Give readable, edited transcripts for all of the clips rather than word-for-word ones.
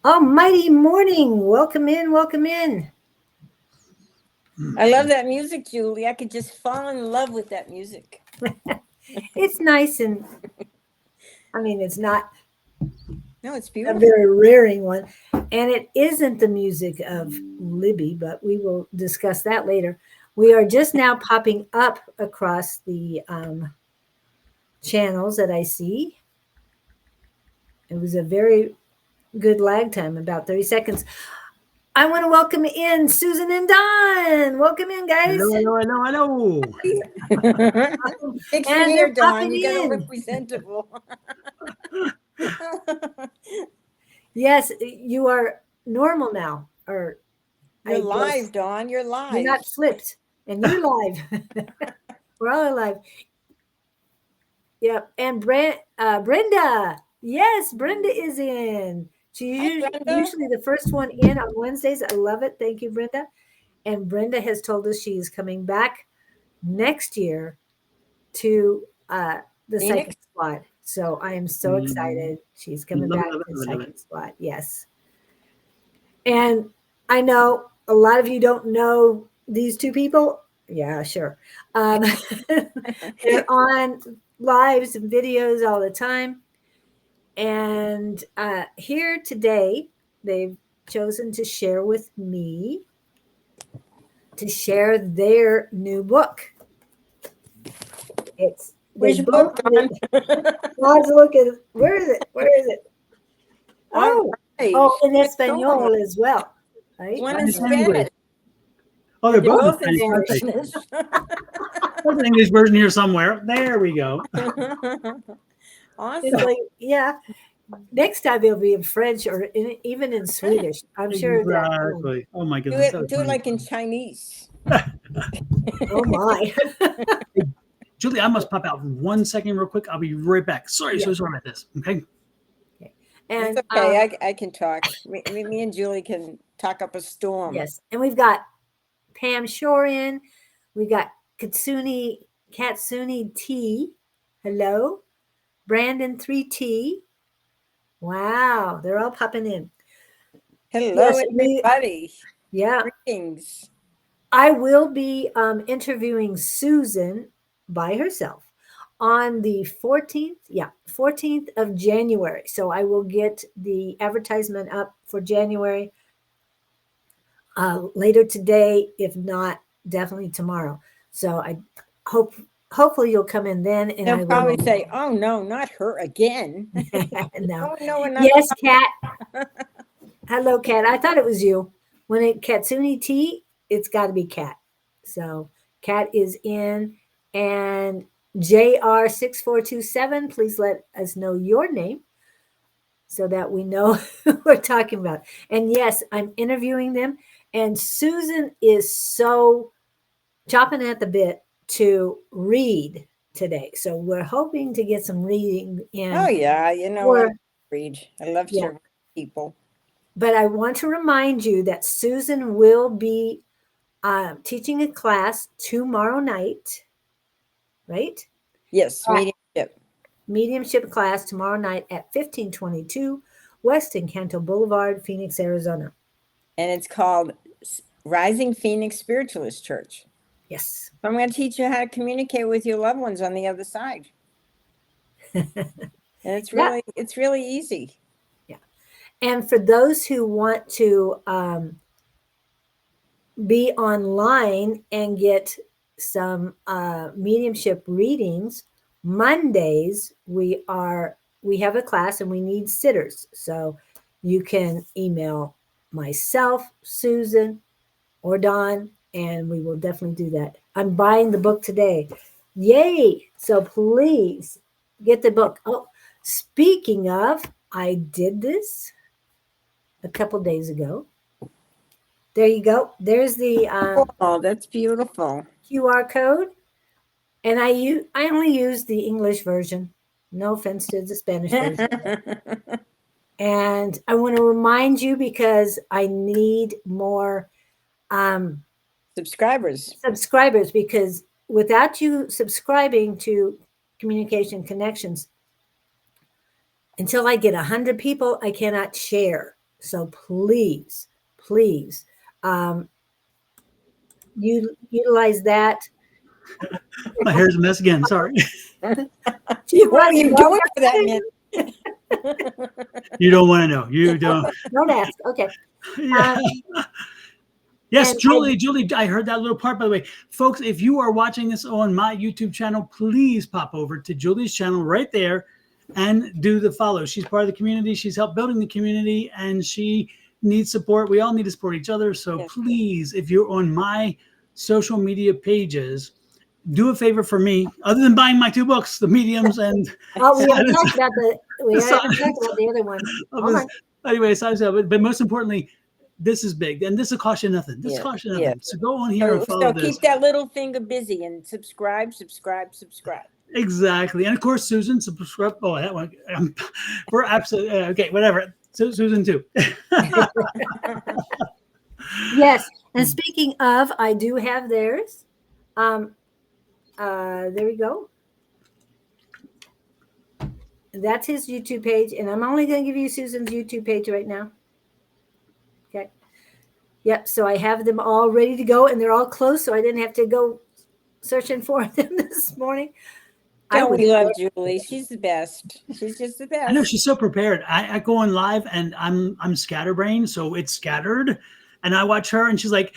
Almighty morning. Welcome in. Welcome in. I love that music, Julie. I could just fall in love with that music. It's nice and it's not No, it's a beautiful. very rearing one. And it isn't the music of Libby, but we will discuss that later. We are just now popping up across the channels that I see. It was a very good lag time, about 30 seconds. I want to welcome in Susan and Don. Welcome in, guys. Hello. Fix your And hair, they're Don. popping You got to in. look presentable. Yes, you are normal now. Or You're I live, guess Dawn. You're live. you're not flipped. And you're live. We're all alive. Yep. And Brenda. Yes, Brenda is in. She's Brenda. usually the first one in on Wednesdays. I love it. Thank you, Brenda. And Brenda has told us she is coming back next year to the Phoenix? Psychic Squad. So I am so excited. She's coming back to the Psychic Squad. Yes. And I know a lot of you don't know these two people. Yeah, sure. They're on lives and videos all the time. And here today, they've chosen to share with me to share their new book. It's Which book, Don? God's looking. Where is it? Where is it? Oh, right. in Espanol as well, right? One in Spanish. Oh, they're both in in Spanish. There's an English version here somewhere. There we go. Awesome. It's like, yeah. Next time it'll be in French or even in Swedish. I'm sure that. Exactly. Oh my goodness. Do it like in Chinese. Oh my. Julie, I must pop out 1 second real quick. I'll be right back. Sorry, Yeah. so sorry about this. Okay. And it's okay. I can talk. Me and Julie can talk up a storm. yes. And we've got Pam Shore in. We got Katsuni T. Hello. Brandon 3T. Wow. They're all popping in. Hello, Yes, everybody. Yeah. Greetings. I will be interviewing Susan by herself on the 14th. Yeah, 14th of January. So I will get the advertisement up for January later today, if not, definitely tomorrow. So I hopefully you'll come in then, and They'll probably say, "Oh no, not her again." No. No, Yes, Kat. Hello, Kat. I thought it was you. When it Katsuni T, it's got to be Kat. So Kat is in, and JR6427. Please let us know your name so that we know who we're talking about. And yes, I'm interviewing them. And Susan is so chopping at the bit to read today. So we're hoping to get some reading in. Oh yeah, I read. I love to read people. But I want to remind you that Susan will be teaching a class tomorrow night, right? Yes, mediumship class tomorrow night at 1522 West Encanto Boulevard, Phoenix, Arizona. And it's called Rising Phoenix Spiritualist Church. Yes. So I'm going to teach you how to communicate with your loved ones on the other side. And it's really easy. Yeah. And for those who want to be online and get some mediumship readings, Mondays we have a class and we need sitters. So you can email myself, Susan, or Dawn, and we will definitely do that. I'm buying the book today. Yay! So please get the book. Oh, speaking of, I did this a couple days ago. There you go. There's the oh, that's beautiful QR code, and I only use the English version. No offense to the Spanish version. And I want to remind you because I need more subscribers. Because without you subscribing to Communication Connections, until I get 100 people, I cannot share. So please, please, you utilize that. My hair's a mess again. Sorry. She What were wants to you know doing for that everything. minute? You don't want to know. You don't. Don't ask. Okay. Yeah. Um, Yes, and Julie, I heard that little part, by the way. Folks, if you are watching this on my YouTube channel, please pop over to Julie's channel right there and do the follow. She's part of the community. She's helped building the community, and she needs support. We all need to support each other. So Yes. please, if you're on my social media pages, do a favor for me, other than buying my 2 books, The Mediums and oh, we haven't talked about the other one. of Hold this- on. anyway, but most importantly, this is big, and this will cost you nothing. This Yeah, costs you nothing. yeah. So go on here and follow So this. keep that little finger busy and subscribe. Exactly. And of course, Susan, subscribe. Oh, that one. We're absolutely okay. Whatever. So, Susan, too. Yes. And speaking of, I do have theirs. There we go. That's his YouTube page, and I'm only going to give you Susan's YouTube page right now. Okay. Yep. So I have them all ready to go, and they're all close, so I didn't have to go searching for them this morning. Don't we love Julie? She's the best. She's just the best. I know she's so prepared. I go on live, and I'm scatterbrained, so it's scattered. And I watch her, and she's like,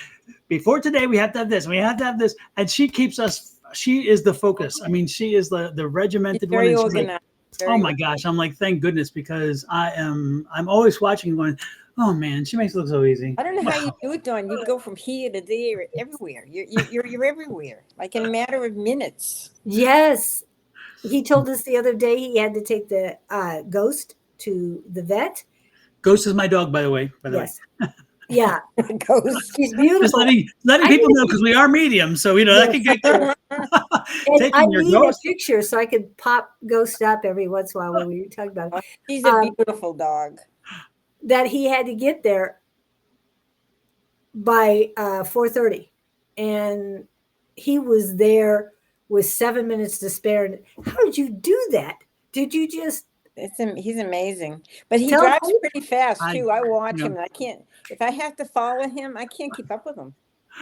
"Before today, we have to have this. We have to have this." And she keeps us. She is the focus. I mean, she is the regimented She's very one. organized. Oh my gosh! I'm like, thank goodness, because I'm always watching and going, oh man, she makes it look so easy. I don't know how you do it, Dawn. You go from here to there, everywhere. You're everywhere, like in a matter of minutes. Yes. He told us the other day he had to take the Ghost to the vet. Ghost is my dog, by the way. Yes. Yeah. Ghost. She's beautiful. Just letting people know, because we are medium, so that can get And taking I your need ghost. a picture so I could pop Ghost up every once in a while when we were talking about it. She's a beautiful dog. That he had to get there by 4:30, and he was there with 7 minutes to spare. And how did you do that? Did you just? He's amazing, but he Tell drives me. pretty fast too. I watch you know. him, and I can't. If I have to follow him, I can't keep up with him.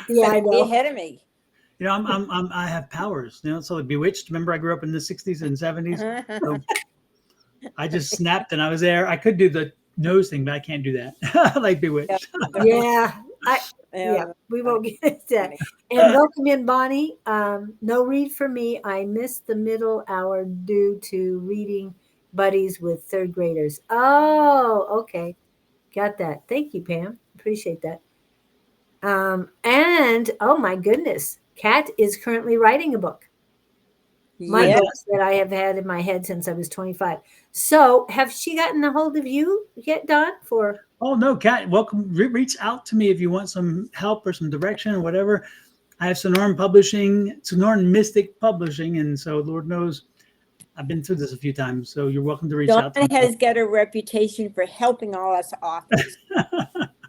Yeah, I He's know. ahead of me. You know, I have powers. You know, so like Bewitched. Remember, I grew up in the '60s and '70s. So I just snapped, and I was there. I could do the nose thing, but I can't do that. Like Bewitched. Yeah, we won't get into that. And welcome in, Bonnie. No read for me. I missed the middle hour due to reading buddies with third graders. Oh, okay. Got that. Thank you, Pam. Appreciate that. And oh my goodness, Kat is currently writing a book. My Yeah. books that I have had in my head since I was 25. So have she gotten a hold of you yet, Don? For Oh no, Kat, welcome. Reach out to me if you want some help or some direction or whatever. I have Sonoran Publishing, Sonoran Mystic Publishing, and so Lord knows I've been through this a few times. So you're welcome to reach out. Don has got a reputation for helping all us authors.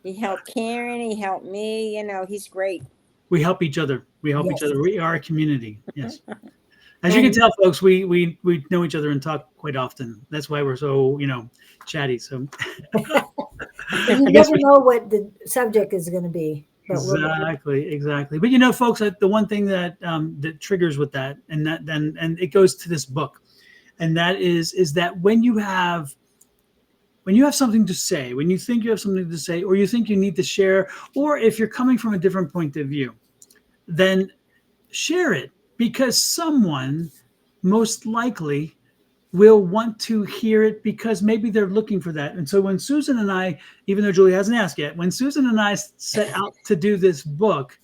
He helped Karen. He helped me. You know, he's great. We help each other. We help Yes. each other. We are a community. Yes. As you can tell, folks, we know each other and talk quite often. That's why we're so, chatty. So you never know what the subject is going to be. But exactly. But folks, the one thing that that triggers with that, and it goes to this book, and that is that when you have something to say, when you think you have something to say, or you think you need to share, or if you're coming from a different point of view, then share it, because someone most likely will want to hear it, because maybe they're looking for that. And so when Susan and I, even though Julie hasn't asked yet, when Susan and I set out to do this book,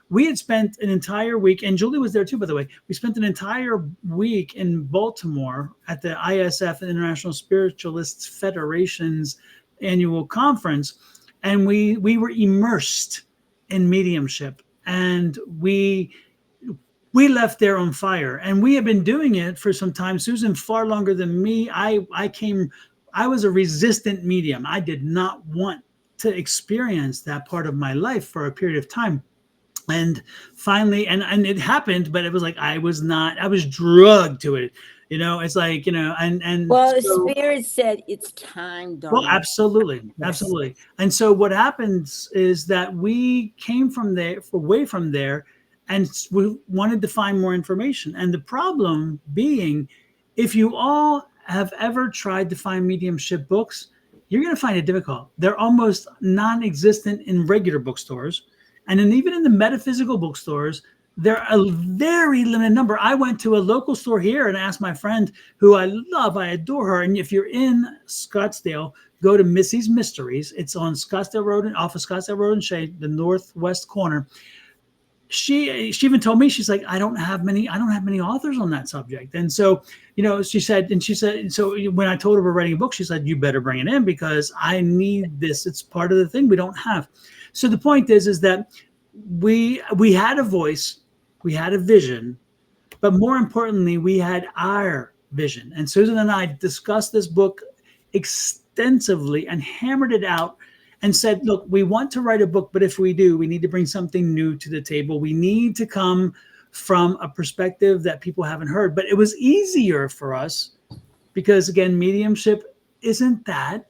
we had spent an entire week, and Julie was there too, by the way. We spent an entire week in Baltimore at the ISF, International Spiritualists Federation's annual conference, and we were immersed in mediumship, and we left there on fire. And we have been doing it for some time. Susan far longer than me. I was a resistant medium. I did not want to experience that part of my life for a period of time. And finally, and it happened, but it was like I was drugged to it. It's like, and Well, so, the Spirit said it's time, well, Dawn. absolutely. Yes. Absolutely. And so what happens is that we came from there, away from there, and we wanted to find more information. And the problem being, if you all have ever tried to find mediumship books, you're going to find it difficult. They're almost non-existent in regular bookstores. And then even in the metaphysical bookstores, they're a very limited number. I went to a local store here and asked my friend, who I love, I adore her. And if you're in Scottsdale, go to Missy's Mysteries. It's on Scottsdale Road and off of Scottsdale Road and Shade, the northwest corner. She even told me, she's like, I don't have many authors on that subject. And so, she said, so when I told her we're writing a book, she said, you better bring it in because I need this. It's part of the thing we don't have. So the point is that we had a voice, we had a vision, but more importantly, we had our vision. And Susan and I discussed this book extensively and hammered it out and said, look, we want to write a book, but if we do, we need to bring something new to the table. We need to come from a perspective that people haven't heard. But it was easier for us because, again, mediumship isn't that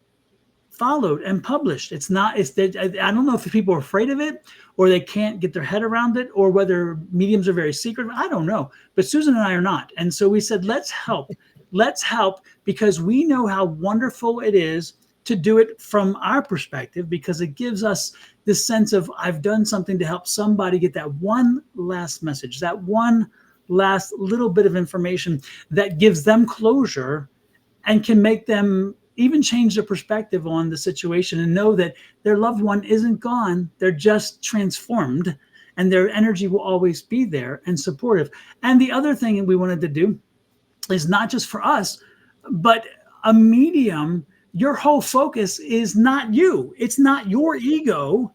followed and published. It's not, I don't know if people are afraid of it or they can't get their head around it or whether mediums are very secret. I don't know. But Susan and I are not. And so we said, let's help. Let's help because we know how wonderful it is to do it from our perspective because it gives us this sense of I've done something to help somebody get that one last message, that one last little bit of information that gives them closure and can make them even change their perspective on the situation and know that their loved one isn't gone. They're just transformed and their energy will always be there and supportive. And the other thing we wanted to do is not just for us, but a medium. Your whole focus is not you. It's not your ego.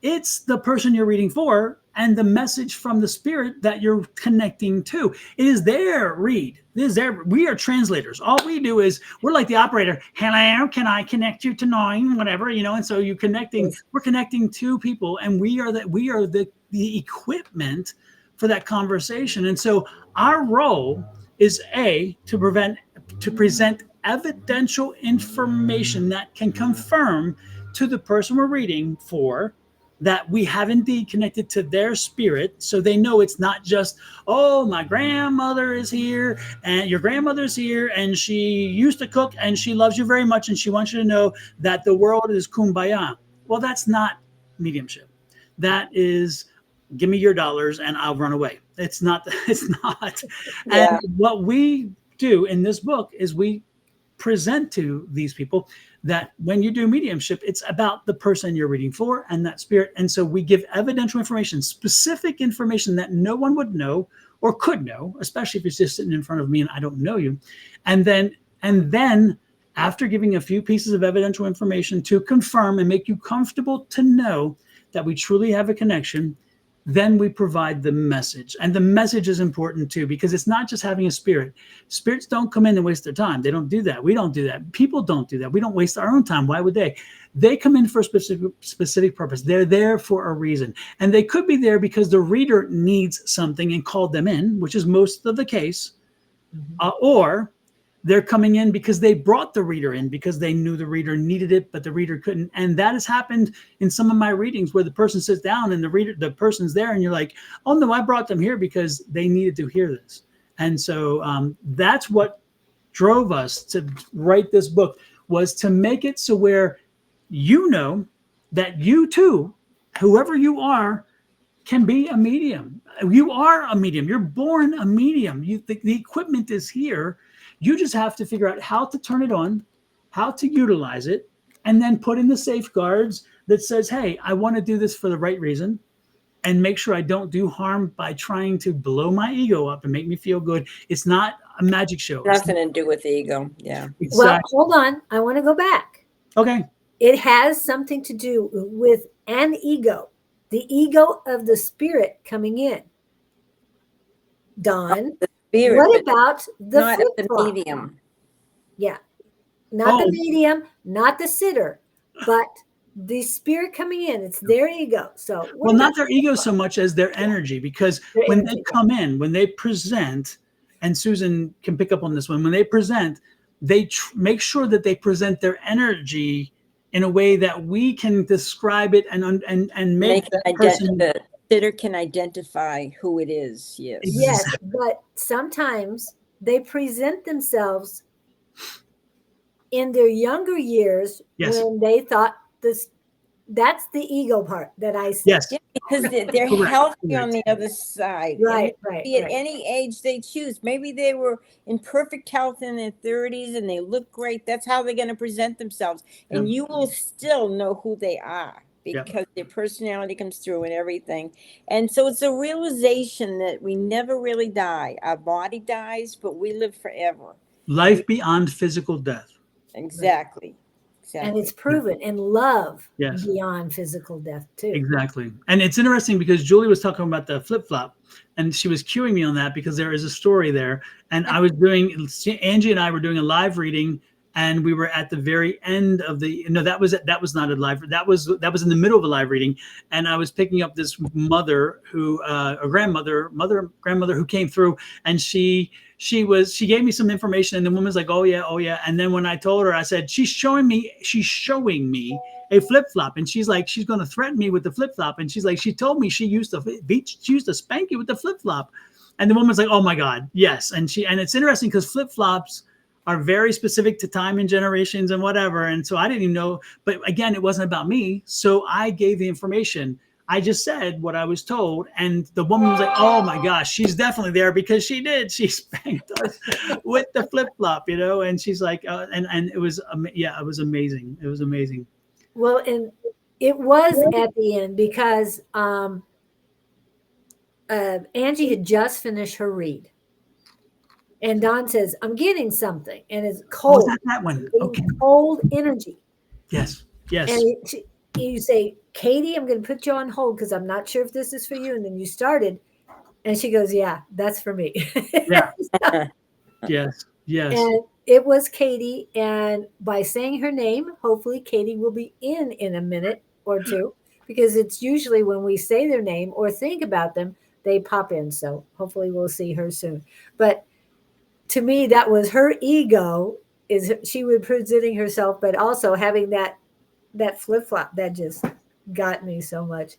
It's the person you're reading for and the message from the spirit that you're connecting to. It is their read. It is their, we are translators. All we do is we're like the operator. Hello, can I connect you to 9? Whatever, and so you're connecting, we're connecting to people and we are the equipment for that conversation. And so our role is to present evidential information that can confirm to the person we're reading for that we have indeed connected to their spirit so they know it's not just, oh, my grandmother is here and your grandmother's here and she used to cook and she loves you very much and she wants you to know that the world is kumbaya. Well, that's not mediumship. That is, give me your dollars and I'll run away. It's not. Yeah. And what we do in this book is we present to these people that when you do mediumship, it's about the person you're reading for and that spirit. And so we give evidential information, specific information that no one would know or could know, especially if you're just sitting in front of me and I don't know you. And then after giving a few pieces of evidential information to confirm and make you comfortable to know that we truly have a connection, then we provide the message. And the message is important too, because it's not just having a spirit. Spirits don't come in and waste their time. They don't do that. We don't do that. People don't do that. We don't waste our own time. Why would they? They come in for a specific purpose. They're there for a reason. And they could be there because the reader needs something and called them in, which is most of the case. Or they're coming in because they brought the reader in because they knew the reader needed it, but the reader couldn't. And that has happened in some of my readings where the person sits down and the person's there and you're like, oh no, I brought them here because they needed to hear this. And so that's what drove us to write this book, was to make it so where you know that you too, whoever you are, can be a medium. You are a medium. You're born a medium. The equipment is here. You just have to figure out how to turn it on, how to utilize it, and then put in the safeguards that says, hey, I want to do this for the right reason and make sure I don't do harm by trying to blow my ego up and make me feel good. It's not a magic show. Nothing to do with the ego. Yeah. Exactly. Well, hold on. I want to go back. Okay. It has something to do with an ego, the ego of the spirit coming in. Dawn. Spirit, what about the not the medium? Yeah. Not the medium, not the sitter, but the spirit coming in. It's their ego. So well, not their ego so much as their energy, because when they come in, when they present, and Susan can pick up on this one. When they present, they make sure that they present their energy in a way that we can describe it and make that person. The sitter can identify who it is. Yes. Yes, but sometimes they present themselves in their younger years when they thought this. That's the ego part that I see. Yes. Yeah, because they're healthy on the other side. Right, at any age they choose. Maybe they were in perfect health in their 30s and they look great. That's how they're going to present themselves. And you will still know who they are because their personality comes through and everything. And so it's a realization that we never really die. Our body dies, but we live forever. Life beyond physical death. Exactly. And it's proven in love beyond physical death too. Exactly. And it's interesting because Julie was talking about the flip-flop and she was cueing me on that because there is a story there. And I was Angie and I were doing a live reading and we were at the very end of that was not a live, that was in the middle of a live reading. And I was picking up this mother who, a grandmother who came through and she gave me some information and the woman's like, oh yeah. And then when I told her, I said, she's showing me a flip-flop. And she's like, she's going to threaten me with the flip-flop. And she's like, she told me she used to spank you with the flip-flop. And the woman's like, oh my God, yes. And it's interesting because flip-flops are very specific to time and generations and whatever. And so I didn't even know, but again, it wasn't about me. So I gave the information. I just said what I was told. And the woman was like, oh my gosh, she's definitely there because she spanked us with the flip-flop, and she's like, and it was, it was amazing. It was amazing. Well, and it was at the end because Angie had just finished her read. And Dawn says, I'm getting something. And it's cold. Oh, that one? Okay. Cold energy. Yes. And you say, Katie, I'm going to put you on hold because I'm not sure if this is for you. And then you started. And she goes, yeah, that's for me. Yeah. Yes. And it was Katie. And by saying her name, hopefully Katie will be in a minute or two. Because it's usually when we say their name or think about them, they pop in. So hopefully we'll see her soon. But to me, that was her ego, is she was presenting herself, but also having that flip-flop that just got me so much.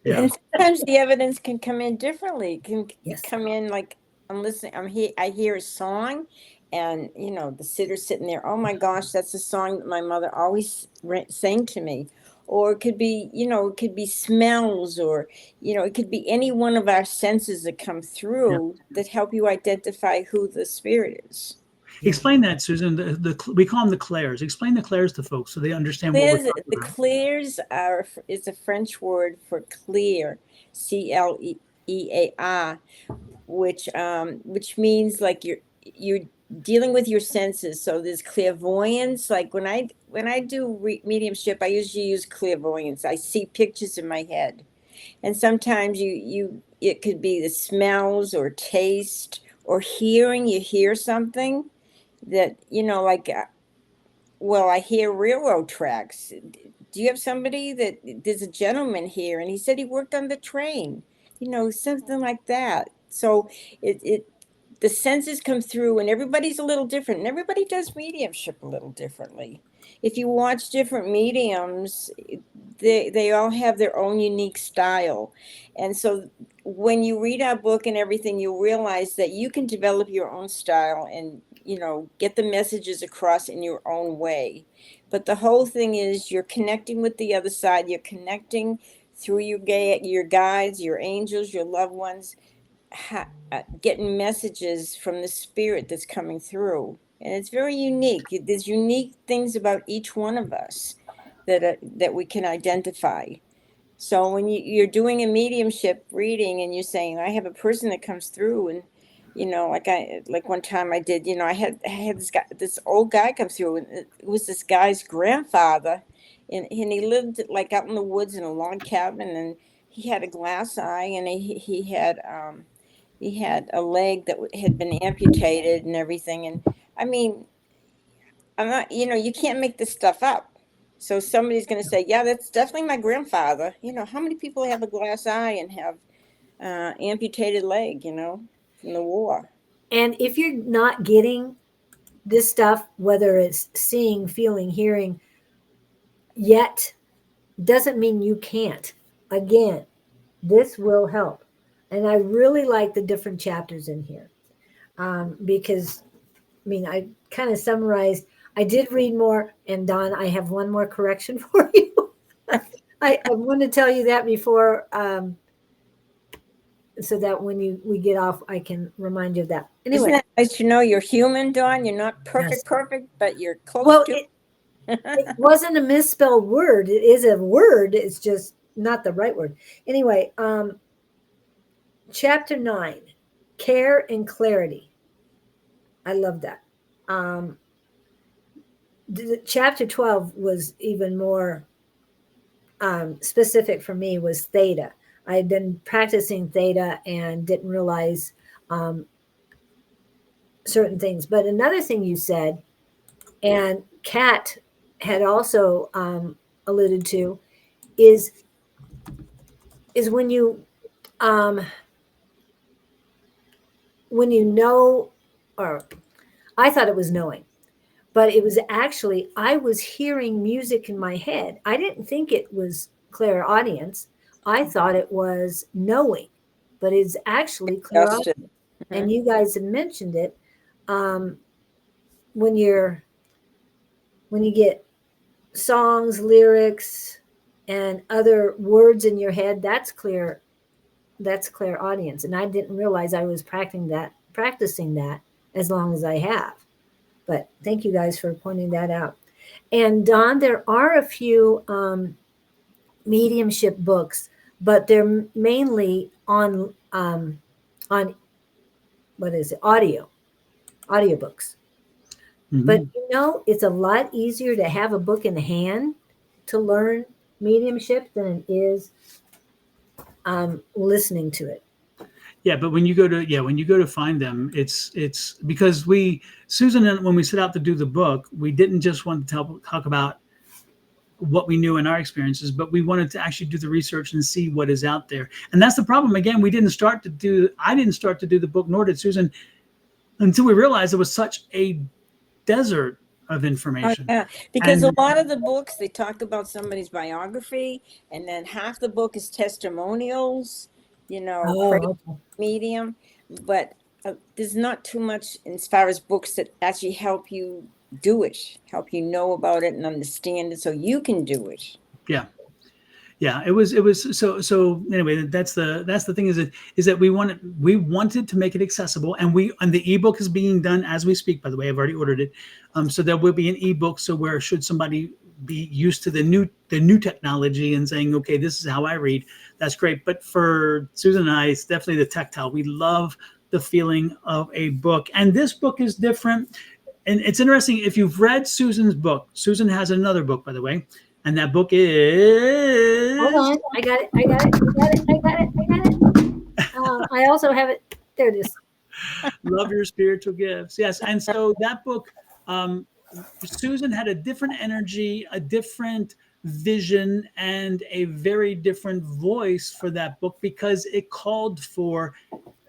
Yeah. And sometimes the evidence can come in differently. Can come in like, I'm listening, I hear a song and, the sitter's sitting there, oh my gosh, that's a song that my mother always sang to me. Or it could be, it could be smells or, it could be any one of our senses that come through that help you identify who the spirit is. Explain that, Susan. We call them the clairs. Explain the clairs to folks so they understand what we're talking about. The clairs is a French word for clear, C-L-E-A-R, which means like you're dealing with your senses. So there's clairvoyance. Like when I do mediumship, I usually use clairvoyance. I see pictures in my head, and sometimes it could be the smells or taste or hearing. You hear something that I hear railroad tracks. Do you have somebody there's a gentleman here, and he said he worked on the train, something like that. So the senses come through, and everybody's a little different, and everybody does mediumship a little differently. If you watch different mediums, they all have their own unique style. And so when you read our book and everything, you'll realize that you can develop your own style and, get the messages across in your own way. But the whole thing is you're connecting with the other side. You're connecting through your guides, your angels, your loved ones, getting messages from the spirit that's coming through. And it's very unique. There's unique things about each one of us that we can identify. So when you're doing a mediumship reading and you're saying, I have a person that comes through, and like one time I did, I had this old guy come through, and it was this guy's grandfather, and he lived like out in the woods in a log cabin, and he had a glass eye, and he had a leg that had been amputated and everything. And I mean, I'm not, you can't make this stuff up. So somebody's going to say, yeah, that's definitely my grandfather. How many people have a glass eye and have amputated leg, from the war? And if you're not getting this stuff, whether it's seeing, feeling, hearing yet, doesn't mean you can't. Again, this will help. And I really like the different chapters in here, because, I mean, I kind of summarized. I did read more, and Don, I have one more correction for you. I want to tell you that before, so that when we get off, I can remind you of that. Isn't Anyway, it nice to know you're human, Dawn? You're not yes. perfect, but you're close Well, to. it wasn't a misspelled word. It is a word. It's just not the right word. Anyway, chapter 9, care and clarity. I love that. Chapter 12 was even more specific for me, was theta. I had been practicing theta and didn't realize certain things. But another thing you said, and Kat had also alluded to, is um, when you know, or I thought it was knowing, but it was actually, I was hearing music in my head. I didn't think it was clairaudience. I thought it was knowing, but it's actually clairaudience. Justin. And you guys have mentioned it. When you get songs, lyrics, and other words in your head, that's clairaudience. And I didn't realize I was practicing that as long as I have. But thank you guys for pointing that out. And Don, there are a few mediumship books, but they're mainly on what is it, audiobooks. Mm-hmm. But it's a lot easier to have a book in hand to learn mediumship than it is listening to it. Yeah, but when you go to find them, it's because Susan and when we set out to do the book, we didn't just want to talk about what we knew in our experiences, but we wanted to actually do the research and see what is out there. And that's the problem. Again, I didn't start to do the book, nor did Susan, until we realized it was such a desert of information. Oh, yeah, because a lot of the books, they talk about somebody's biography, and then half the book is testimonials, Okay. medium, but there's not too much as far as books that actually help you do it, help you know about it and understand it so you can do it. Yeah, it was so anyway, that's the thing, is that we wanted to make it accessible, and the ebook is being done as we speak, by the way. I've already ordered it. So there will be an ebook, so where should somebody be used to the new technology and saying, okay, this is how I read, that's great. But for Susan and I, it's definitely the tactile. We love the feeling of a book, and this book is different. And it's interesting, if you've read Susan's book, Susan has another book, by the way, and that book is... Hold on. I got it. I also have it. There it is. Love Your Spiritual Gifts. Yes. And so that book, Susan had a different energy, a different vision, and a very different voice for that book, because it called for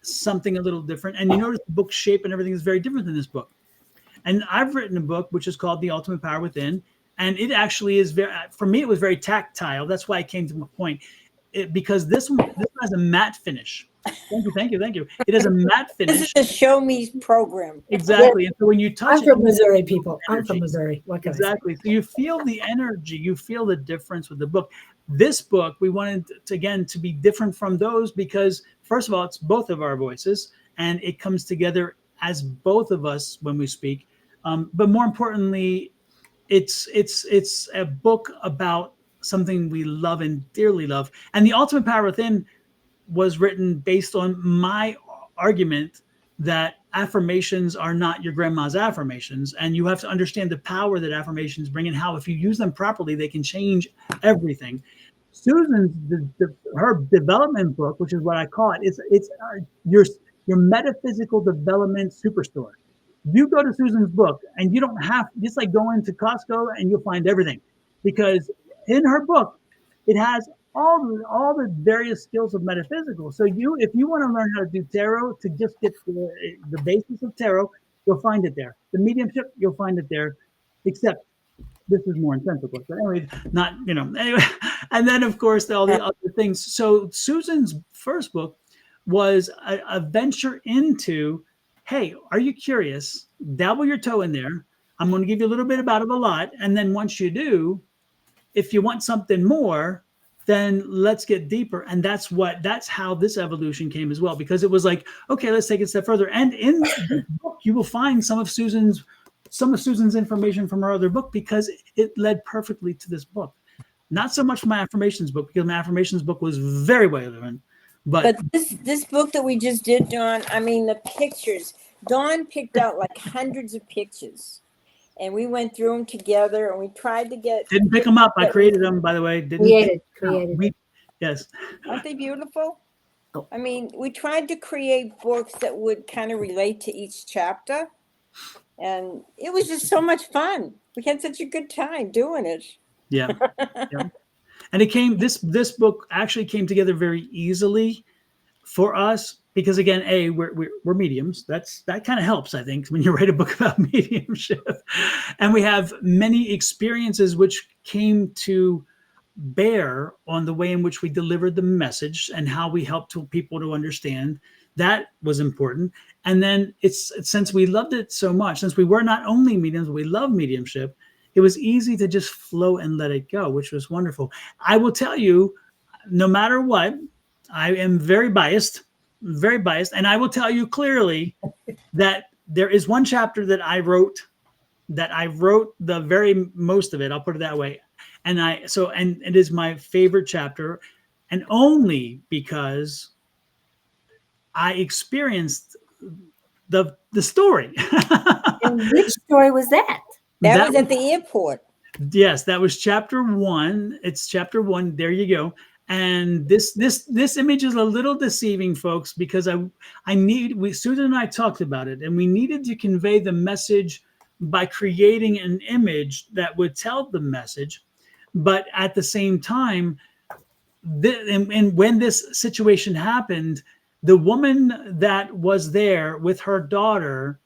something a little different. And you notice the book shape and everything is very different than this book. And I've written a book which is called The Ultimate Power Within. And it actually is for me, it was very tactile. That's why I came to my point. Because this one has a matte finish. Thank you. It has a matte finish. This is a show me program. Exactly. And so when you touch I'm from Missouri, people. I'm from Missouri. What can exactly. So you feel the energy, you feel the difference with the book. This book, we wanted to be different from those because, first of all, it's both of our voices, and it comes together as both of us when we speak. But more importantly, it's a book about something we love and dearly love. And The Ultimate Power Within was written based on my argument that affirmations are not your grandma's affirmations. And you have to understand the power that affirmations bring and how, if you use them properly, they can change everything. Susan's, her development book, which is what I call it, it's your metaphysical development superstore. You go to Susan's book and you don't have, just like going to Costco and you'll find everything, because in her book, it has all the various skills of metaphysical. So if you want to learn how to do tarot, to just get the basis of tarot, you'll find it there. The mediumship, you'll find it there, except this is more intense, of course. But anyway, not, anyway. And then, of course, all the other things. So Susan's first book was a venture into, hey, are you curious? Dabble your toe in there. I'm going to give you a little bit about it, a lot. And then once you do, if you want something more, then let's get deeper. And that's how this evolution came as well, because it was like, okay, let's take it a step further. And in the book, you will find some of Susan's information from her other book, because it led perfectly to this book. Not so much my affirmations book, because my affirmations book was very well done. But this book that we just did, Dawn, I mean, the pictures, Dawn picked out like hundreds of pictures. And we went through them together, and we tried to get. Didn't pick them up. I created them, by the way. Created. Yes. Aren't they beautiful? Oh. I mean, we tried to create books that would kind of relate to each chapter. And it was just so much fun. We had such a good time doing it. Yeah. Yeah. And this book actually came together very easily for us, because again, we're mediums. That kind of helps, I think, when you write a book about mediumship. And we have many experiences which came to bear on the way in which we delivered the message and how we helped people to understand. That was important. And then since we loved it so much, since we were not only mediums, we love mediumship, it was easy to just flow and let it go, which was wonderful. I will tell you, no matter what, I am very biased. And I will tell you clearly that there is one chapter that I wrote the very most of it. I'll put it that way. And it is my favorite chapter, and only because I experienced the story. And which story was that? That was at the airport. Yes, that was chapter 1. It's chapter 1. There you go. And this image is a little deceiving, folks, because Susan and I talked about it, and we needed to convey the message by creating an image that would tell the message. But at the same time, and when this situation happened, the woman that was there with her daughter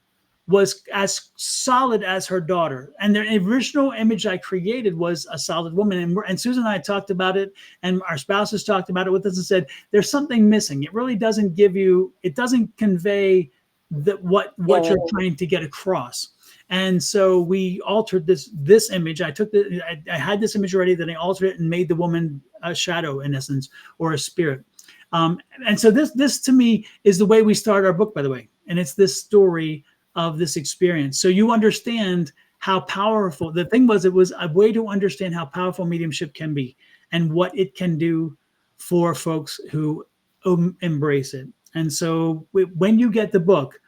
was as solid as her daughter. And the original image I created was a solid woman. And Susan and I talked about it, and our spouses talked about it with us and said, there's something missing. It really doesn't convey what you're trying to get across. And so we altered this image. I had this image already, then I altered it and made the woman a shadow, in essence, or a spirit. And so this to me is the way we start our book, by the way. And it's this story of this experience. So you understand how powerful, the thing was, it was a way to understand how powerful mediumship can be and what it can do for folks who embrace it. And so when you get the book,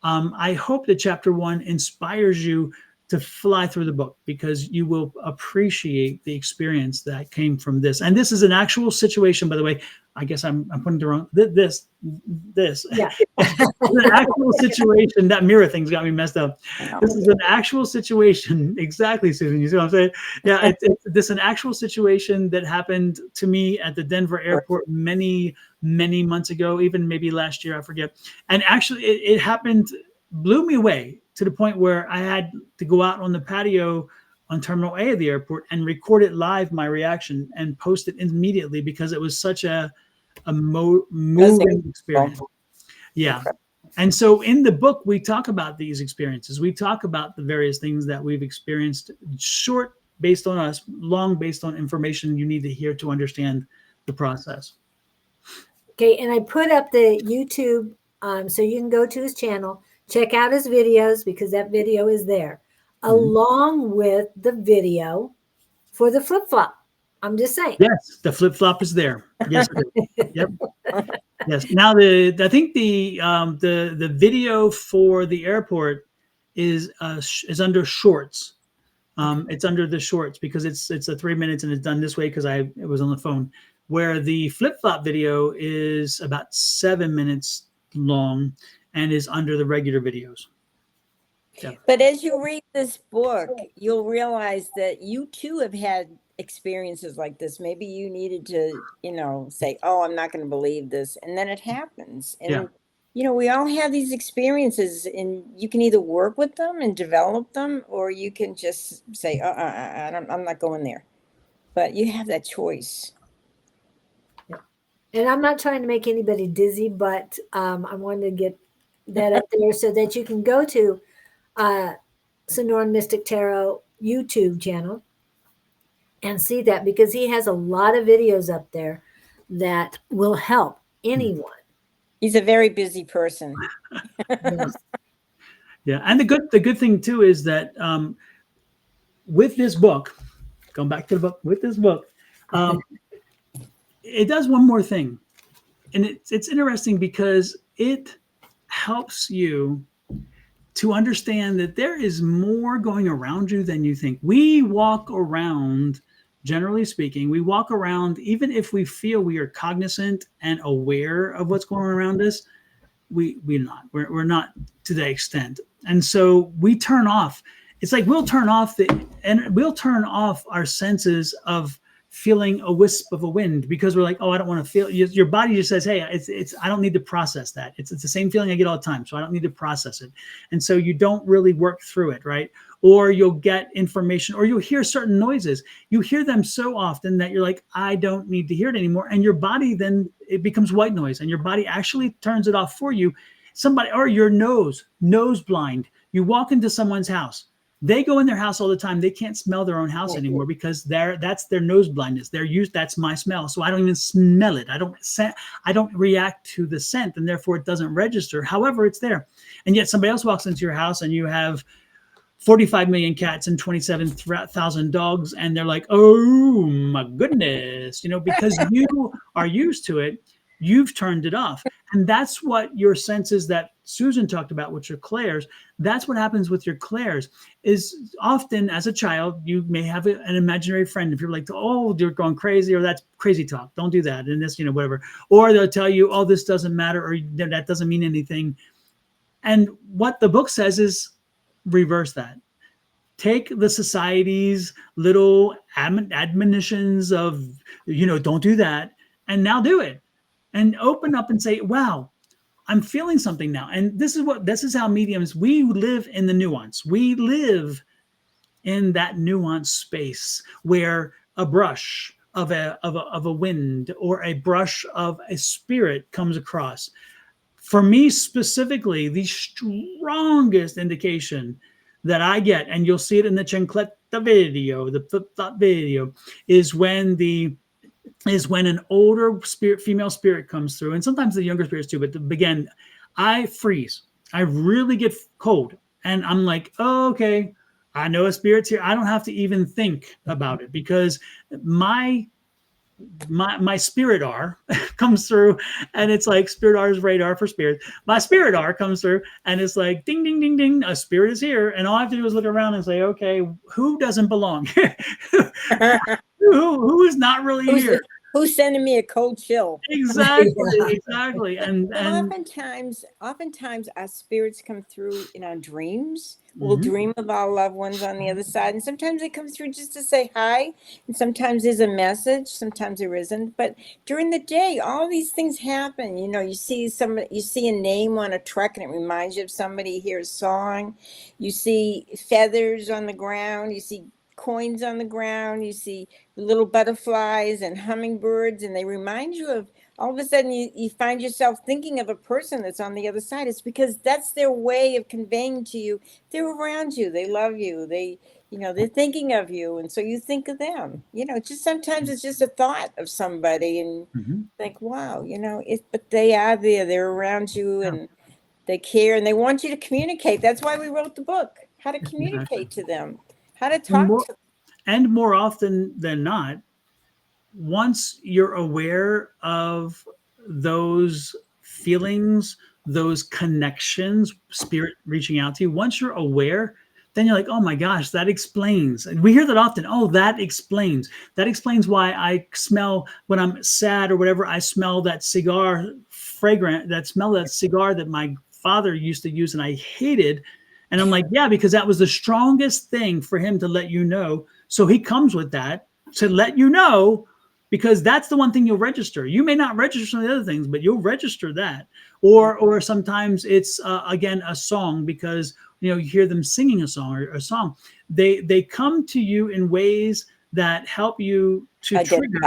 I hope that chapter 1 inspires you to fly through the book, because you will appreciate the experience that came from this. And this is an actual situation, by the way. I guess I'm putting the wrong, this. Yeah. It's an actual situation. That mirror thing's got me messed up. This is an actual situation. Exactly, Susan. You see what I'm saying? Yeah, this is an actual situation that happened to me at the Denver airport many, many months ago, even maybe last year, I forget. And actually it happened, blew me away, to the point where I had to go out on the patio on Terminal A of the airport and record it live, my reaction, and post it immediately, because it was such a moving experience. Yeah. And so in the book, we talk about these experiences. We talk about the various things that we've experienced, short based on us, long based on information you need to hear to understand the process. Okay. And I put up the YouTube, so you can go to his channel, check out his videos, because that video is there, along with the video for the flip-flop. I'm just saying. Yes, the flip-flop is there. Yes, it is. Yep. Yes. Now I think the video for the airport is under shorts. It's under the shorts, because it's a 3 minutes and it's done this way, because it was on the phone. Where the flip-flop video is about 7 minutes long and is under the regular videos. Yeah. But as you read this book, you'll realize that you too have had experiences like this. Maybe you needed to, say, "Oh, I'm not going to believe this," and then it happens. Yeah. And we all have these experiences, and you can either work with them and develop them, or you can just say, I'm not going there." But you have that choice. And I'm not trying to make anybody dizzy, but I wanted to get that up there so that you can go to Sonoran Mystic Tarot YouTube channel and see that, because he has a lot of videos up there that will help anyone. He's a very busy person. Yes. Yeah. And the good thing too is that with this book, going back to the book, with this book, it does one more thing. And it's interesting because it helps you to understand that there is more going around you than you think. We walk around, generally speaking, we walk around, even if we feel we are cognizant and aware of what's going on around us, we're not to that extent. And so we turn off. It's like we'll turn off our senses of feeling a wisp of a wind, because we're like, oh, I don't want to feel. Your body just says, hey, it's I don't need to process that. It's the same feeling I get all the time, so I don't need to process it. And so you don't really work through it, right? Or you'll get information, or you'll hear certain noises. You hear them so often that you're like, I don't need to hear it anymore. And your body then, it becomes white noise, and your body actually turns it off for you. Or your nose blind. You walk into someone's house. They go in their house all the time. They can't smell their own house anymore because that's their nose blindness. That's my smell. So I don't even smell it. I don't react to the scent, and therefore it doesn't register. However, it's there. And yet somebody else walks into your house and you have 45 million cats and 27,000 dogs, and they're like, oh my goodness, because you are used to it, you've turned it off. And that's what your senses that Susan talked about with your clairs, that's what happens with your clairs. Is often as a child, you may have an imaginary friend. If you're like, oh, you're going crazy, or that's crazy talk, don't do that, and this, whatever. Or they'll tell you, oh, this doesn't matter, or that doesn't mean anything. And what the book says is reverse that. Take the society's little admonitions of, don't do that, and now do it. And open up and say, wow, I'm feeling something now. And this is how mediums, we live in the nuance. We live in that nuanced space where a brush of a wind or a brush of a spirit comes across. For me specifically, the strongest indication that I get, and you'll see it in the chancleta video, the flip-flop video, is when an older female spirit comes through, and sometimes the younger spirits too, but again, I freeze. I really get cold, and I'm like, oh, okay, I know a spirit's here. I don't have to even think about it, because my spirit R comes through, and it's like spirit R's radar for spirit. My spirit R comes through, and it's like ding, ding, ding, ding. A spirit is here, and all I have to do is look around and say, okay, who doesn't belong? who is not really here? Who's sending me a cold chill? Exactly. And oftentimes our spirits come through in our dreams. We'll dream of our loved ones on the other side, and sometimes they come through just to say hi, and sometimes there's a message, sometimes there isn't. But during the day, all these things happen. You see a name on a truck, and it reminds you of somebody. You hear a song, you see feathers on the ground, you see coins on the ground, you see little butterflies and hummingbirds, and they remind you of, all of a sudden you find yourself thinking of a person that's on the other side. It's because that's their way of conveying to you they're around you, they love you, they're thinking of you, and so you think of them. Just sometimes it's just a thought of somebody, and think, wow, but they are there, they're around you, and they care, and they want you to communicate. That's why we wrote the book, how to communicate to them, how to talk to them. And more often than not, once you're aware of those feelings, those connections, spirit reaching out to you, once you're aware, then you're like, oh my gosh, that explains. And we hear that often. Oh, that explains. That explains why I smell, when I'm sad or whatever, I smell that cigar fragrant, that smell, that cigar that my father used to use and I hated. And I'm like, yeah, because that was the strongest thing for him to let you know. So he comes with that to let you know, because that's the one thing you'll register. You may not register some of the other things, but you'll register that. Or sometimes it's again a song, because you hear them singing a song or a song. They come to you in ways that help you to trigger.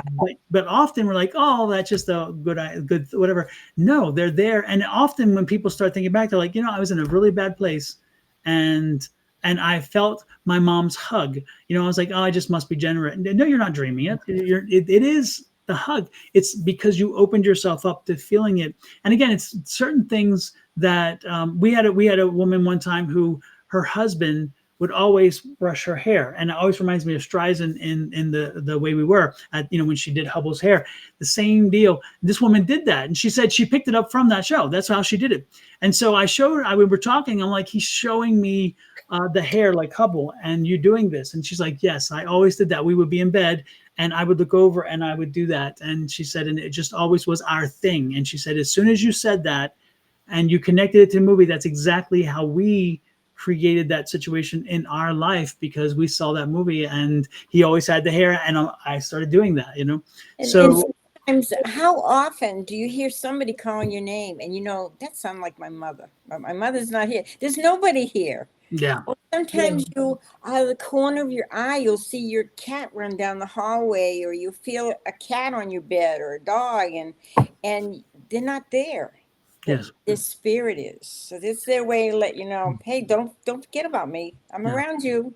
But often we're like, oh, that's just a good whatever. No, they're there. And often when people start thinking back, they're like, I was in a really bad place, and I felt my mom's hug. I was like, oh, I just must be generate. No, you're not dreaming it. It is the hug. It's because you opened yourself up to feeling it. And again, it's certain things that we had a woman one time who her husband would always brush her hair, and it always reminds me of Streisand in the way we were at when she did Hubble's hair. The same deal. This woman did that, and she said she picked it up from that show. That's how she did it. And so we were talking. I'm like, he's showing me the hair like Hubble, and you doing this? And she's like, yes, I always did that. We would be in bed, and I would look over, and I would do that. And she said, and it just always was our thing. And she said, as soon as you said that, and you connected it to the movie, that's exactly how we created that situation in our life, because we saw that movie and he always had the hair, and I started doing that, And sometimes, how often do you hear somebody calling your name and that sounds like my mother, but my mother's not here. There's nobody here. Yeah. Or sometimes you, out of the corner of your eye, you'll see your cat run down the hallway, or you feel a cat on your bed or a dog, and they're not there. Yes. This spirit is. So this is their way to let you know, hey, don't forget about me. I'm around you.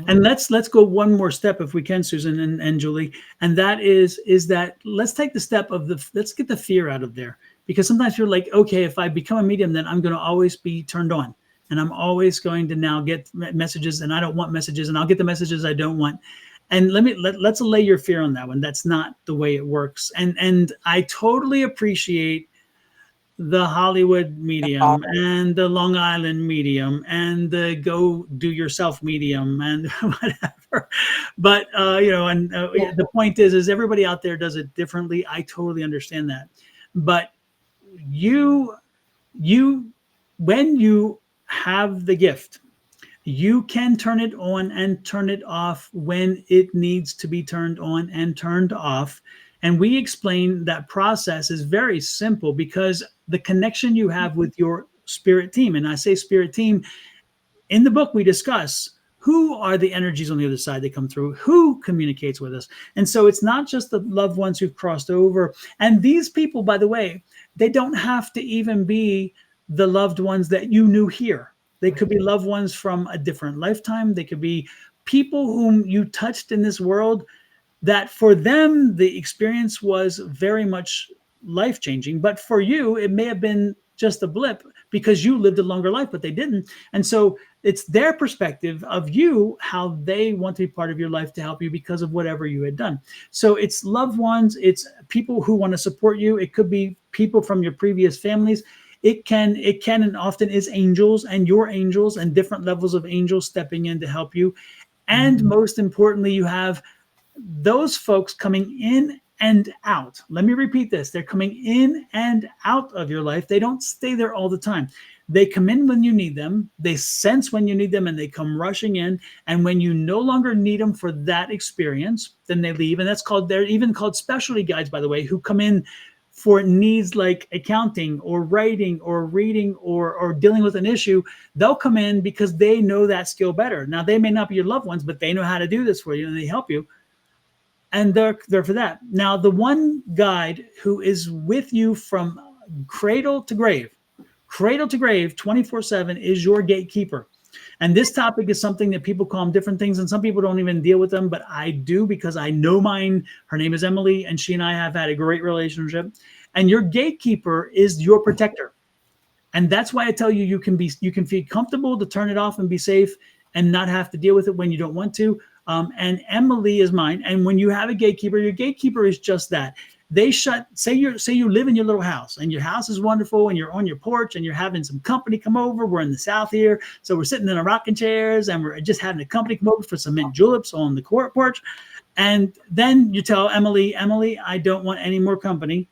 And let's go one more step if we can, Susan and Julie. And that is that let's take the step of let's get the fear out of there. Because sometimes you're like, okay, if I become a medium, then I'm going to always be turned on. And I'm always going to now get messages, and I don't want messages, and I'll get the messages I don't want. And let's allay your fear on that one. That's not the way it works. And I totally appreciate the Hollywood medium and the Long Island medium and the go do yourself medium and whatever. But, the point is everybody out there does it differently. I totally understand that. But when you have the gift, you can turn it on and turn it off when it needs to be turned on and turned off. And we explain that process is very simple, because the connection you have with your spirit team, and I say spirit team, in the book we discuss who are the energies on the other side that come through, who communicates with us. And so it's not just the loved ones who've crossed over. And these people, by the way, they don't have to even be the loved ones that you knew here. They could be loved ones from a different lifetime. They could be people whom you touched in this world, that for them, the experience was very much life-changing. But for you, it may have been just a blip because you lived a longer life, but they didn't. And so it's their perspective of you, how they want to be part of your life to help you because of whatever you had done. So it's loved ones, it's people who want to support you. It could be people from your previous families. It can and often is angels and your angels and different levels of angels stepping in to help you. And most importantly, you have those folks coming in and out. Let me repeat this. They're coming in and out of your life. They don't stay there all the time. They come in when you need them. They sense when you need them, and they come rushing in. And when you no longer need them for that experience, then they leave. And they're even called specialty guides, by the way, who come in for needs like accounting or writing or reading or dealing with an issue. They'll come in because they know that skill better. Now, they may not be your loved ones, but they know how to do this for you, and they help you. And they're for that. Now, the one guide who is with you from cradle to grave, 24/7 is your gatekeeper. And this topic is something that people call them different things, and some people don't even deal with them, but I do, because I know mine. Her name is Emily, and she and I have had a great relationship. And your gatekeeper is your protector. And that's why I tell you, you can feel comfortable to turn it off and be safe and not have to deal with it when you don't want to. And Emily is mine. And when you have a gatekeeper, your gatekeeper is just that. They say you live in your little house, and your house is wonderful, and you're on your porch, and you're having some company come over. We're in the South here, so we're sitting in our rocking chairs, and we're just having a company come over for some mint juleps on the court porch. And then you tell Emily, I don't want any more company,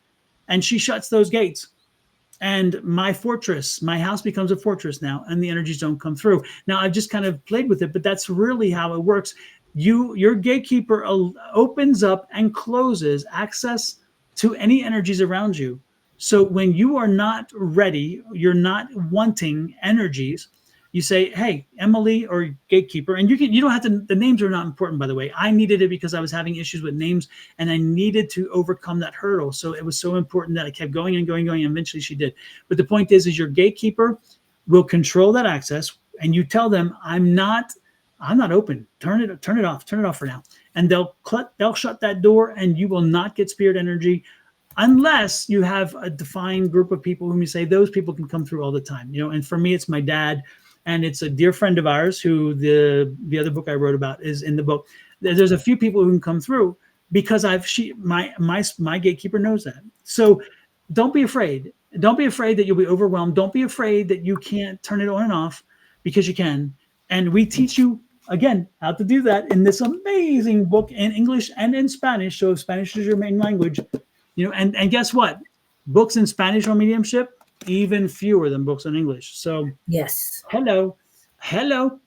and she shuts those gates. and my fortress, my house becomes a fortress now, and the energies don't come through. Now I've just kind of played with it, but that's really how it works. Your gatekeeper opens up and closes access to any energies around you. So when you are not ready, you're not wanting energies, you say, hey, Emily or gatekeeper, and you don't have to, the names are not important, by the way. I needed it because I was having issues with names and I needed to overcome that hurdle. So it was so important that I kept going and going, and eventually she did. But the point is your gatekeeper will control that access, and you tell them, I'm not open. Turn it off for now. And they'll shut that door, and you will not get spirit energy unless you have a defined group of people whom you say those people can come through all the time. And for me, it's my dad, and it's a dear friend of ours who the other book I wrote about is in the book. There's a few people who can come through because my gatekeeper knows that. So don't be afraid. Don't be afraid that you'll be overwhelmed. Don't be afraid that you can't turn it on and off, because you can. And we teach you, again, how to do that in this amazing book in English and in Spanish. So if Spanish is your main language, and guess what? Books in Spanish on mediumship, even fewer than books in English. So Yes. hello. And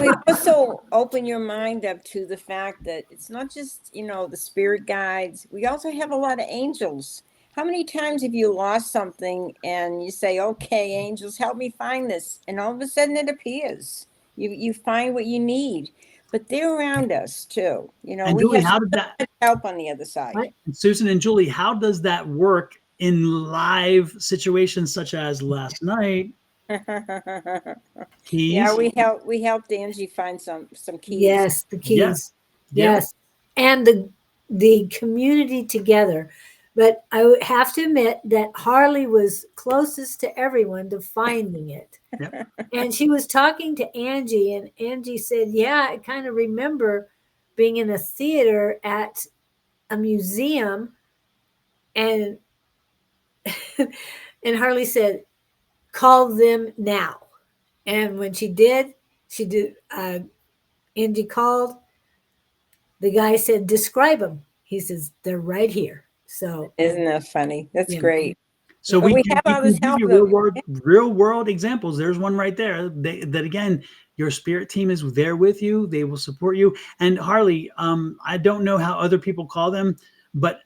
we also open your mind up to the fact that it's not just, the spirit guides. We also have a lot of angels. How many times have you lost something and you say, okay, angels, help me find this? And all of a sudden it appears. You find what you need. But they're around us too. And we Julie, have how did that help on the other side. Right. Susan and Julie, how does that work in live situations such as last night? Keys? Yeah, we helped Angie find some keys. Yes, the keys. Yeah. Yes. And the community together. But I would have to admit that Harley was closest to everyone to finding it. Yep. And she was talking to Angie, and Angie said, yeah, I kind of remember being in a theater at a museum, and and Harley said, call them now. And when she did, Angie called. The guy said, describe them. He says, they're right here. So isn't that funny? That's great. So But we have all this can help. give you real world examples. There's one right there. That again, your spirit team is there with you. They will support you. And Harley, I don't know how other people call them, but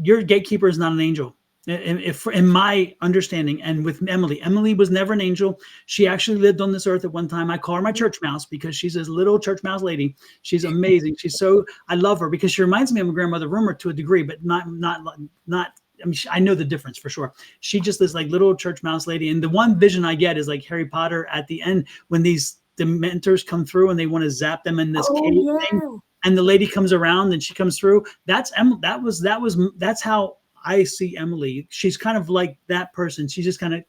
your gatekeeper is not an angel. In my understanding, and with Emily was never an angel. She actually lived on this earth at one time. I call her my church mouse because she's this little church mouse lady. She's amazing. I love her because she reminds me of my grandmother Rumer to a degree, but not. I mean, I know the difference for sure. She just this like little church mouse lady, and the one vision I get is like Harry Potter at the end when these dementors come through and they want to zap them in this cave thing, and the lady comes around and she comes through. That's how I see Emily. She's kind of like that person. She's just kind of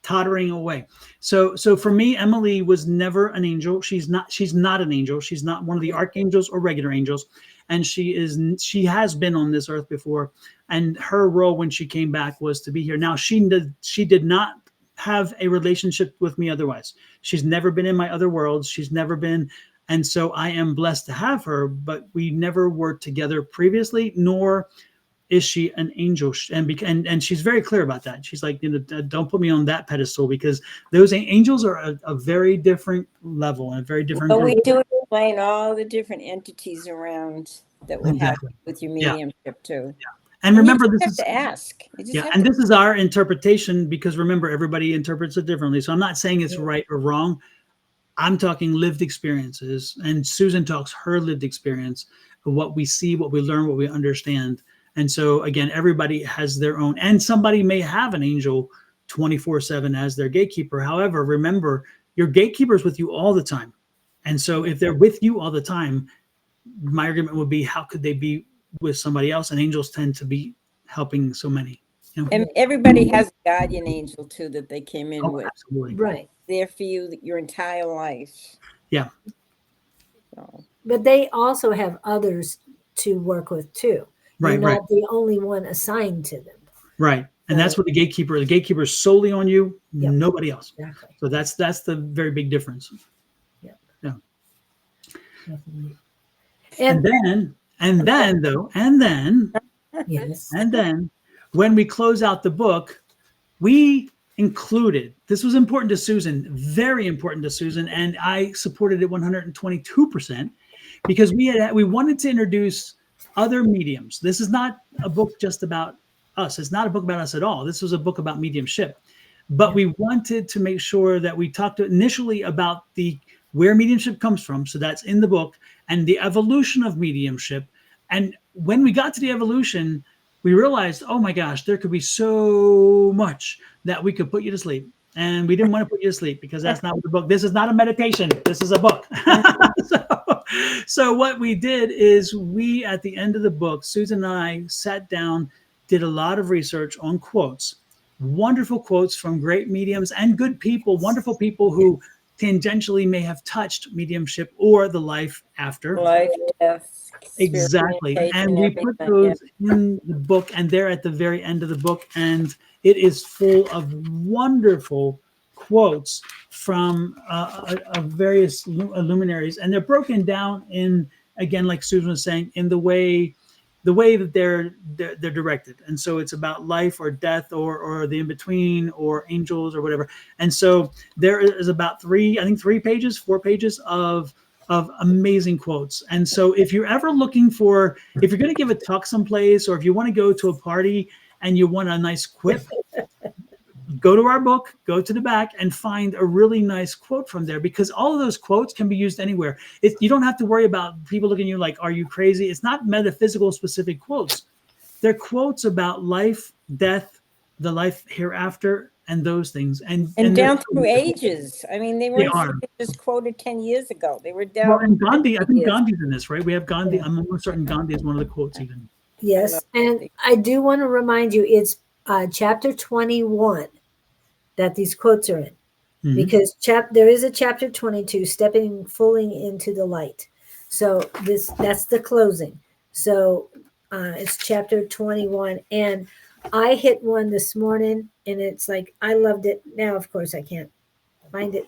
tottering away. So for me, Emily was never an angel. She's not an angel. She's not one of the archangels or regular angels. And she has been on this earth before. And her role when she came back was to be here. Now she did not have a relationship with me otherwise. She's never been in my other worlds. She's never been. And so I am blessed to have her, but we never worked together previously, nor is she an angel? And she's very clear about that. She's like, don't put me on that pedestal, because those angels are a very different level and a very different. But we do explain all the different entities around that will happen with your mediumship too. Yeah. And remember, this is to ask. And this is our interpretation, because remember, everybody interprets it differently. So I'm not saying it's right or wrong. I'm talking lived experiences, and Susan talks her lived experience of what we see, what we learn, what we understand. And so, again, everybody has their own, and somebody may have an angel 24/7 as their gatekeeper. However, remember, your gatekeeper is with you all the time. And so if they're with you all the time, my argument would be, how could they be with somebody else? And angels tend to be helping so many. And everybody has a guardian angel too that they came in with. Absolutely. Right. There for you your entire life. Yeah. So. But they also have others to work with too. You're not the only one assigned to them. Right. And that's what the gatekeeper is solely on you, nobody else. Exactly. So that's the very big difference. Yeah. Yeah. Definitely. And then yes. And then when we close out the book, we included, this was important to Susan, very important to Susan, and I supported it 122%, because we wanted to introduce other mediums. This is not a book just about us. It's not a book about us at all. This was a book about mediumship. But we wanted to make sure that we talked initially about where mediumship comes from. So that's in the book, and the evolution of mediumship. And when we got to the evolution, we realized, oh my gosh, there could be so much that we could put you to sleep. And we didn't want to put you to sleep, because that's not what the book, this is not a meditation. This is a book. So what we did is at the end of the book, Susan and I sat down, did a lot of research on quotes, wonderful quotes from great mediums and good people, wonderful people who tangentially may have touched mediumship or the life after. Life, death. Exactly. And we put those in the book, and they're at the very end of the book. And it is full of wonderful quotes from various luminaries. And they're broken down in, again, like Susan was saying, in the way that they're directed. And so it's about life or death or the in-between or angels or whatever. And so there is about 4 pages of amazing quotes. And so if you're ever looking if you're going to give a talk someplace, or if you want to go to a party and you want a nice quip, go to our book, go to the back, and find a really nice quote from there, because all of those quotes can be used anywhere. You don't have to worry about people looking at you like, are you crazy? It's not metaphysical specific quotes. They're quotes about life, death, the life hereafter, and those things. And down through ages. I mean, they weren't just quoted 10 years ago. They were down. Well, and Gandhi, I think Gandhi's in this, right? We have Gandhi. I'm almost certain Gandhi is one of the quotes even. Yes. And I do want to remind you, it's chapter 21 that these quotes are in. Mm-hmm. Because there is a chapter 22, stepping fully into the light. So that's the closing. So it's chapter 21. And I hit one this morning, and it's like, I loved it. Now, of course, I can't find it.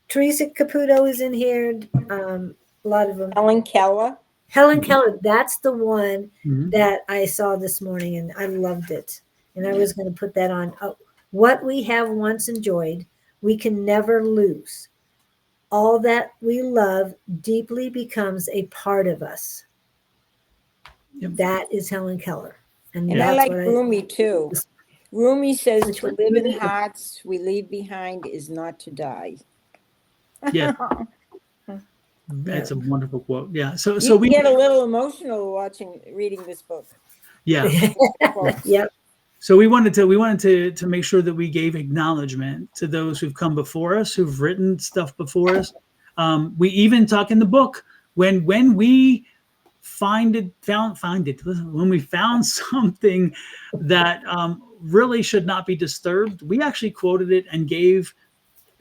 Teresa Caputo is in here. A lot of them. Helen Keller, that's the one that I saw this morning, and I loved it. And I was going to put that on. What we have once enjoyed, we can never lose. All that we love deeply becomes a part of us. Yep. That is Helen Keller. And I like Rumi too. Rumi says, to live in hearts we leave behind is not to die. Yeah. That's a wonderful quote. Yeah. So we get a little emotional reading this book. Yeah. Yep. So we wanted to make sure that we gave acknowledgement to those who've come before us, who've written stuff before us. We even talk in the book when we found when we found something that really should not be disturbed, we actually quoted it and gave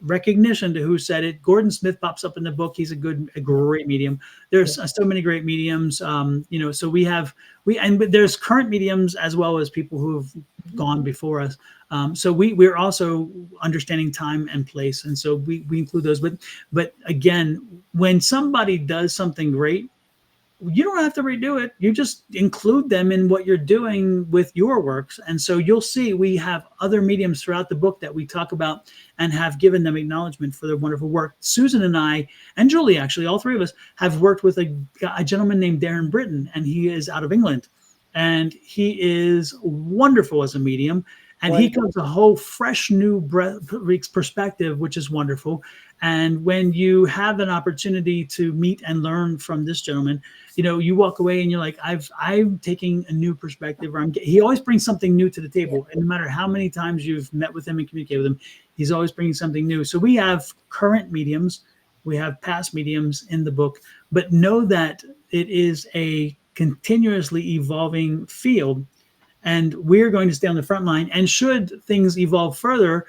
recognition to who said it. Gordon Smith pops up in the book. He's a great medium. There's so many great mediums. So but there's current mediums as well as people who have gone before us. So we're also understanding time and place, and so we include those. But again, when somebody does something great, you don't have to redo it. You just include them in what you're doing with your works. And so you'll see we have other mediums throughout the book that we talk about and have given them acknowledgement for their wonderful work. Susan and I, and Julie, actually, all three of us have worked with a gentleman named Darren Britton, and he is out of England. And he is wonderful as a medium. And he comes a whole fresh new perspective, which is wonderful. And when you have an opportunity to meet and learn from this gentleman, you walk away and you're like, I'm taking a new perspective. He always brings something new to the table. And no matter how many times you've met with him and communicated with him, he's always bringing something new. So we have current mediums, we have past mediums in the book, but know that it is a continuously evolving field. And we're going to stay on the front line. And should things evolve further,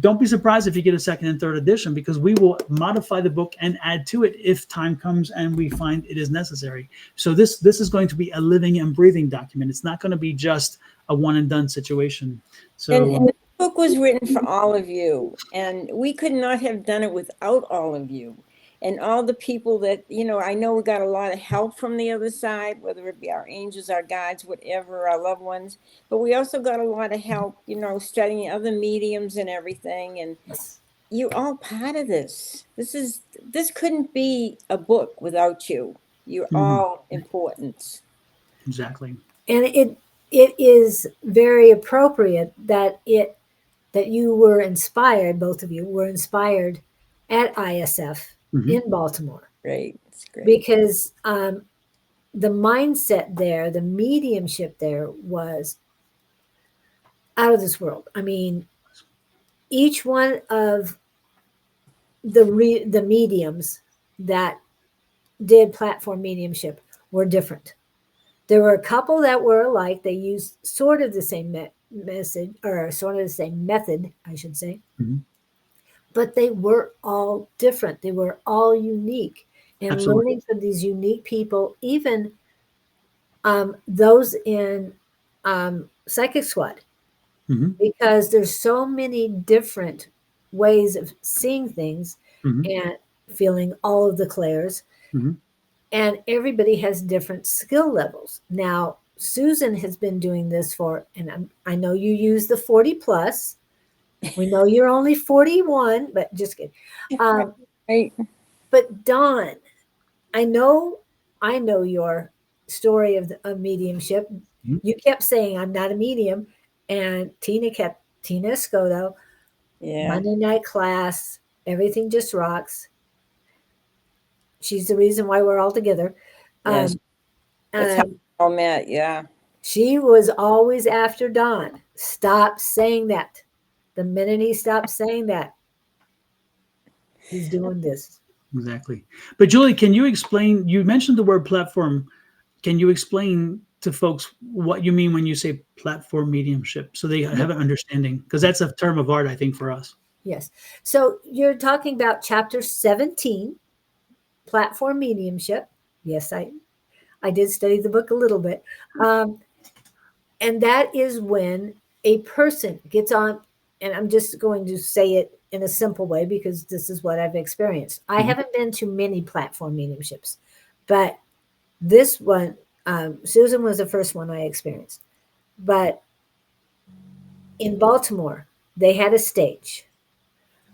don't be surprised if you get a second and third edition, because we will modify the book and add to it if time comes and we find it is necessary. So this is going to be a living and breathing document. It's not going to be just a one and done situation. So and the book was written for all of you, and we could not have done it without all of you. and all the people that, I know we got a lot of help from the other side, whether it be our angels, our guides, whatever, our loved ones. But we also got a lot of help, studying other mediums and everything. And Yes. you're all part of this. This couldn't be a book without you. You're all important. Exactly. And it is very appropriate that you were inspired, both of you were inspired at ISF in Baltimore. Great. It's great. Because the mindset there, the mediumship there was out of this world. I mean, each one of the mediums that did platform mediumship were different. There were a couple that were alike. They used sort of the same message, or sort of the same method, I should say. But they were all different. They were all unique. And Absolutely. learning from these unique people, even those in Psychic Squad, because there's so many different ways of seeing things and feeling all of the clairs. And everybody has different skill levels. Now, Susan has been doing this and I know you use the 40 plus. We know you're only 41, but just kidding. Right. But Dawn, I know your story of mediumship. You kept saying, I'm not a medium. And Tina Escoto, Monday night class, everything just rocks. She's the reason why we're all together. Yes. That's how we all met. Yeah. She was always after Don. Stop saying that. The minute he stops saying that, he's doing this. Exactly. But Julie, can you explain, you mentioned the word platform. Can you explain to folks what you mean when you say platform mediumship so they have an understanding? Because that's a term of art, I think, for us. Yes. So you're talking about chapter 17, platform mediumship. Yes, I did study the book a little bit. And that is when a person gets on, and I'm just going to say it in a simple way because this is what I've experienced. I haven't been to many platform mediumships, but this one, Susan was the first one I experienced. But in Baltimore, they had a stage.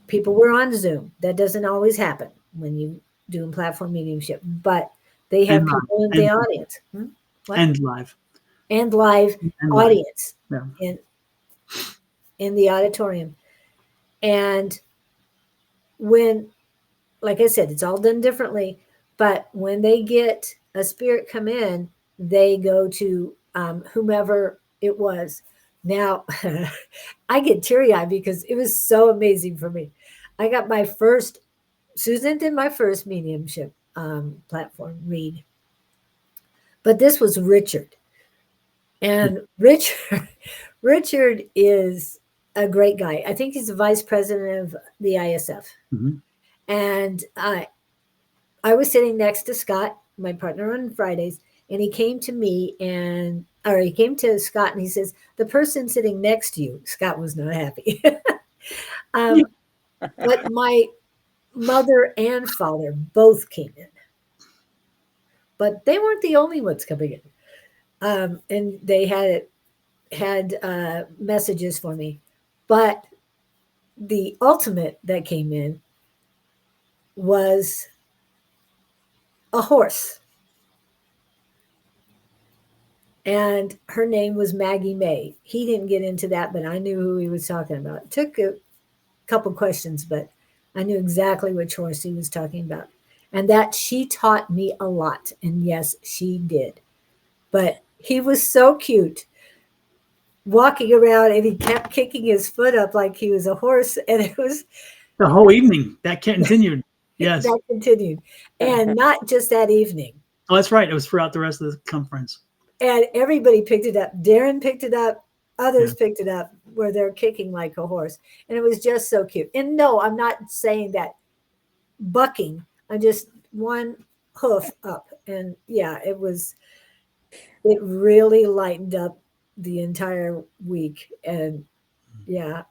People were on Zoom. That doesn't always happen when you do platform mediumship, but they have people in the audience. And live. And live audience in the auditorium. And when, like I said, it's all done differently, but when they get a spirit come in, they go to whomever it was. Now, I get teary-eyed because it was so amazing for me. I got Susan did my first mediumship platform read. But this was Richard. And Richard is a great guy. I think he's the vice president of the ISF. And I was sitting next to Scott, my partner on Fridays, and he came to me he came to Scott and he says, the person sitting next to you, Scott was not happy. But my mother and father both came in. But they weren't the only ones coming in. And they had messages for me. But the ultimate that came in was a horse. And her name was Maggie May. He didn't get into that, but I knew who he was talking about. It took a couple questions, but I knew exactly which horse he was talking about. And that she taught me a lot. And yes, she did. But he was so cute walking around, and he kept kicking his foot up like he was a horse. And it was the whole evening that continued. Yes. That continued. And not just that evening. Oh, that's right. It was throughout the rest of the conference. And everybody picked it up. Darren picked it up. Others picked it up where they're kicking like a horse. And it was just so cute. And no, I'm not saying that bucking. I'm just one hoof up. And yeah, it really lightened up the entire week. And yeah,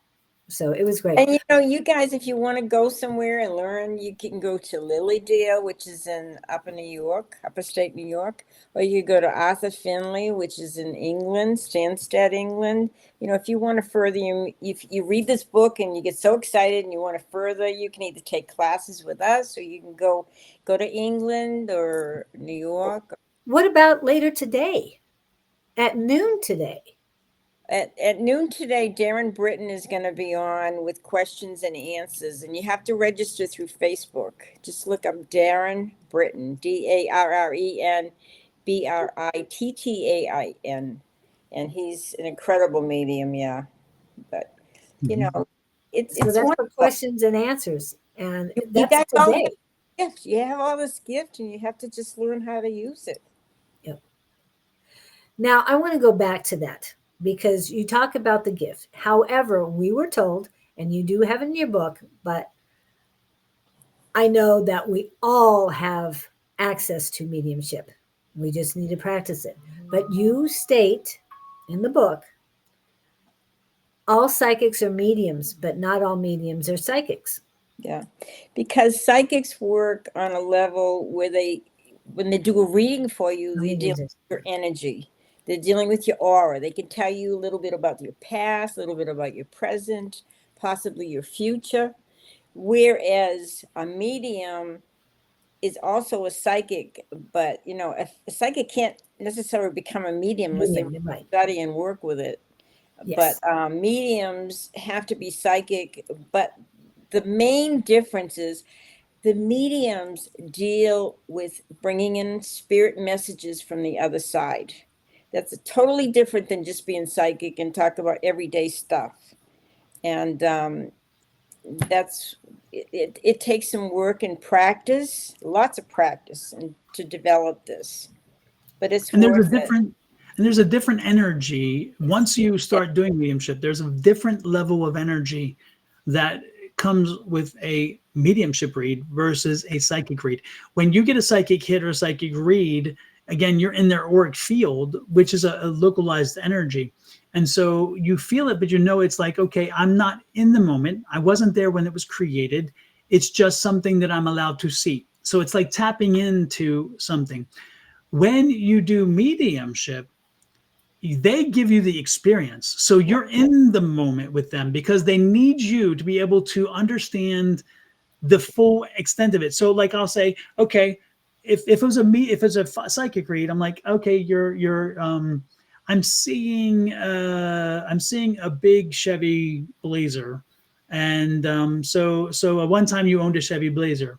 So it was great. And you know, you guys, if you want to go somewhere and learn, you can go to Lilydale, which is in upstate New York, or you go to Arthur Findlay, which is in England, Stansted, England. You know, if you want to further, if you read this book and you get so excited and you want to further, you can either take classes with us, or you can go to England or New York. What about later today? At noon today? At noon today, Darren Britton is going to be on with questions and answers, and you have to register through Facebook. Just look up Darren Britton, DARREN BRITTAIN, and he's an incredible medium. Yeah, but you know, it's So that's for wonderful. questions and answers, and You that's guys all have today. gifts. You have all this gift, and you have to just learn how to use it. Yep. Now I want to go back to that because you talk about the gift. However, we were told, and you do have it in your book, but I know that we all have access to mediumship. We just need to practice it. But you state in the book, all psychics are mediums, but not all mediums are psychics. Yeah, because psychics work on a level where when they do a reading for you, they deal with your energy. They're dealing with your aura. They can tell you a little bit about your past, a little bit about your present, possibly your future. Whereas a medium is also a psychic, but you know, a psychic can't necessarily become a medium unless they Right. study and work with it. Yes. But mediums have to be psychic. But the main difference is the mediums deal with bringing in spirit messages from the other side. That's totally different than just being psychic and talk about everyday stuff. And that's it takes some work and practice, lots of practice, and to develop this. But it's And worth it. there's a different energy once you start doing mediumship. There's a different level of energy that comes with a mediumship read versus a psychic read. When you get a psychic hit or a psychic read, again, you're in their auric field, which is a localized energy. And so you feel it, but you know, it's like, okay, I'm not in the moment. I wasn't there when it was created. It's just something that I'm allowed to see. So it's like tapping into something. When you do mediumship, they give you the experience. So you're in the moment with them because they need you to be able to understand the full extent of it. So like I'll say, okay, if it was a psychic read, I'm like, okay, I'm seeing a big Chevy Blazer. And so at one time you owned a Chevy Blazer.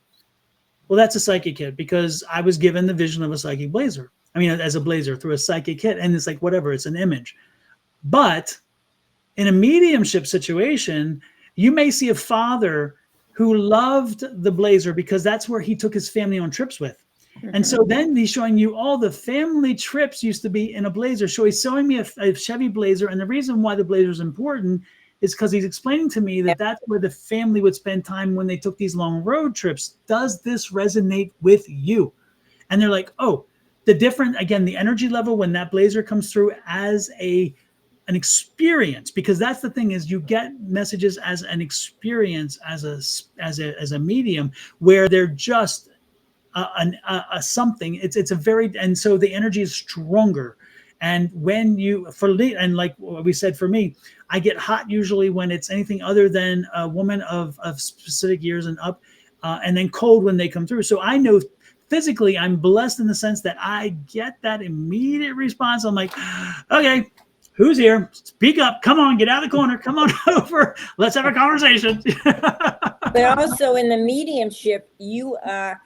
Well, that's a psychic hit because I was given the vision of a psychic blazer. I mean, as a blazer through a psychic hit. And it's like, whatever, it's an image. But in a mediumship situation, you may see a father who loved the blazer because that's where he took his family on trips with. And so then he's showing you all the family trips used to be in a blazer. So he's showing me a Chevy Blazer. And the reason why the blazer is important is because he's explaining to me that that's where the family would spend time when they took these long road trips. Does this resonate with you? And they're like, oh, the energy level when that blazer comes through as an experience, because that's the thing is you get messages as an experience as a medium where they're just a something. It's a very, and so the energy is stronger. And when and like we said, for me, I get hot usually when it's anything other than a woman of specific years and up, and then cold when they come through. So I know physically I'm blessed in the sense that I get that immediate response. I'm like, okay, who's here? Speak up. Come on, get out of the corner. Come on over. Let's have a conversation. But also in the mediumship, you are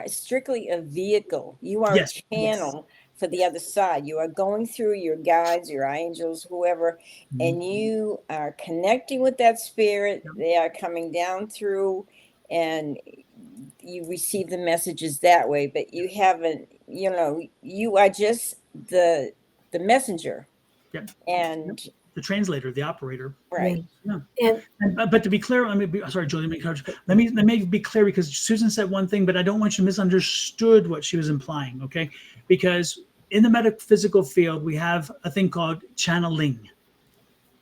strictly a vehicle. You are a channel for the other side. You are going through your guides, your angels, whoever, and you are connecting with that spirit. They are coming down through, and you receive the messages that way. But you haven't, you are just the messenger. Yep. And the translator, the operator. Right. Yeah. But to be clear, sorry, Julie, let me be clear, because Susan said one thing, but I don't want you to misunderstood what she was implying, okay? Because in the metaphysical field, we have a thing called channeling.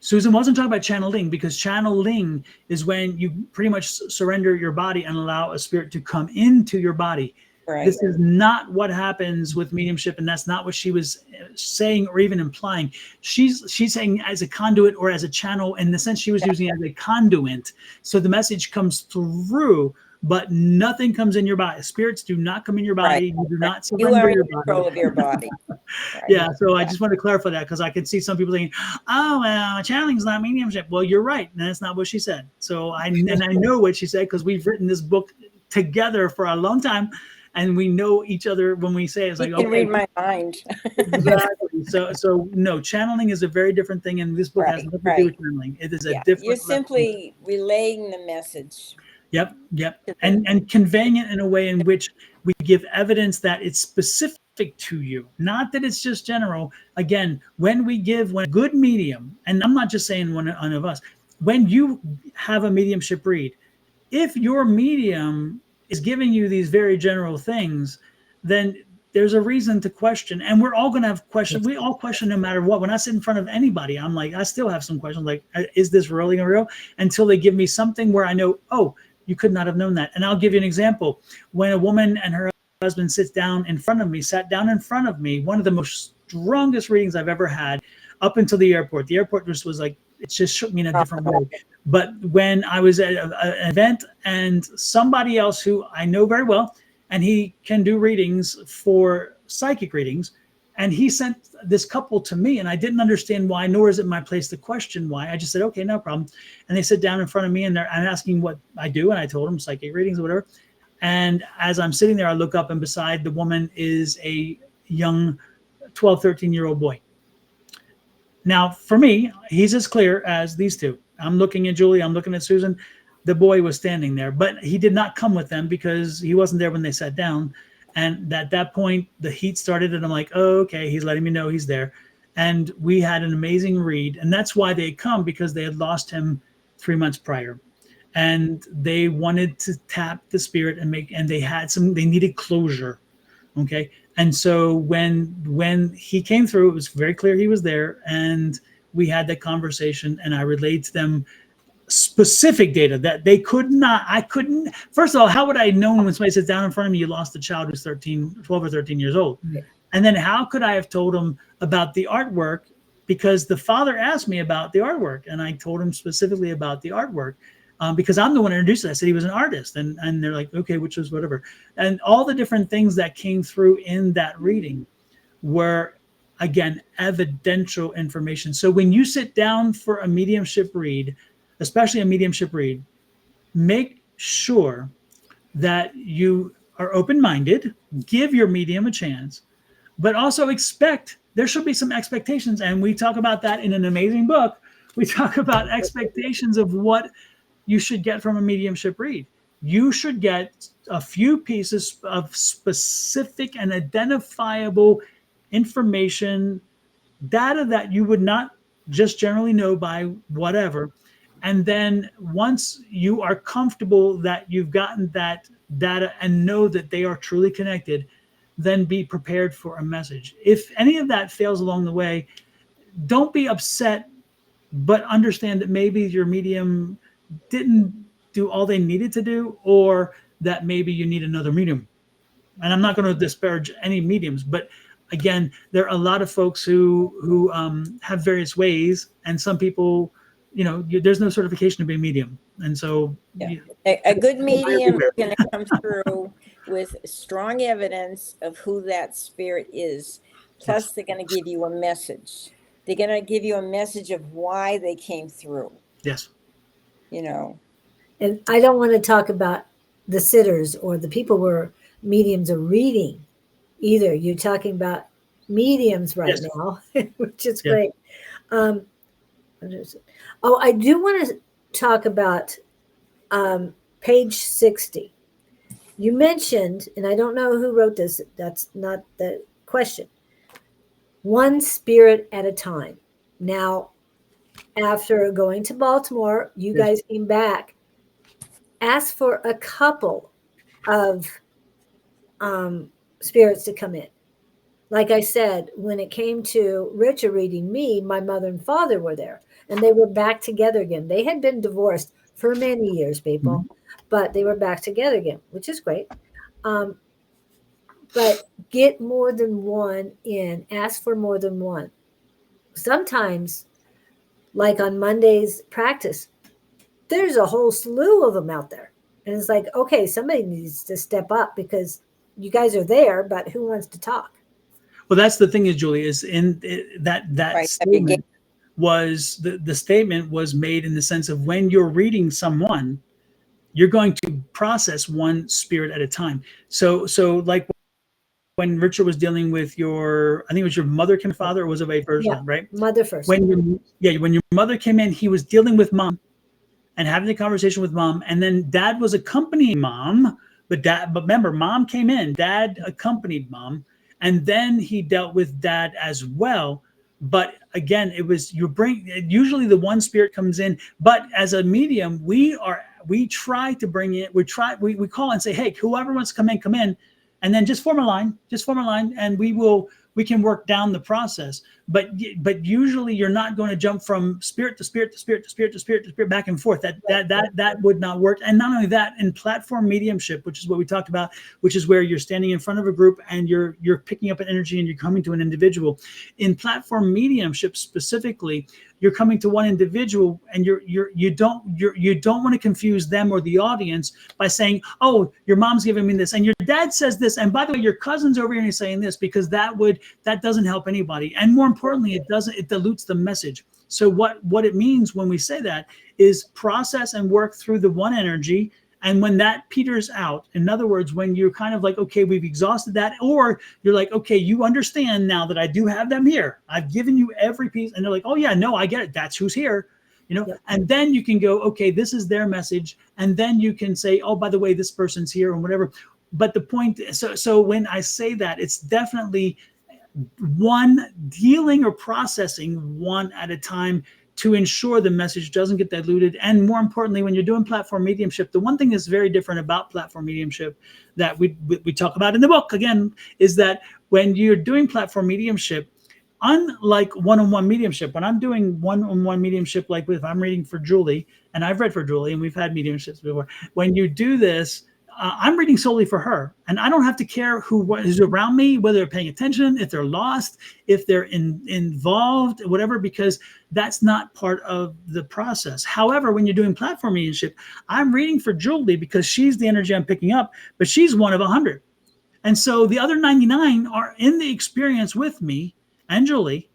Susan wasn't talking about channeling, because channeling is when you pretty much surrender your body and allow a spirit to come into your body. Right. This is not what happens with mediumship, and that's not what she was saying or even implying. She's saying as a conduit or as a channel, in the sense she was using it as a conduit. So the message comes through, but nothing comes in your body. Spirits do not come in your body. Right. You do not You surrender are in your control body. of your body. Right. Yeah, so I just want to clarify that, because I could see some people saying, "Oh, well, channeling is not mediumship." Well, you're right, and that's not what she said. So I know what she said, because we've written this book together for a long time, and we know each other when we say it's You like, can okay, read my mind. exactly. So no, channeling is a very different thing, and this book has Right, nothing to right. do with channeling. It is a Yeah, different you're level. simply relaying the message. Yep. And conveying it in a way in which we give evidence that it's specific to you, not that it's just general. Again, when a good medium, and I'm not just saying one of us, when you have a mediumship read, if your medium is giving you these very general things, then there's a reason to question. And we're all going to have questions. We all question no matter what. When I sit in front of anybody, I'm like, I still have some questions like, is this really real? Until they give me something where I know, oh, you could not have known that. And I'll give you an example. When a woman and her husband sat down in front of me, one of the most strongest readings I've ever had, up until the airport. The airport just was like, it just shook me in a different way. But when I was at an event, and somebody else who I know very well, and he can do readings for psychic readings, and he sent this couple to me, and I didn't understand why, nor is it my place to question why. I just said, okay, no problem. And they sit down in front of me, and I'm asking what I do, and I told them psychic readings or whatever. And as I'm sitting there, I look up, and beside the woman is a young 12, 13-year-old boy. Now, for me, he's as clear as these two. I'm looking at Julie, I'm looking at Susan. The boy was standing there, but he did not come with them, because he wasn't there when they sat down. And at that point, the heat started, and I'm like, oh, okay, he's letting me know he's there. And we had an amazing read. And that's why they had come, because they had lost him 3 months prior. And they wanted to tap the spirit and they needed closure. Okay. And so when he came through, it was very clear he was there. And we had that conversation, and I relayed to them specific data that I couldn't. First of all, how would I have known when somebody sits down in front of me, you lost a child who's 12 or 13 years old? Yeah. And then how could I have told them about the artwork? Because the father asked me about the artwork, and I told him specifically about the artwork. Because I'm the one who introduced it. I said he was an artist, and they're like, okay, which was whatever. And all the different things that came through in that reading were, again, evidential information. So when you sit down for a mediumship read, especially a mediumship read, make sure that you are open-minded, give your medium a chance, but also there should be some expectations. And we talk about that in an amazing book. We talk about expectations of what you should get from a mediumship read. You should get a few pieces of specific and identifiable information, data that you would not just generally know by whatever. And then once you are comfortable that you've gotten that data and know that they are truly connected, then be prepared for a message. If any of that fails along the way, don't be upset, but understand that maybe your medium didn't do all they needed to do, or that maybe you need another medium. And I'm not going to disparage any mediums, but again, there are a lot of folks who have various ways, and some people, there's no certification to be a medium, and so a good medium is going to come through with strong evidence of who that spirit is. Plus, they're going to give you a message. They're going to give you a message of why they came through. Yes. And I don't want to talk about the sitters or the people where mediums are reading either. You're talking about mediums right now, which is great. I do want to talk about page 60. You mentioned, and I don't know who wrote this, that's not the question, one spirit at a time. Now, after going to Baltimore, you guys came back, asked for a couple of spirits to come in. like I said, when it came to Richard reading me, my mother and father were there, and they were back together again. They had been divorced for many years, people, but they were back together again, which is great. But get more than one in, ask for more than one. Sometimes, like on Monday's practice, there's a whole slew of them out there. And it's like, okay, somebody needs to step up because you guys are there, but who wants to talk? Well, that's the thing is, Julie, is in that Right. statement was the statement was made in the sense of when you're reading someone, you're going to process one spirit at a time. So like when Richard was dealing with your, I think it was your mother came father, or was it vice versa, Yeah, right? mother first. When your mother came in, he was dealing with mom and having the conversation with mom, and then dad was accompanying mom, but remember, mom came in, dad accompanied mom, and then he dealt with dad as well. But again, it was usually the one spirit comes in, but as a medium, we try to bring it, we call and say, hey, whoever wants to come in, and then just form a line, and we can work down the process. But usually you're not going to jump from spirit to spirit to spirit to spirit to spirit to spirit back and forth. That would not work. And not only that, in platform mediumship, which is what we talked about, which is where you're standing in front of a group and you're picking up an energy and you're coming to an individual. In platform mediumship specifically, you're coming to one individual and you don't want to confuse them or the audience by saying, oh, your mom's giving me this and your dad says this, and by the way, your cousin's over here and he's saying this, because that doesn't help anybody. And more importantly, it dilutes the message. So what it means when we say that is process and work through the one energy. And when that peters out, in other words, when you're kind of like, okay, we've exhausted that, or you're like, okay, you understand now that I do have them here. I've given you every piece. And they're like, oh yeah, no, I get it. That's who's here. Yep. And then you can go, okay, this is their message. And then you can say, oh, by the way, this person's here and whatever. But the point, so when I say that, it's definitely one dealing or processing one at a time to ensure the message doesn't get diluted. And more importantly, when you're doing platform mediumship, the one thing that's very different about platform mediumship that we talk about in the book, again, is that when you're doing platform mediumship, unlike one-on-one mediumship, when I'm doing one-on-one mediumship, like if I'm reading for Julie, and I've read for Julie, and we've had mediumships before, when you do this, I'm reading solely for her, and I don't have to care who is around me, whether they're paying attention, if they're lost, if they're involved, whatever, because that's not part of the process. However, when you're doing platform mediumship, I'm reading for Julie because she's the energy I'm picking up, but she's one of 100. And so the other 99 are in the experience with me and Julie.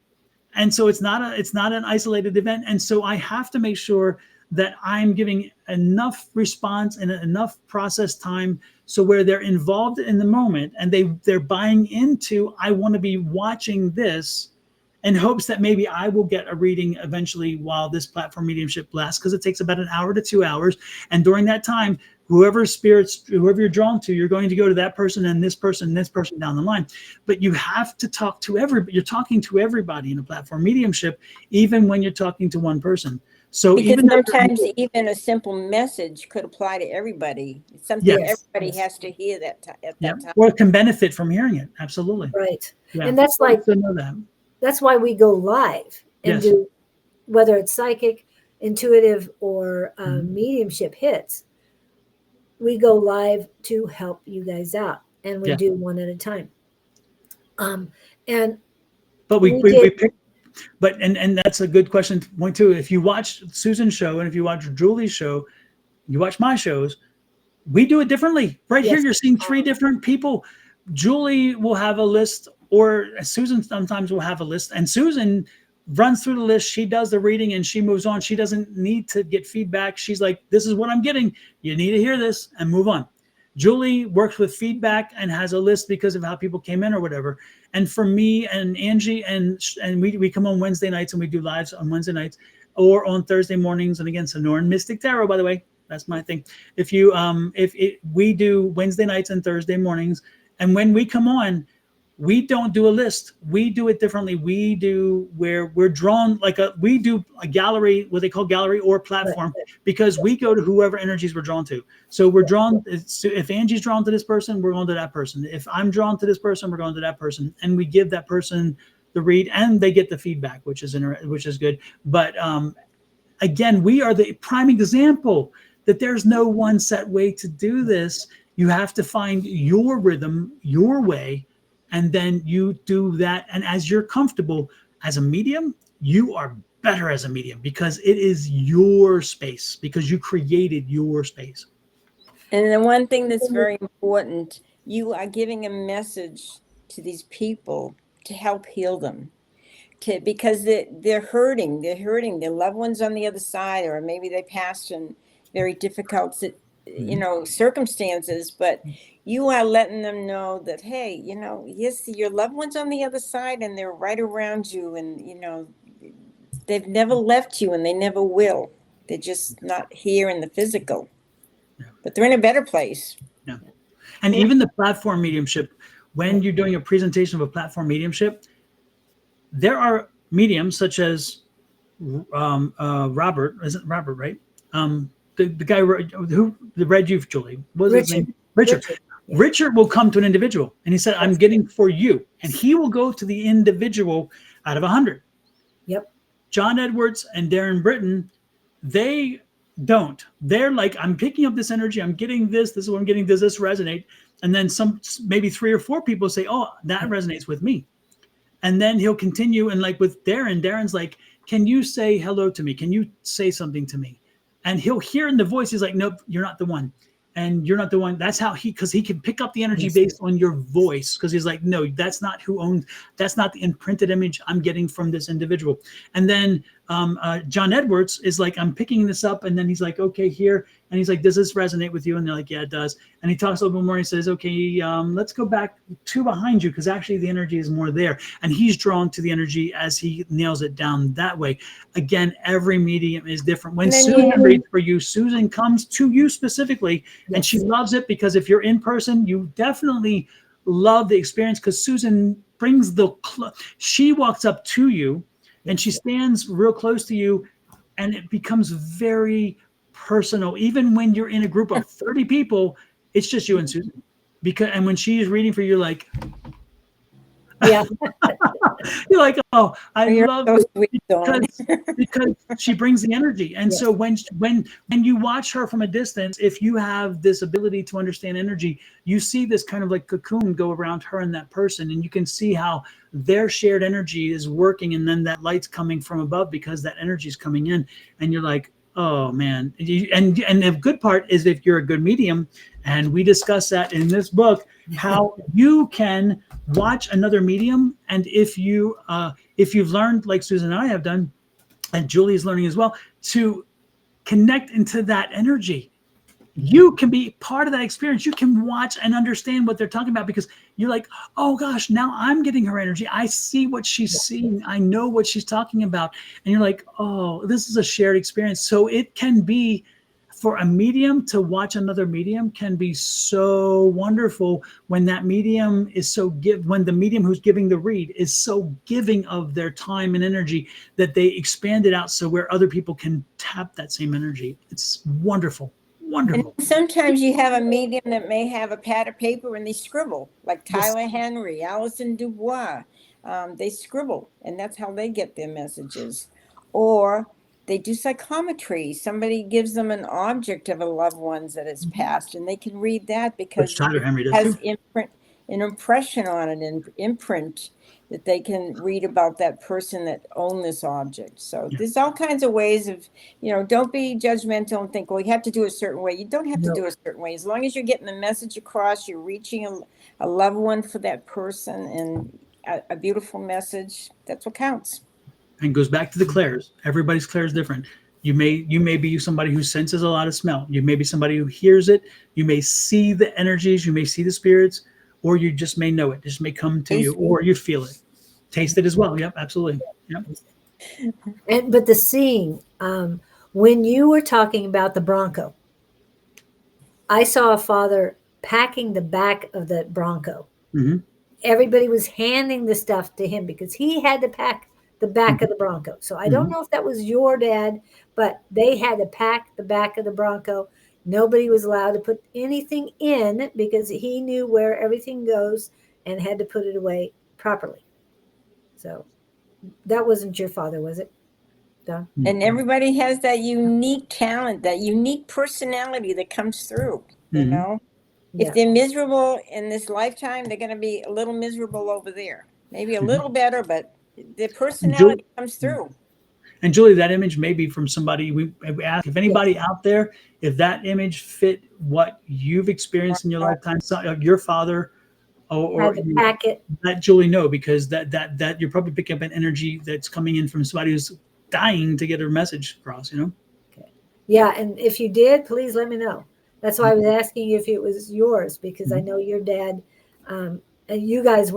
And so it's not an isolated event. And so I have to make sure that I'm giving enough response and enough process time so where they're involved in the moment and they're buying into, I want to be watching this in hopes that maybe I will get a reading eventually while this platform mediumship lasts, because it takes about an hour to 2 hours. And during that time, whoever you're drawn to, you're going to go to that person and this person down the line. But you have to talk to everybody. You're talking to everybody in a platform mediumship, even when you're talking to one person. So because sometimes even a simple message could apply to everybody. It's something everybody has to hear at that time. Or can benefit from hearing it. Absolutely. Right. Yeah. And that's like, that's why we go live and do, whether it's psychic, intuitive, or mediumship hits, we go live to help you guys out, and we do one at a time. But we pick. But and that's a good question point too. If you watch Susan's show and if you watch Julie's show, you watch my shows, we do it differently. Right here, you're seeing 3 different people. Julie will have a list, or Susan sometimes will have a list, and Susan runs through the list. She does the reading and she moves on. She doesn't need to get feedback. She's like, this is what I'm getting. You need to hear this and move on. Julie works with feedback and has a list because of how people came in or whatever. And for me and Angie, and we come on Wednesday nights and we do lives on Wednesday nights or on Thursday mornings. And again, Sonoran Mystic Tarot, by the way, that's my thing. We do Wednesday nights and Thursday mornings. And when we come on, we don't do a list. We do it differently. We do where we're drawn we do a gallery, what they call gallery or platform, because we go to whoever energies we're drawn to. So we're drawn, if Angie's drawn to this person, we're going to that person. If I'm drawn to this person, we're going to that person. And we give that person the read, and they get the feedback, which is good. But again, we are the prime example that there's no one set way to do this. You have to find your rhythm, your way, and then you do that. And as you're comfortable as a medium, you are better as a medium because it is your space, because you created your space. And the one thing that's very important, you are giving a message to these people to help heal them. Because they're hurting their loved ones on the other side, or maybe they passed in very difficult circumstances, but you are letting them know that, hey, yes, your loved ones on the other side, and they're right around you, and they've never left you, and they never will. They're just not here in the physical, but they're in a better place. Yeah. And even the platform mediumship, when you're doing a presentation of a platform mediumship, there are mediums such as Robert, isn't Robert, right? The guy who read you, Julie, what was his name? Richard. Yeah. Richard will come to an individual and he said, I'm getting for you. And he will go to the individual out of 100. Yep. John Edwards and Darren Britton, they don't. They're like, I'm picking up this energy. I'm getting this. This is what I'm getting. Does this resonate? And then maybe 3 or 4 people say, oh, that resonates with me. And then he'll continue. And like with Darren's like, can you say hello to me? Can you say something to me? And he'll hear in the voice, he's like, nope, you're not the one. And you're not the one. That's how because he can pick up the energy based on your voice. Because he's like, no, that's not that's not the imprinted image I'm getting from this individual. And then John Edwards is like, I'm picking this up. And then he's like, okay, here. And he's like, does this resonate with you? And they're like, yeah, it does. And he talks a little bit more. He says, okay, let's go back 2 behind you, because actually the energy is more there. And he's drawn to the energy as he nails it down that way. Again, every medium is different. When Susan reads for you, Susan comes to you specifically, and she loves it, because if you're in person, you definitely love the experience, because Susan brings she walks up to you and she stands real close to you, and it becomes very personal. Even when you're in a group of 30 people, it's just you and Susan. And when she's reading for you, like, yeah, you're like, oh, I love so it because she brings the energy. And so when you watch her from a distance, if you have this ability to understand energy, you see this kind of like cocoon go around her and that person, and you can see how their shared energy is working, and then that light's coming from above because that energy is coming in, and you're like, oh man. And the good part is, if you're a good medium, and we discuss that in this book, how you can watch another medium, and if you've learned, like Susan and I have done, and Julie is learning as well, to connect into that energy, you can be part of that experience. You can watch and understand what they're talking about, because you're like, oh gosh, now I'm getting her energy. I see what she's seeing. I know what she's talking about. And you're like, oh, this is a shared experience. So it can be, for a medium to watch another medium, can be so wonderful when that medium is when the medium who's giving the read is so giving of their time and energy that they expand it out, so where other people can tap that same energy. It's wonderful. Wonderful. And sometimes you have a medium that may have a pad of paper and they scribble, like Tyler Henry, Alison Dubois. They scribble, and that's how they get their messages. Or they do psychometry. Somebody gives them an object of a loved one's that has passed, and they can read that because it has an impression on it, an imprint that they can read about that person that owned this object. So there's all kinds of ways of, don't be judgmental and think, well, you have to do a certain way. You don't have to do a certain way. As long as you're getting the message across, you're reaching a loved one for that person, and a beautiful message, that's what counts. And goes back to the clairs. Everybody's clair is different. You may be somebody who senses a lot of smell. You may be somebody who hears it. You may see the energies. You may see the spirits, or you just may know it. It just may come to you, or you feel it. Taste it as well. Yep, absolutely. Yep. But the seeing, when you were talking about the Bronco, I saw a father packing the back of the Bronco. Mm-hmm. everybody was handing the stuff to him because he had to pack the back of the Bronco. So I don't know if that was your dad, but they had to pack the back of the Bronco. Nobody was allowed to put anything in because he knew where everything goes and had to put it away properly. So that wasn't your father, was it, Don? And everybody has that unique talent, that unique personality that comes through, you know? Yeah. If they're miserable in this lifetime, they're going to be a little miserable over there. Maybe a little better, but their personality comes through. And Julie, that image may be from somebody. We ask if anybody out there, if that image fit what you've experienced in your lifetime, your father, or pack it. Let Julie know, because that you're probably picking up an energy that's coming in from somebody who's dying to get her message across. You know. Okay. Yeah, and if you did, please let me know. That's why I was asking you if it was yours, because I know your dad, and you guys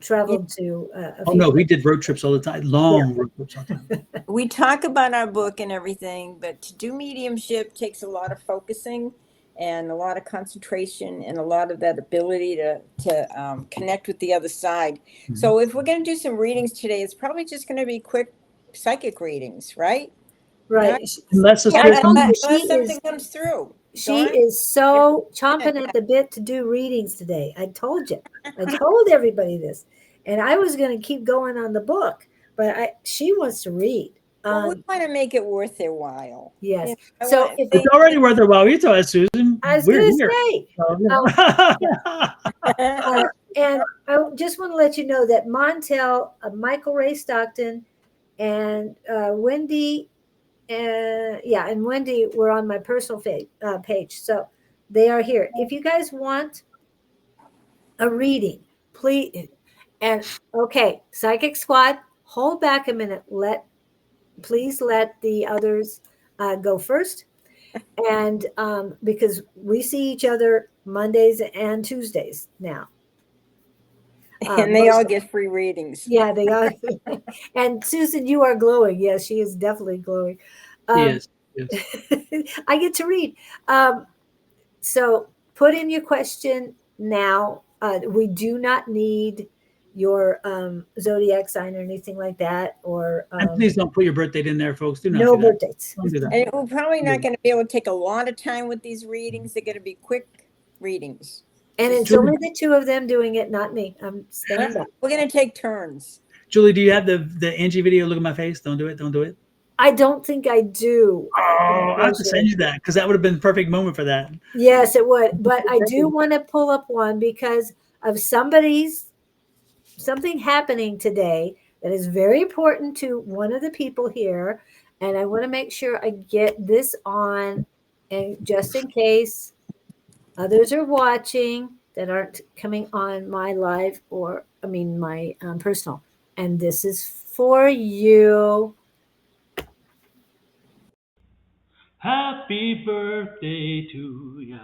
traveled to Oh no, we did road trips all the time, long road trips all the time. We talk about our book and everything, but to do mediumship takes a lot of focusing and a lot of concentration and a lot of that ability to connect with the other side. So if we're going to do some readings today, it's probably just going to be quick psychic readings, right? Right. Unless something comes through. She is so chomping at the bit to do readings today. I told you. I told everybody this. And I was going to keep going on the book, but she wants to read. Well, we want to make it worth their while. Yes. You know, So if it's already worth their while. You tell us, Susan. I was going to say. So, and I just want to let you know that Montel, Michael Ray Stockton, and Wendy, and Wendy were on my personal page. So they are here. If you guys want a reading, please. And okay, Psychic Squad, hold back a minute. Please let the others go first. And because we see each other Mondays and Tuesdays now. And they all get free readings. Yeah, they all. And Susan, you are glowing. Yes, she is definitely glowing. yes. I get to read. So put in your question now. We do not need your zodiac sign or anything like that. Or and please don't put your birth date in there, folks. Do not. No do birth dates. Don't do that. And we're probably not going to be able to take a lot of time with these readings. They're going to be quick readings. And it's only the two of them doing it, not me. I'm staying back. We're going to take turns. Julie, do you have the Angie video? Look at my face. Don't do it. Don't do it. I don't think I do. Oh, I have to send you that, because that would have been the perfect moment for that. Yes, it would. But I do want to pull up one because of something happening today that is very important to one of the people here. And I want to make sure I get this on, and just in case others are watching that aren't coming on my live my personal. And this is for you. Happy birthday to ya.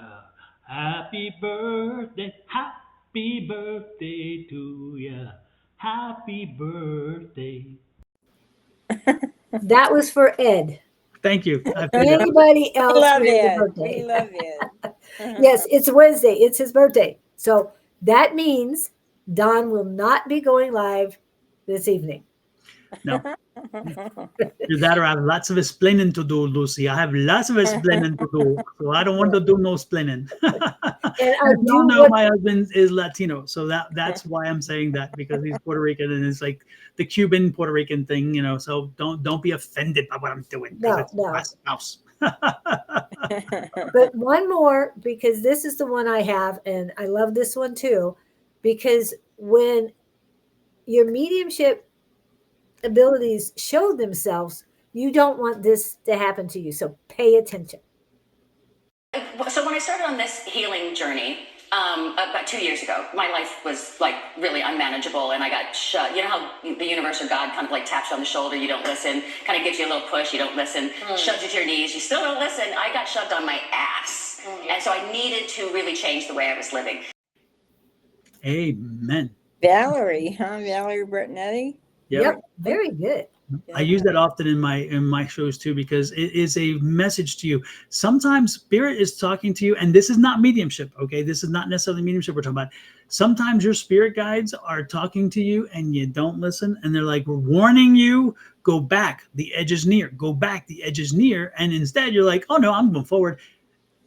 Happy birthday. Happy birthday to ya. Happy birthday. That was for Ed. Thank you. Anybody else? We love Ed. We love Ed. Yes, it's Wednesday. It's his birthday. So that means Don will not be going live this evening. No. Either that or I have lots of explaining to do, Lucy. I have lots of explaining to do. So I don't want to do no explaining. And I do know my husband is Latino. So that's why I'm saying that, because he's Puerto Rican, and it's like the Cuban Puerto Rican thing, so don't be offended by what I'm doing. No. House. But one more, because this is the one I have, and I love this one too, because when your mediumship abilities show themselves, you don't want this to happen to you. So pay attention. So when I started on this healing journey about 2 years ago, my life was like really unmanageable, and I got shut. You know how the universe or God kind of like taps you on the shoulder, you don't listen, kind of gives you a little push, you don't listen, shoves you to your knees, you still don't listen. I got shoved on my ass. And so I needed to really change the way I was living. Amen. Valerie Bertinetti? Yep. Very good. I use that often in my shows too, because it is a message to you. Sometimes spirit is talking to you, and this is not mediumship. Okay, this is not necessarily mediumship we're talking about. Sometimes your spirit guides are talking to you and you don't listen, and they're like, we're warning you, go back, the edge is near, go back, the edge is near. And instead you're like, oh no, I'm going forward.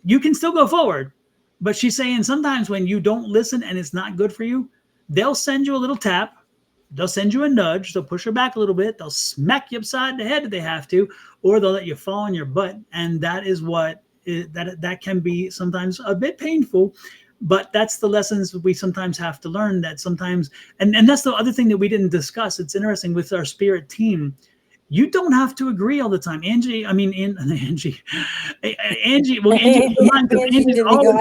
You can still go forward. But she's saying sometimes when you don't listen and it's not good for you, they'll send you a little tap. They'll send you a nudge. They'll push you back a little bit. They'll smack you upside the head if they have to, or they'll let you fall on your butt. And that is what that can be sometimes a bit painful. But that's the lessons we sometimes have to learn, that sometimes, and that's the other thing that we didn't discuss. It's interesting with our spirit team. You don't have to agree all the time. Angie, well, Angie's always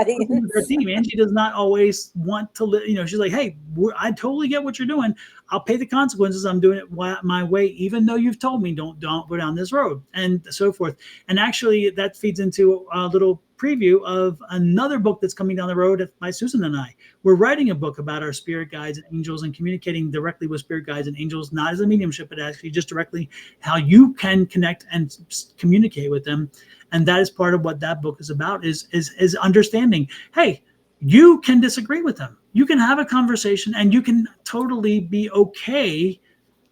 her team. Angie does not always want to, she's like, hey, I totally get what you're doing. I'll pay the consequences. I'm doing it my way, even though you've told me don't go down this road, and so forth. And actually that feeds into a little preview of another book that's coming down the road by Susan and I. We're writing a book about our spirit guides and angels and communicating directly with spirit guides and angels, not as a mediumship, but actually just directly how you can connect and communicate with them. And that is part of what that book is about, is understanding, hey, you can disagree with them. You can have a conversation and you can totally be okay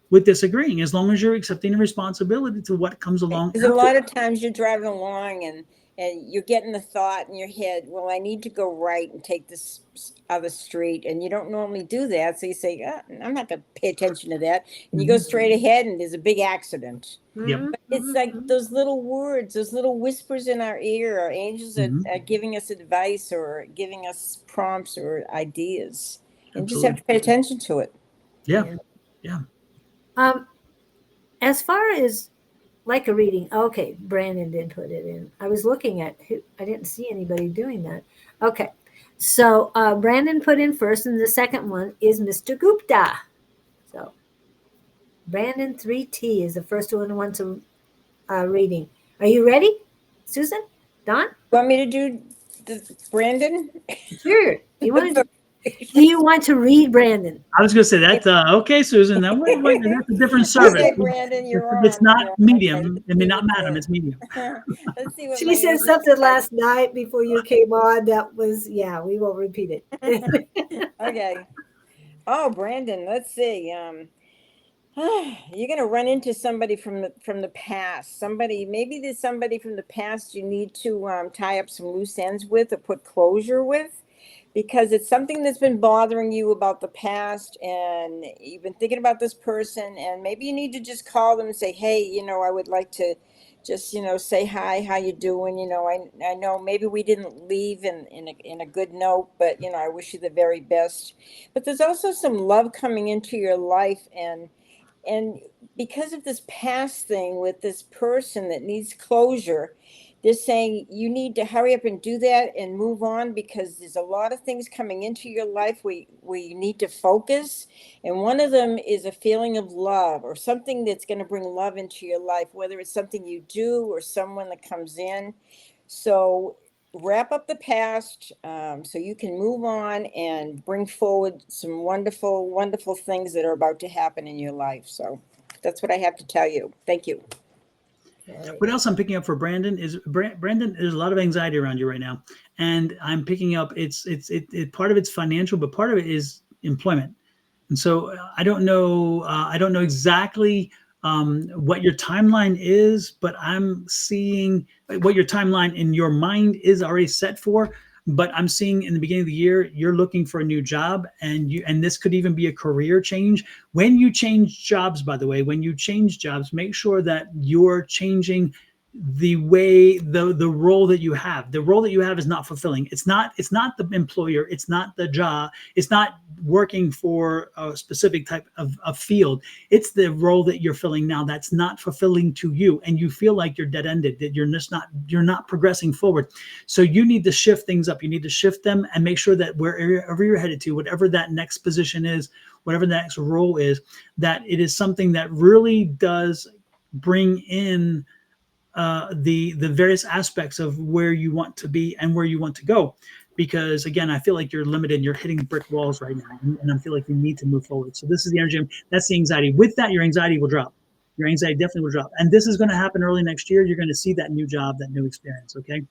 with disagreeing, as long as you're accepting the responsibility to what comes along. Because a lot of times you're driving along and you're getting the thought in your head, well, I need to go right and take this other street. And you don't normally do that. So you say, I'm not going to pay attention to that. And you go straight ahead and there's a big accident. Yep. But it's like those little words, those little whispers in our ear. Our angels are giving us advice or giving us prompts or ideas. And just have to pay attention to it. Yeah. As far as like a reading, okay, Brandon did put it in. I was looking at I didn't see anybody doing that. Okay, so Brandon put in first, and the second one is Mr. Gupta. So Brandon 3T is the first one who wants a reading. Are you ready, Susan? Don? Want me to do Brandon? Sure. Do you want to read Brandon? I was going to say that. Okay, Susan. Now, wait, that's a different service. Okay, Brandon, you're on. It's not medium. I mean, not madam. It's medium. Let's see what she said something last night before you came on. That was, we won't repeat it. Okay. Oh, Brandon, let's see. You're going to run into somebody from the past. Maybe there's somebody from the past you need to tie up some loose ends with or put closure with. Because it's something that's been bothering you about the past, and you've been thinking about this person, and maybe you need to just call them and say, hey, I would like to just, say hi, how you doing? I know maybe we didn't leave in a good note, but, I wish you the very best. But there's also some love coming into your life, and because of this past thing with this person that needs closure, they're saying you need to hurry up and do that and move on, because there's a lot of things coming into your life where you need to focus. And one of them is a feeling of love, or something that's going to bring love into your life, whether it's something you do or someone that comes in. So wrap up the past so you can move on and bring forward some wonderful, wonderful things that are about to happen in your life. So that's what I have to tell you. Thank you. What else I'm picking up for Brandon is Brandon, there's a lot of anxiety around you right now, and I'm picking up it's part of it's financial, but part of it is employment. And so I don't know exactly what your timeline is, but I'm seeing what your timeline in your mind is already set for. But I'm seeing in the beginning of the year, you're looking for a new job, and this could even be a career change. When you change jobs, by the way, make sure that you're changing the way the role that you have. The role that you have is not fulfilling. It's not the employer. It's not the job. It's not working for a specific type of field. It's the role that you're filling now that's not fulfilling to you, and you feel like you're dead-ended, that you're not progressing forward. So you need to shift things up. You need to shift them and make sure that wherever you're headed to, whatever that next position is, whatever the next role is, that it is something that really does bring in the various aspects of where you want to be and where you want to go. Because again, I feel like you're limited, you're hitting brick walls right now, and I feel like you need to move forward. So this is the energy, that's the anxiety. With that, your anxiety will drop. Your anxiety definitely will drop. And this is going to happen early next year. You're going to see that new job, that new experience, okay?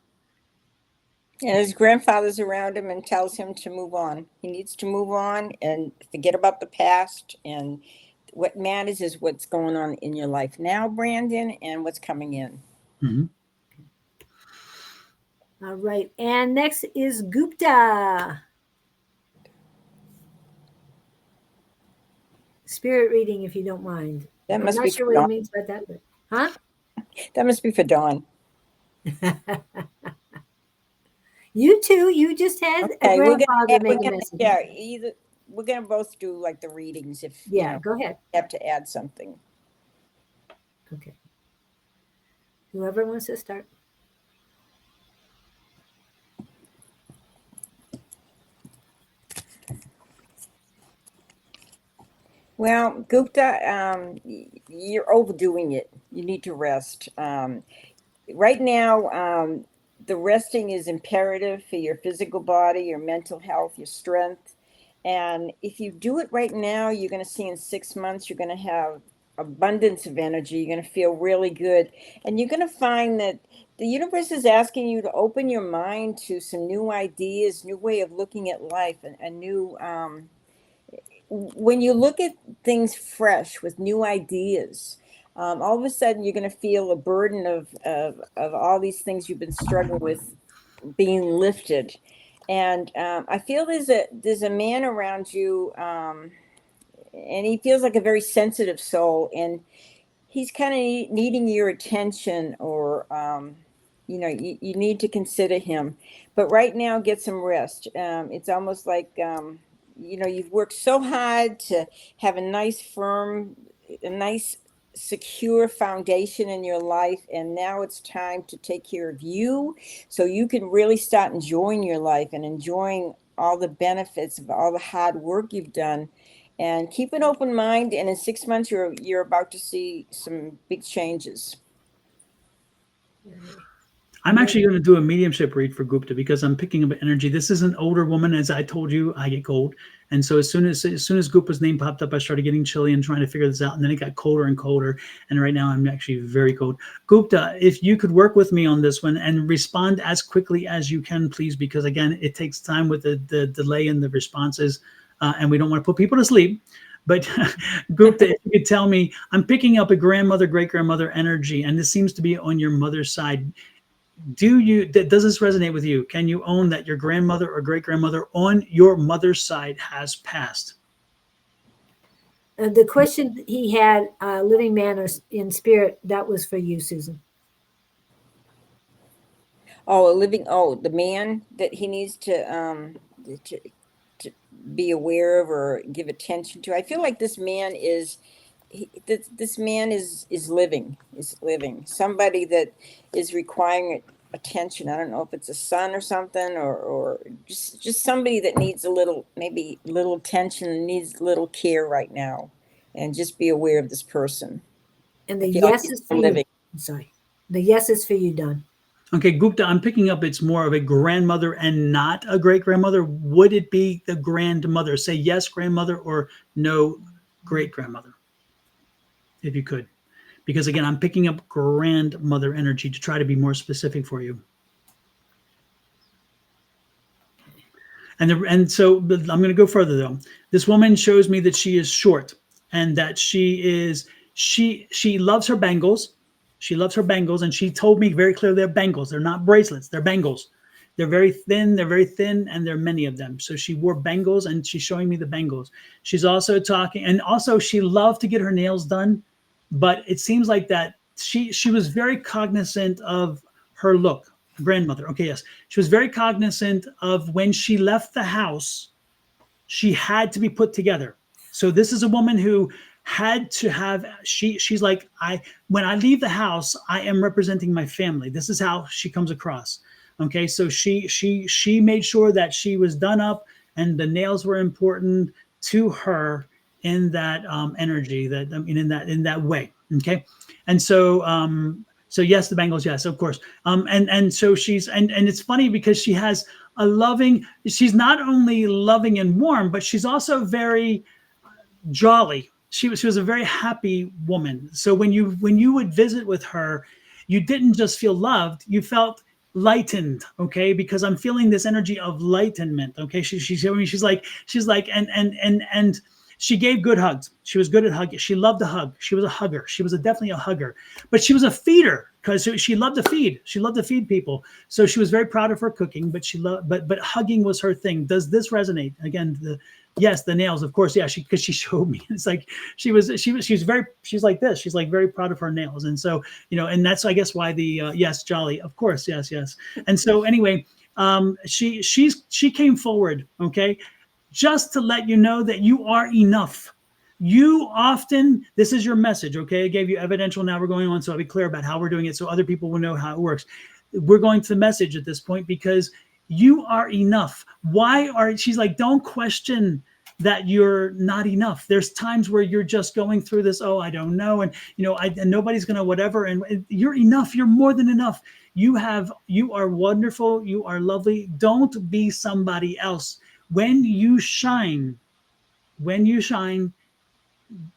And his grandfather's around him and tells him to move on. He needs to move on and forget about the past. And what matters is what's going on in your life now, Brandon, and what's coming in. Mm-hmm. All right. And next is Gupta. Spirit reading, if you don't mind. That I'm must not be sure for what he Dawn. means by that, but huh? That must be for Dawn. You too. You just had a Okay, grandfather make a message. yeah, either we're gonna both do like the readings if Yeah, go ahead. have to add something. Okay. Whoever wants to start. Well, Gupta, you're overdoing it. You need to rest. Right now, the resting is imperative for your physical body, your mental health, your strength. And if you do it right now, you're going to see in 6 months, you're going to have abundance of energy. You're going to feel really good. And you're going to find that the universe is asking you to open your mind to some new ideas, new way of looking at life, and a new, when you look at things fresh with new ideas, all of a sudden you're going to feel a burden of all these things you've been struggling with being lifted. And I feel there's a man around you, and he feels like a very sensitive soul, and he's kind of needing your attention, or you need to consider him. But right now, get some rest. It's almost like you've worked so hard to have a nice secure foundation in your life, and now it's time to take care of you so you can really start enjoying your life and enjoying all the benefits of all the hard work you've done. And keep an open mind, and in 6 months you're about to see some big changes. I'm actually going to do a mediumship read for Gupta because I'm picking up energy. This is an older woman, as I told you. I get cold, and so as soon as Gupta's name popped up, I started getting chilly and trying to figure this out. And then it got colder and colder, and right now I'm actually very cold. Gupta, if you could work with me on this one and respond as quickly as you can, please, because again, it takes time with the delay in the responses, and we don't want to put people to sleep. But Gupta, if you could tell me, I'm picking up a grandmother, great grandmother energy, and this seems to be on your mother's side. Does this resonate with you? Can you own that your grandmother or great grandmother on your mother's side has passed? The question he had, living man or in spirit, that was for you, Susan. The man that he needs to be aware of or give attention to. I feel like this man is living somebody that is requiring attention. I don't know if it's a son or something, or just somebody that needs maybe little attention, needs little care right now, and just be aware of this person. And the yes is for you. I'm sorry. The yes is for you, Don. Okay, Gupta, I'm picking up it's more of a grandmother and not a great grandmother. Would it be the grandmother? Say yes, grandmother, or no, great grandmother, if you could. Because again, I'm picking up grandmother energy to try to be more specific for you. And so I'm going to go further though. This woman shows me that she is short, and that she loves her bangles. She loves her bangles, and she told me very clearly they're bangles. They're not bracelets. They're bangles. They're very thin, and there are many of them. So she wore bangles, and she's showing me the bangles. She's also talking, and also she loved to get her nails done, but it seems like that she was very cognizant of her look. Grandmother. Okay, yes. She was very cognizant of when she left the house, she had to be put together. So this is a woman who had to have, she's like, when I leave the house, I am representing my family. This is how she comes across. Okay, so she made sure that she was done up, and the nails were important to her in that energy, in that way. Okay, and so yes, the bangles, yes, of course. And so she's and it's funny because she has a loving. She's not only loving and warm, but she's also very jolly. She was a very happy woman. So when you would visit with her, you didn't just feel loved. You felt lightened, okay, because I'm feeling this energy of lightenment, okay. She's like, and she gave good hugs. She was good at hugging. She loved to hug. She was a hugger. She was definitely a hugger, but she was a feeder because she loved to feed. She loved to feed people. So she was very proud of her cooking, but but hugging was her thing. Does this resonate? Again, yes, the nails, of course. Yeah, because she showed me. It's like she's like this. She's like very proud of her nails, and so and that's I guess why the yes, jolly, of course, yes. And so anyway, she came forward, okay, just to let you know that you are enough. You often, this is your message, okay? I gave you evidential. Now we're going on, so I'll be clear about how we're doing it so other people will know how it works. We're going to the message at this point because you are enough. She's like, don't question that you're not enough. There's times where you're just going through this, oh, I don't know. And, and nobody's going to whatever. And you're enough. You're more than enough. You are wonderful. You are lovely. Don't be somebody else. When you shine,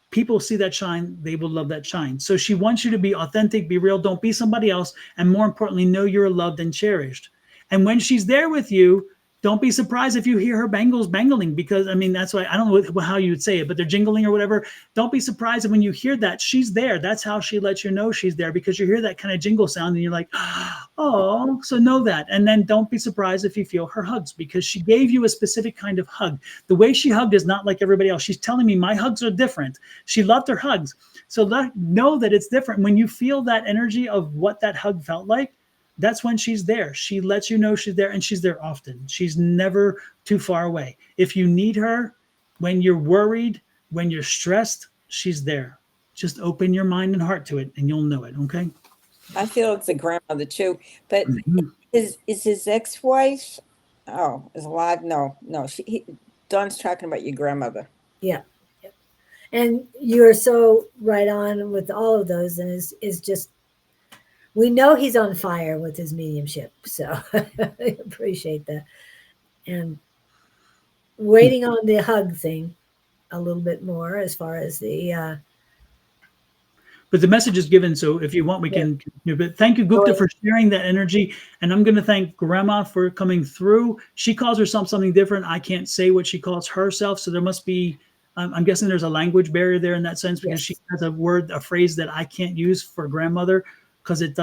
people see that shine, they will love that shine. So she wants you to be authentic, be real, don't be somebody else, and more importantly, know you're loved and cherished. And when she's there with you, don't be surprised if you hear her bangles bangling, because that's why I don't know how you would say it, but they're jingling or whatever. Don't be surprised when you hear that she's there. That's how she lets you know she's there, because you hear that kind of jingle sound and you're like, oh, so know that. And then don't be surprised if you feel her hugs, because she gave you a specific kind of hug. The way she hugged is not like everybody else. She's telling me my hugs are different. She loved her hugs. So know that it's different. When you feel that energy of what that hug felt like, that's when she's there. She lets you know she's there, and she's there often. She's never too far away. If you need her, when you're worried, when you're stressed, she's there. Just open your mind and heart to it, and you'll know it, okay? I feel it's a grandmother too, but is his ex-wife, is alive? No, Don's talking about your grandmother. Yeah. And you're so right on with all of those, and is just, we know he's on fire with his mediumship, so I appreciate that. And waiting on the hug thing a little bit more as far as the but the message is given, so if you want, we can continue. But thank you, Gupta, for sharing that energy. And I'm going to thank Grandma for coming through. She calls herself something different. I can't say what she calls herself, so there must be, I'm guessing there's a language barrier there in that sense, because she has a phrase that I can't use for grandmother, because it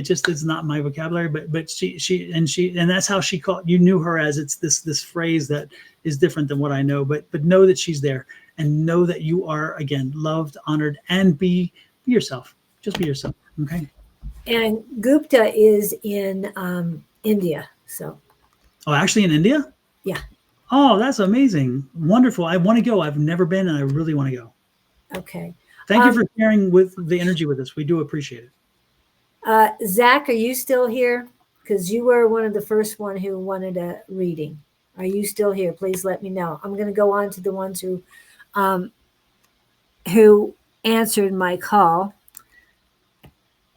just is not my vocabulary. But she and that's how she called. You knew her as, it's this phrase that is different than what I know. But know that she's there, and know that you are, again, loved, honored, and be yourself. Just be yourself. Okay. And Gupta is in India. So. Oh, actually in India? Yeah. Oh, that's amazing. Wonderful. I want to go. I've never been, and I really want to go. Okay. Thank you for sharing with the energy with us. We do appreciate it. Zach, are you still here? Because you were one of the first one who wanted a reading. Are you still here? Please let me know. I'm going to go on to the ones who answered my call.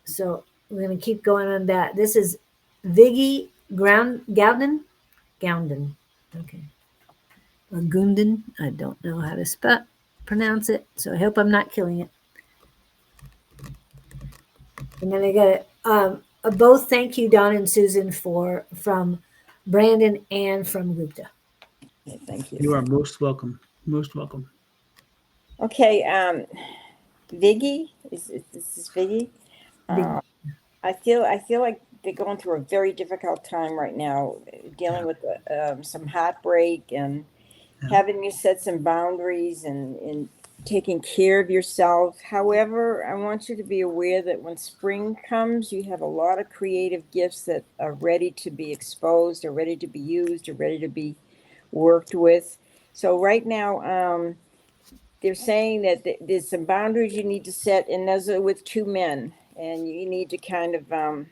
So we're going to keep going on that. This is Viggy Gowden. Okay. Or Gundan. I don't know how to pronounce it, so I hope I'm not killing it. And then I got both thank you, Don and Susan, from Brandon and from Gupta. Yeah, thank you. You are most welcome. Most welcome. Okay, Viggy, is this Viggy? I feel like they're going through a very difficult time right now, dealing with some heartbreak and having you set some boundaries and taking care of yourself. However, I want you to be aware that when spring comes, you have a lot of creative gifts that are ready to be exposed, or ready to be used, or ready to be worked with. So right now, they're saying that there's some boundaries you need to set, and those are with two men, and you need to kind of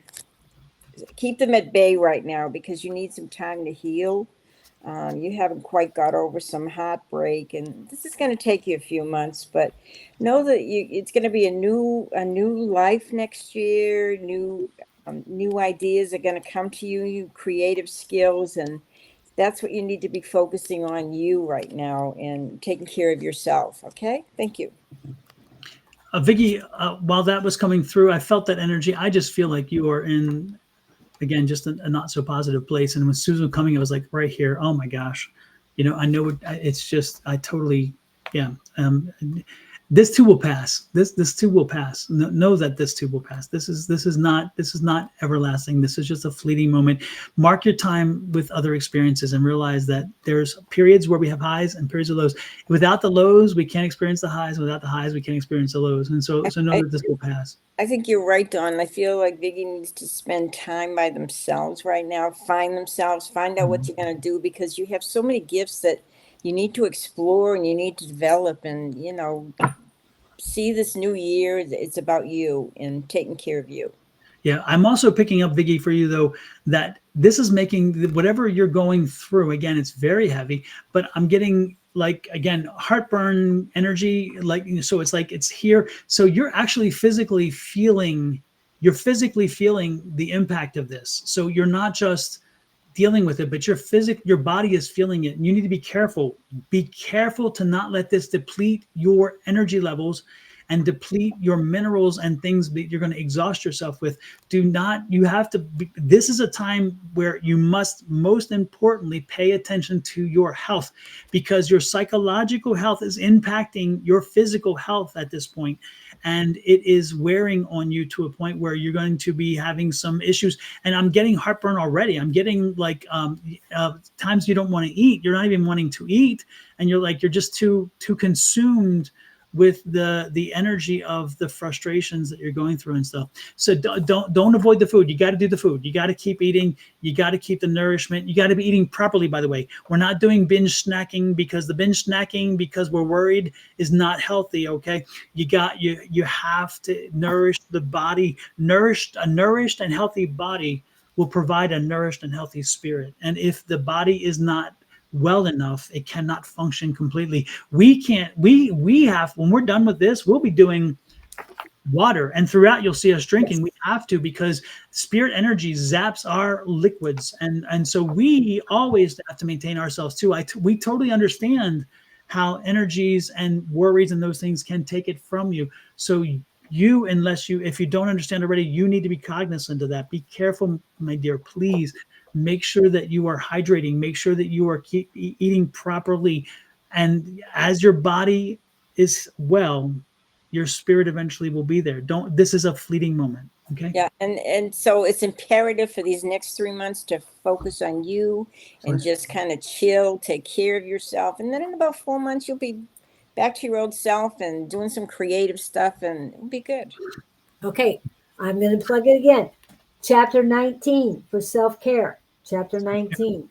keep them at bay right now, because you need some time to heal. You haven't quite got over some heartbreak, and this is going to take you a few months, but know that it's going to be a new life next year. New ideas are going to come to you, new creative skills, and that's what you need to be focusing on, you right now, and taking care of yourself. Okay, thank you. Viggy, while that was coming through, I felt that energy. I just feel like you are in again, just a not so positive place. And when Susan was coming, it was like right here. Oh my gosh, I know it's just, I totally, yeah. This too will pass. This too will pass. Know that this too will pass. This is not everlasting. This is just a fleeting moment. Mark your time with other experiences and realize that there's periods where we have highs and periods of lows. Without the lows, we can't experience the highs. Without the highs, we can't experience the lows. And so know that this will pass. I think you're right, Dawn. I feel like Vicky needs to spend time by themselves right now, find themselves, find out what you're going to do, because you have so many gifts that you need to explore and you need to develop, and, see this new year. It's about you and taking care of you. Yeah, I'm also picking up, Vicky, for you, though, that this is making whatever you're going through, again, it's very heavy, but I'm getting again, heartburn energy, so it's like it's here. So you're actually physically feeling the impact of this. So you're not just dealing with it, but your body is feeling it. And you need to be careful. Be careful to not let this deplete your energy levels and deplete your minerals and things that you're going to exhaust yourself with. This is a time where you must most importantly pay attention to your health, because your psychological health is impacting your physical health at this point. And it is wearing on you to a point where you're going to be having some issues. And I'm getting heartburn already. I'm getting times you don't want to eat. You're not even wanting to eat. And you're just too consumed with the energy of the frustrations that you're going through and stuff. So don't avoid the food. You got to do the food. You got to keep eating. You got to keep the nourishment. You got to be eating properly, by the way. We're not doing binge snacking, because we're worried is not healthy. Okay. You have to nourish the body. A nourished and healthy body will provide a nourished and healthy spirit. And if the body is not well enough, it cannot function completely. We have, when we're done with this, we'll be doing water, and throughout you'll see us drinking. We have to, because spirit energy zaps our liquids, and so we always have to maintain ourselves too. We totally understand how energies and worries and those things can take it from you. So if you don't understand already, you need to be cognizant of that. Be careful, my dear, please. Make sure that you are hydrating. Make sure that you are eating properly. And as your body is well, your spirit eventually will be there. This is a fleeting moment. Okay. Yeah. And so it's imperative for these next 3 months to focus on you and just kind of chill, take care of yourself. And then in about 4 months, you'll be back to your old self and doing some creative stuff, and it'll be good. Okay. I'm going to plug it again. Chapter 19 for self-care. Chapter 19.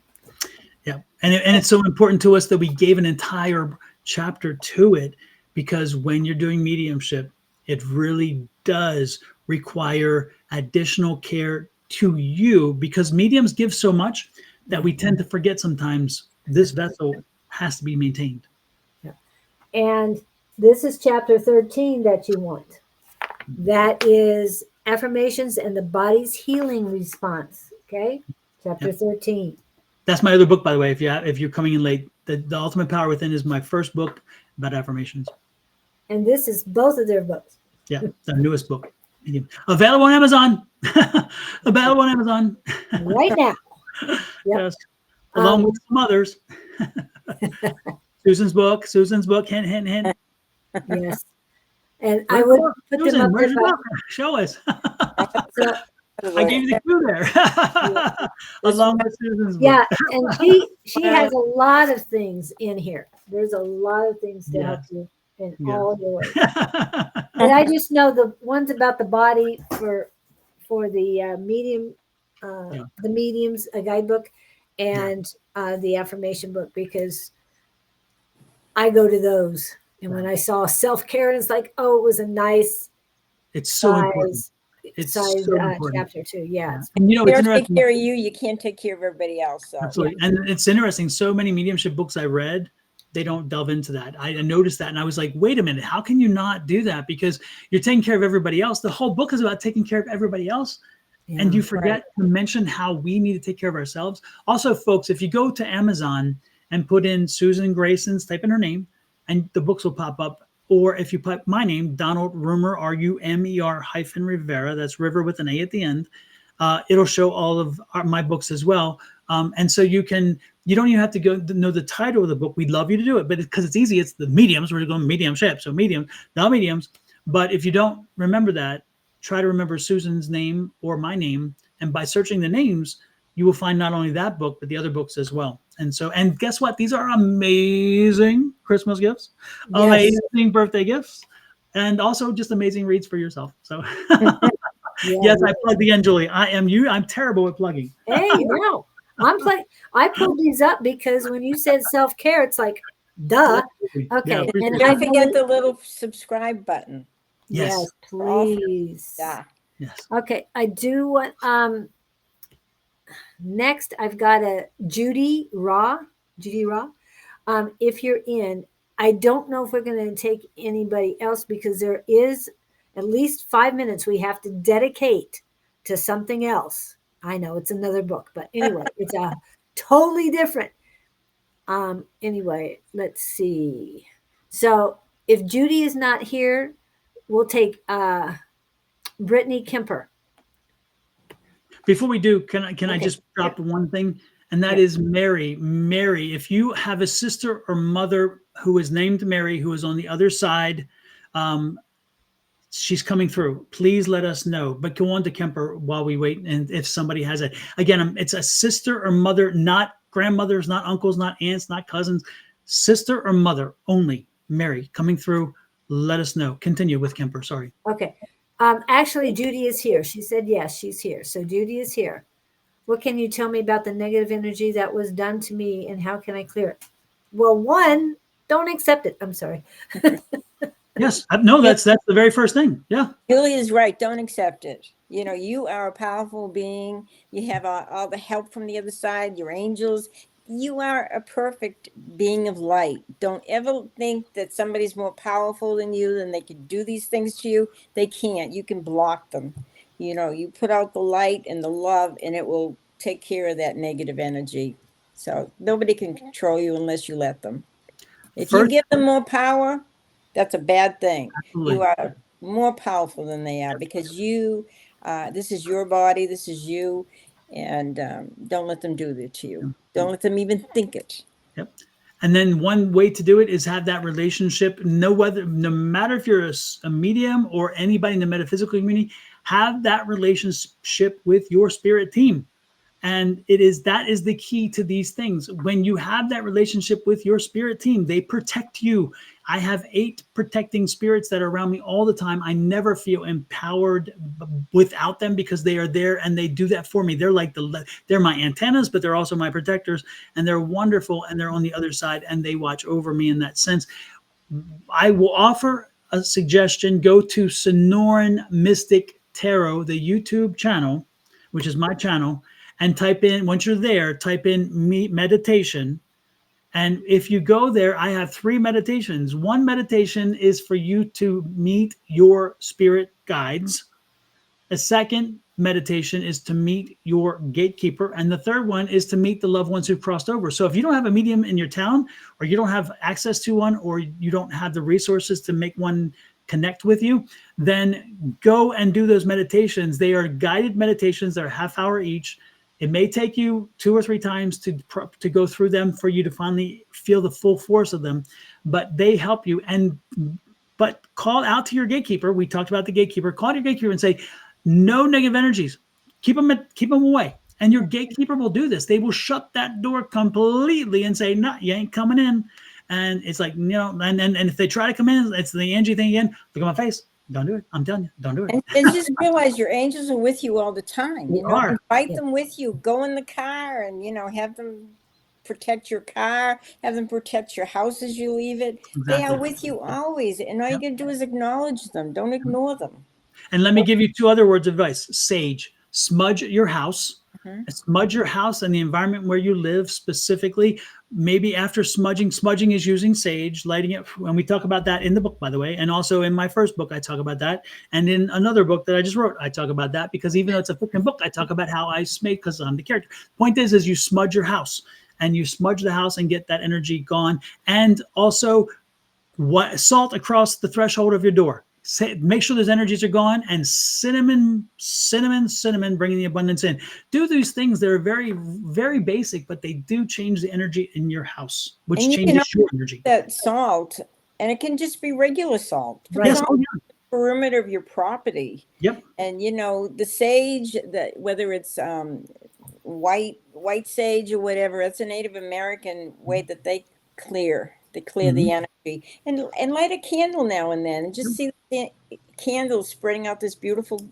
Yeah. And it's so important to us that we gave an entire chapter to it, because when you're doing mediumship, it really does require additional care to you, because mediums give so much that we tend to forget sometimes this vessel has to be maintained. Yeah. And this is chapter 13 that you want. That is affirmations and the body's healing response. Okay. Chapter 13. That's my other book, by the way. If you're coming in late, the Ultimate Power Within is my first book about affirmations. And this is both of their books. Yeah, the newest book. Available on Amazon. Available on Amazon. Right now. Yep. Yes. Along with some others. Susan's book. Hint, hint, hint. Yes. And I would put Susan, them up where's there. your book? Show us. So, I gave you the clue there. Along with Susan's book. yeah, and she has a lot of things in here. There's a lot of things to help you in all your ways. But I just know the ones about the body for the medium, the mediums, a guidebook, and the affirmation book, because I go to those. And when I saw self-care, it's like, oh, it was a nice it's so important. It's so important. Chapter 2. Yeah. And you don't take care of you, you can't take care of everybody else. So. Absolutely. Yeah. And it's interesting. So many mediumship books I read, they don't delve into that. I noticed that, and I was like, wait a minute, how can you not do that? Because you're taking care of everybody else. The whole book is about taking care of everybody else. Yeah, and you forget to mention how we need to take care of ourselves. Also, folks, if you go to Amazon and put in Susan Grayson's, type in her name, and the books will pop up. Or if you put my name, Donald Rumer, Rumer-Rivera, that's River with an A at the end. it'll show all of my books as well. And so you don't even have to go to know the title of the book. We'd love you to do it, but because it's easy, it's the mediums. We're going mediumship, so medium, the mediums. But if you don't remember that, try to remember Susan's name or my name, and by searching the names, you will find not only that book but the other books as well. And guess what? These are amazing Christmas gifts, amazing birthday gifts, and also just amazing reads for yourself. So. Yes, I plugged again, Julie. I'm terrible at plugging. Hey, no. I pulled these up because when you said self-care, it's like, duh. Okay. Yeah, and Don't forget the little subscribe button. Yes, please. Yeah. Yes. Okay. I do want next I've got a Judy Raw. If you're in, I don't know if we're going to take anybody else because there is at least 5 minutes we have to dedicate to something else. I know it's another book, but anyway, it's a totally different. Anyway, let's see. So if Judy is not here, we'll take Brittany Kemper. Before we do, can I just drop one thing? And that is Mary. Mary, if you have a sister or mother who is named Mary, who is on the other side, she's coming through. Please let us know. But go on to Kemper while we wait. And if somebody has it, again, it's a sister or mother, not grandmothers, not uncles, not aunts, not cousins, sister or mother only. Mary coming through. Let us know. Continue with Kemper. Sorry. Okay. Actually, Judy is here. She said yes, she's here. So Judy is here. What can you tell me about the negative energy that was done to me and how can I clear it? Well, one, don't accept it. I'm sorry. Yes. No, that's the very first thing. Yeah. Julie is right. Don't accept it. You know, you are a powerful being. You have all the help from the other side, your angels. You are a perfect being of light. Don't ever think that somebody's more powerful than you, than they can do these things to you. They can't. You can block them. You know, you put out the light and the love, and it will take care of that negative energy. So nobody can control you unless you let them. If you give them more power, that's a bad thing. Absolutely. You are more powerful than they are because this is your body, this is you, and don't let them do that to you. Don't let them even think it. Yep. And then one way to do it is have that relationship. No matter if you're a medium or anybody in the metaphysical community, have that relationship with your spirit team. And that is the key to these things. When you have that relationship with your spirit team, they protect you. I have 8 protecting spirits that are around me all the time. I never feel empowered without them because they are there and they do that for me. They're like they're my antennas, but they're also my protectors, and they're wonderful, and they're on the other side and they watch over me in that sense. I will offer a suggestion. Go to Sonoran Mystic Tarot, the YouTube channel, which is my channel, and once you're there, type in meditation. And if you go there, I have 3 meditations. One meditation is for you to meet your spirit guides. A second meditation is to meet your gatekeeper. And the third one is to meet the loved ones who've crossed over. So if you don't have a medium in your town, or you don't have access to one, or you don't have the resources to make one connect with you, then go and do those meditations. They are guided meditations. They're a half hour each. It may take you 2 or 3 times to go through them for you to finally feel the full force of them, but they help you. But call out to your gatekeeper. We talked about the gatekeeper. Call your gatekeeper and say, no negative energies. Keep them away. And your gatekeeper will do this. They will shut that door completely and say, no, you ain't coming in. And it's like, and if they try to come in, it's the Angie thing again. Look at my face. Don't do it. I'm telling you, don't do it. And just realize your angels are with you all the time. Invite them with you. Go in the car and, have them protect your car. Have them protect your house as you leave it. Exactly. They are with you always. And all you got to do is acknowledge them. Don't ignore them. And let me give you 2 other words of advice. Sage. Smudge your house. Smudge your house and the environment where you live specifically. Maybe after smudging is using sage, lighting it. And we talk about that in the book, by the way. And also in my first book, I talk about that. And in another book that I just wrote, I talk about that because even though it's a fiction book, I talk about how I smake because I'm the character. Point is you smudge your house and you smudge the house and get that energy gone. And also salt across the threshold of your door. make sure those energies are gone, and cinnamon, bringing the abundance in. Do these things that are very, very basic, but they do change the energy in your house, which And you can changes your energy. that salt, and it can just be regular salt. Put Right. Yes. salt Oh, on yeah. the perimeter of your property. Yep. And the sage, that whether it's white sage or whatever, it's a Native American way that they clear the energy. And light a candle now and then, and just see the candles spreading out this beautiful,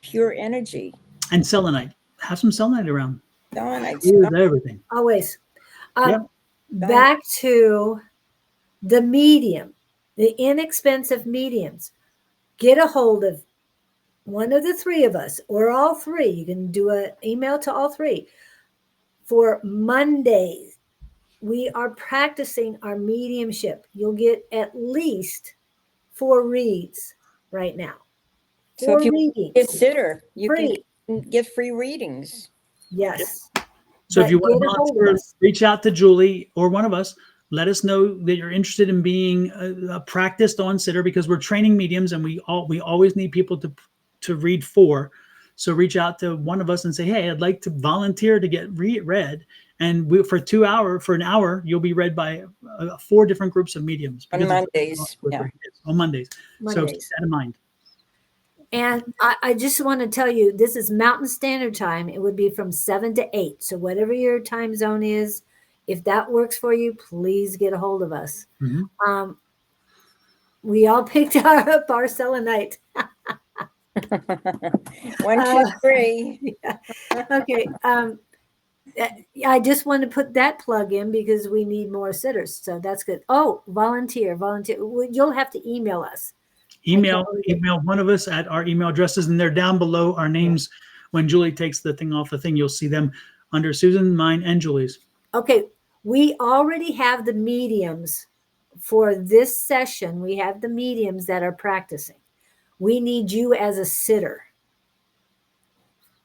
pure energy. And selenite. Have some selenite around. Selenite. Use everything. Always. Yep. Back to the medium, the inexpensive mediums. Get a hold of one of the three of us, or all three. You can do an email to all three. For Mondays, we are practicing our mediumship. You'll get at least 4 reads right now. So 4 if you readings. get sitter, you Free. can get free readings. Yes. So if But you want get to a hold of volunteer, us. reach out to Julie or one of us. Let us know that you're interested in being a practiced on sitter, because we're training mediums, and we always need people to read for. So reach out to one of us and say, hey, I'd like to volunteer to get read. And for an hour, you'll be read by 4 different groups of mediums. On Mondays. Yeah. On Mondays. So keep that in mind. And I just want to tell you, this is Mountain Standard Time. It would be from 7 to 8. So whatever your time zone is, if that works for you, please get a hold of us. Mm-hmm. We all picked up our selenite. 1, 2, 3. Yeah. Okay. I just want to put that plug in because we need more sitters. So that's good. Oh, volunteer. You'll have to email us. Email one of us at our email addresses, and they're down below our names. When Julie takes the thing off the thing, you'll see them under Susan, mine, and Julie's. Okay. We already have the mediums for this session. We have the mediums that are practicing. We need you as a sitter.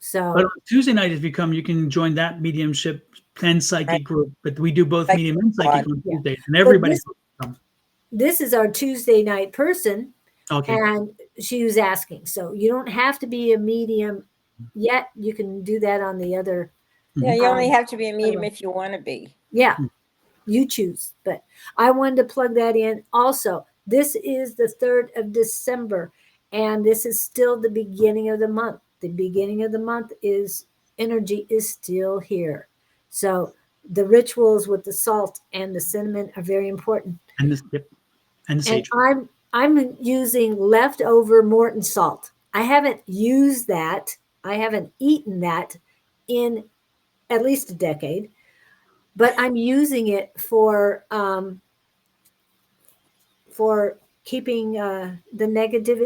So, but on Tuesday night, if you come, you can join that mediumship and psychic group. But we do both medium and psychic on Tuesday, and everybody comes. This is our Tuesday night person. Okay. And she was asking. So you don't have to be a medium yet. You can do that on the other. Yeah, you only have to be a medium if you want to be. Yeah, you choose. But I wanted to plug that in. Also, this is the 3rd of December, and this is still the beginning of the month. The beginning of the month is energy is still here. So the rituals with the salt and the cinnamon are very important. And the sage. And I'm using leftover Morton salt. I haven't used that. I haven't eaten that in at least a decade, but I'm using it for keeping the negative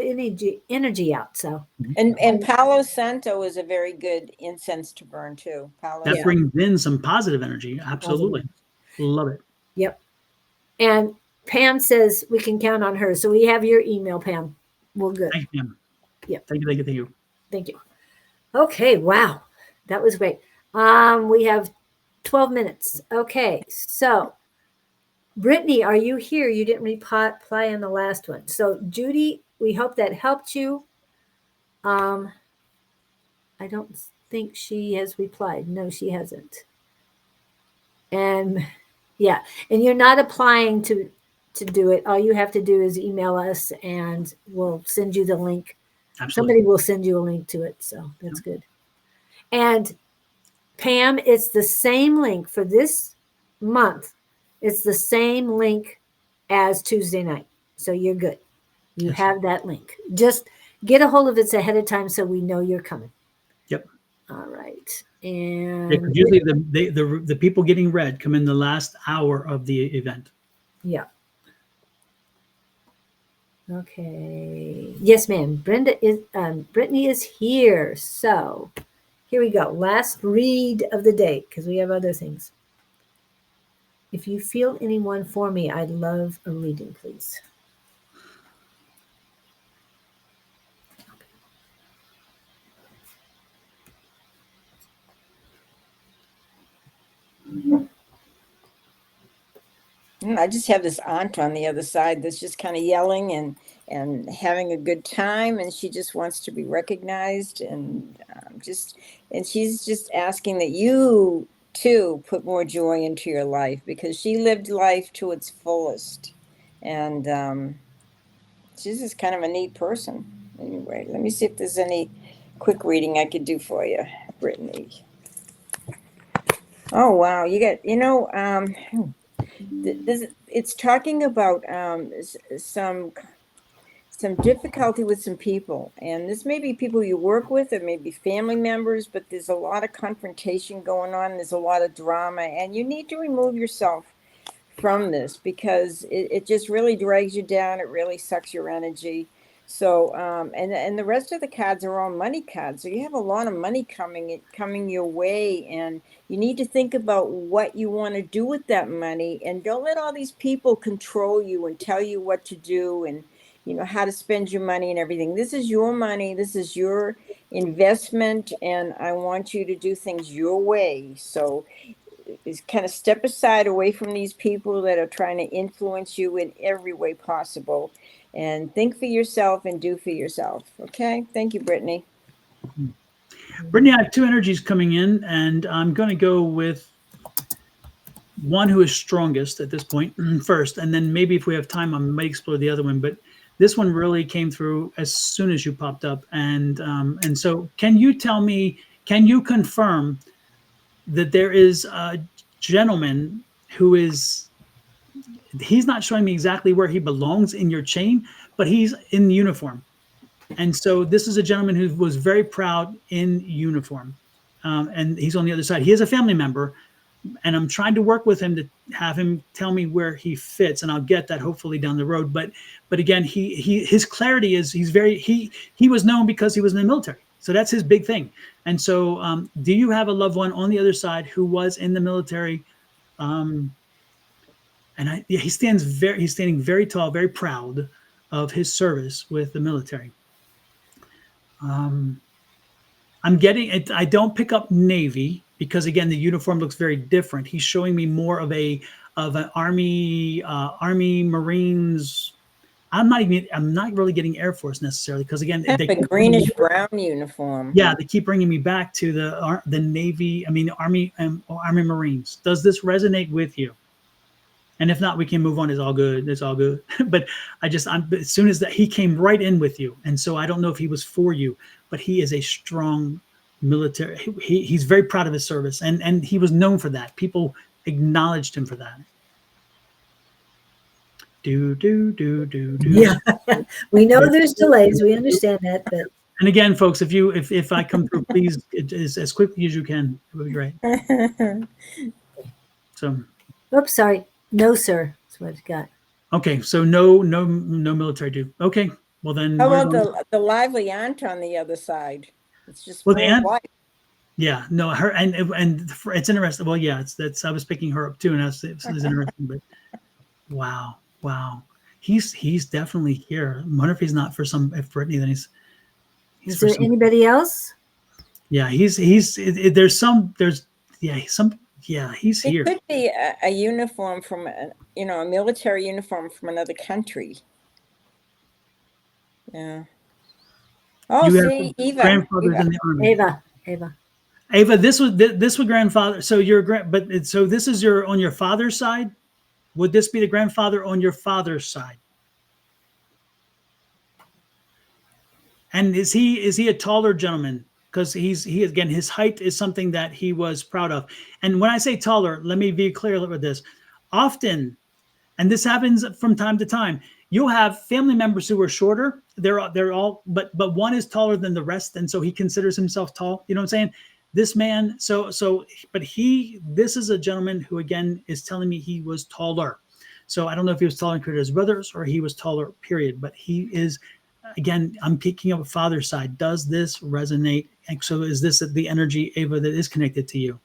energy out. So and Palo Santo is a very good incense to burn too. That brings in some positive energy. Absolutely. Love it. Yep. And Pam says we can count on her. So we have your email, Pam. We're good. Thank you, Pam. Yep. Thank you. Okay. Wow. That was great. We have 12 minutes. Okay. So Brittany, are you here? You didn't reply on the last one. So Judy, we hope that helped you. I don't think she has replied. No, she hasn't. And yeah, and you're not applying to do it. All you have to do is email us and we'll send you the link. Absolutely. Somebody will send you a link to it. So that's good. And Pam, it's the same link for this month. It's the same link as Tuesday night. So you're good. You have that link. Just get a hold of it ahead of time so we know you're coming. Yep. All right. And usually the people getting read come in the last hour of the event. Yeah. Okay. Yes, ma'am. Brittany is here. So here we go. Last read of the day, because we have other things. If you feel anyone for me, I'd love a reading, please. I just have this aunt on the other side that's just kind of yelling and having a good time, and she just wants to be recognized, and she's just asking that you too put more joy into your life, because she lived life to its fullest, and she's just kind of a neat person. Anyway, let me see if there's any quick reading I could do for you, Brittany. Oh wow, you got it's talking about some difficulty with some people, and this may be people you work with, it may be family members, but there's a lot of confrontation going on, there's a lot of drama, and you need to remove yourself from this, because it just really drags you down, it really sucks your energy. So and the rest of the cards are all money cards, so you have a lot of money coming your way, and you need to think about what you want to do with that money, and don't let all these people control you and tell you what to do, and how to spend your money and everything. This is your money, this is your investment, and I want you to do things your way. So is kind of step aside, away from these people that are trying to influence you in every way possible, and think for yourself and do for yourself. Okay. Thank you, Brittany. Brittany, I have two energies coming in, and I'm going to go with one who is strongest at this point first, and then maybe if we have time, I might explore the other one. But this one really came through as soon as you popped up, and so can you tell me? Can you confirm that there is a gentleman who is, he's not showing me exactly where he belongs in your chain, but he's in uniform. And so this is a gentleman who was very proud in uniform. And he's on the other side. He is a family member, and I'm trying to work with him to have him tell me where he fits, and I'll get that hopefully down the road. But again, his clarity is he was known because he was in the military. So that's his big thing. And so do you have a loved one on the other side who was in the military? And he's standing very tall, very proud of his service with the military. I'm getting it. I don't pick up Navy because again, the uniform looks very different. He's showing me more of an Army, Marines. I'm not really getting Air Force necessarily, because again, they have a greenish brown uniform. Yeah, they keep bringing me back to the Navy. I mean, Army Marines. Does this resonate with you? And if not, we can move on. It's all good. It's all good. But as soon as that, he came right in with you, and so I don't know if he was for you, but he is a strong military. He's very proud of his service, and he was known for that. People acknowledged him for that. Yeah, we know there's delays. We understand that, but. And again, folks, if I come through, please as quickly as you can. It would be great. So. Oops, sorry. No, sir. That's what I've got. Okay, so no military dude. Okay, well then. How about the lively aunt on the other side? It's just the aunt. Yeah, no, her and it's interesting. Well, yeah, I was picking her up too, and it's interesting. But wow. He's definitely here. I wonder if he's not if Brittany, then he's Is there anybody else? Yeah, he's he's here. It could be a uniform from a military uniform from another country. Yeah. Oh, see, Eva. Grandfather's in the army. Ava, this was grandfather. So so this is on your father's side. Would this be the grandfather on your father's side? And is he a taller gentleman? Because again, his height is something that he was proud of. And when I say taller, let me be clear with this. Often, and this happens from time to time, you'll have family members who are shorter. They're all, but one is taller than the rest, and so he considers himself tall. You know what I'm saying? This man, but this is a gentleman who again is telling me he was taller. So I don't know if he was taller compared to his brothers or he was taller, period. But he is, again, I'm picking up a father's side. Does this resonate? And so is this the energy, Ava, that is connected to you?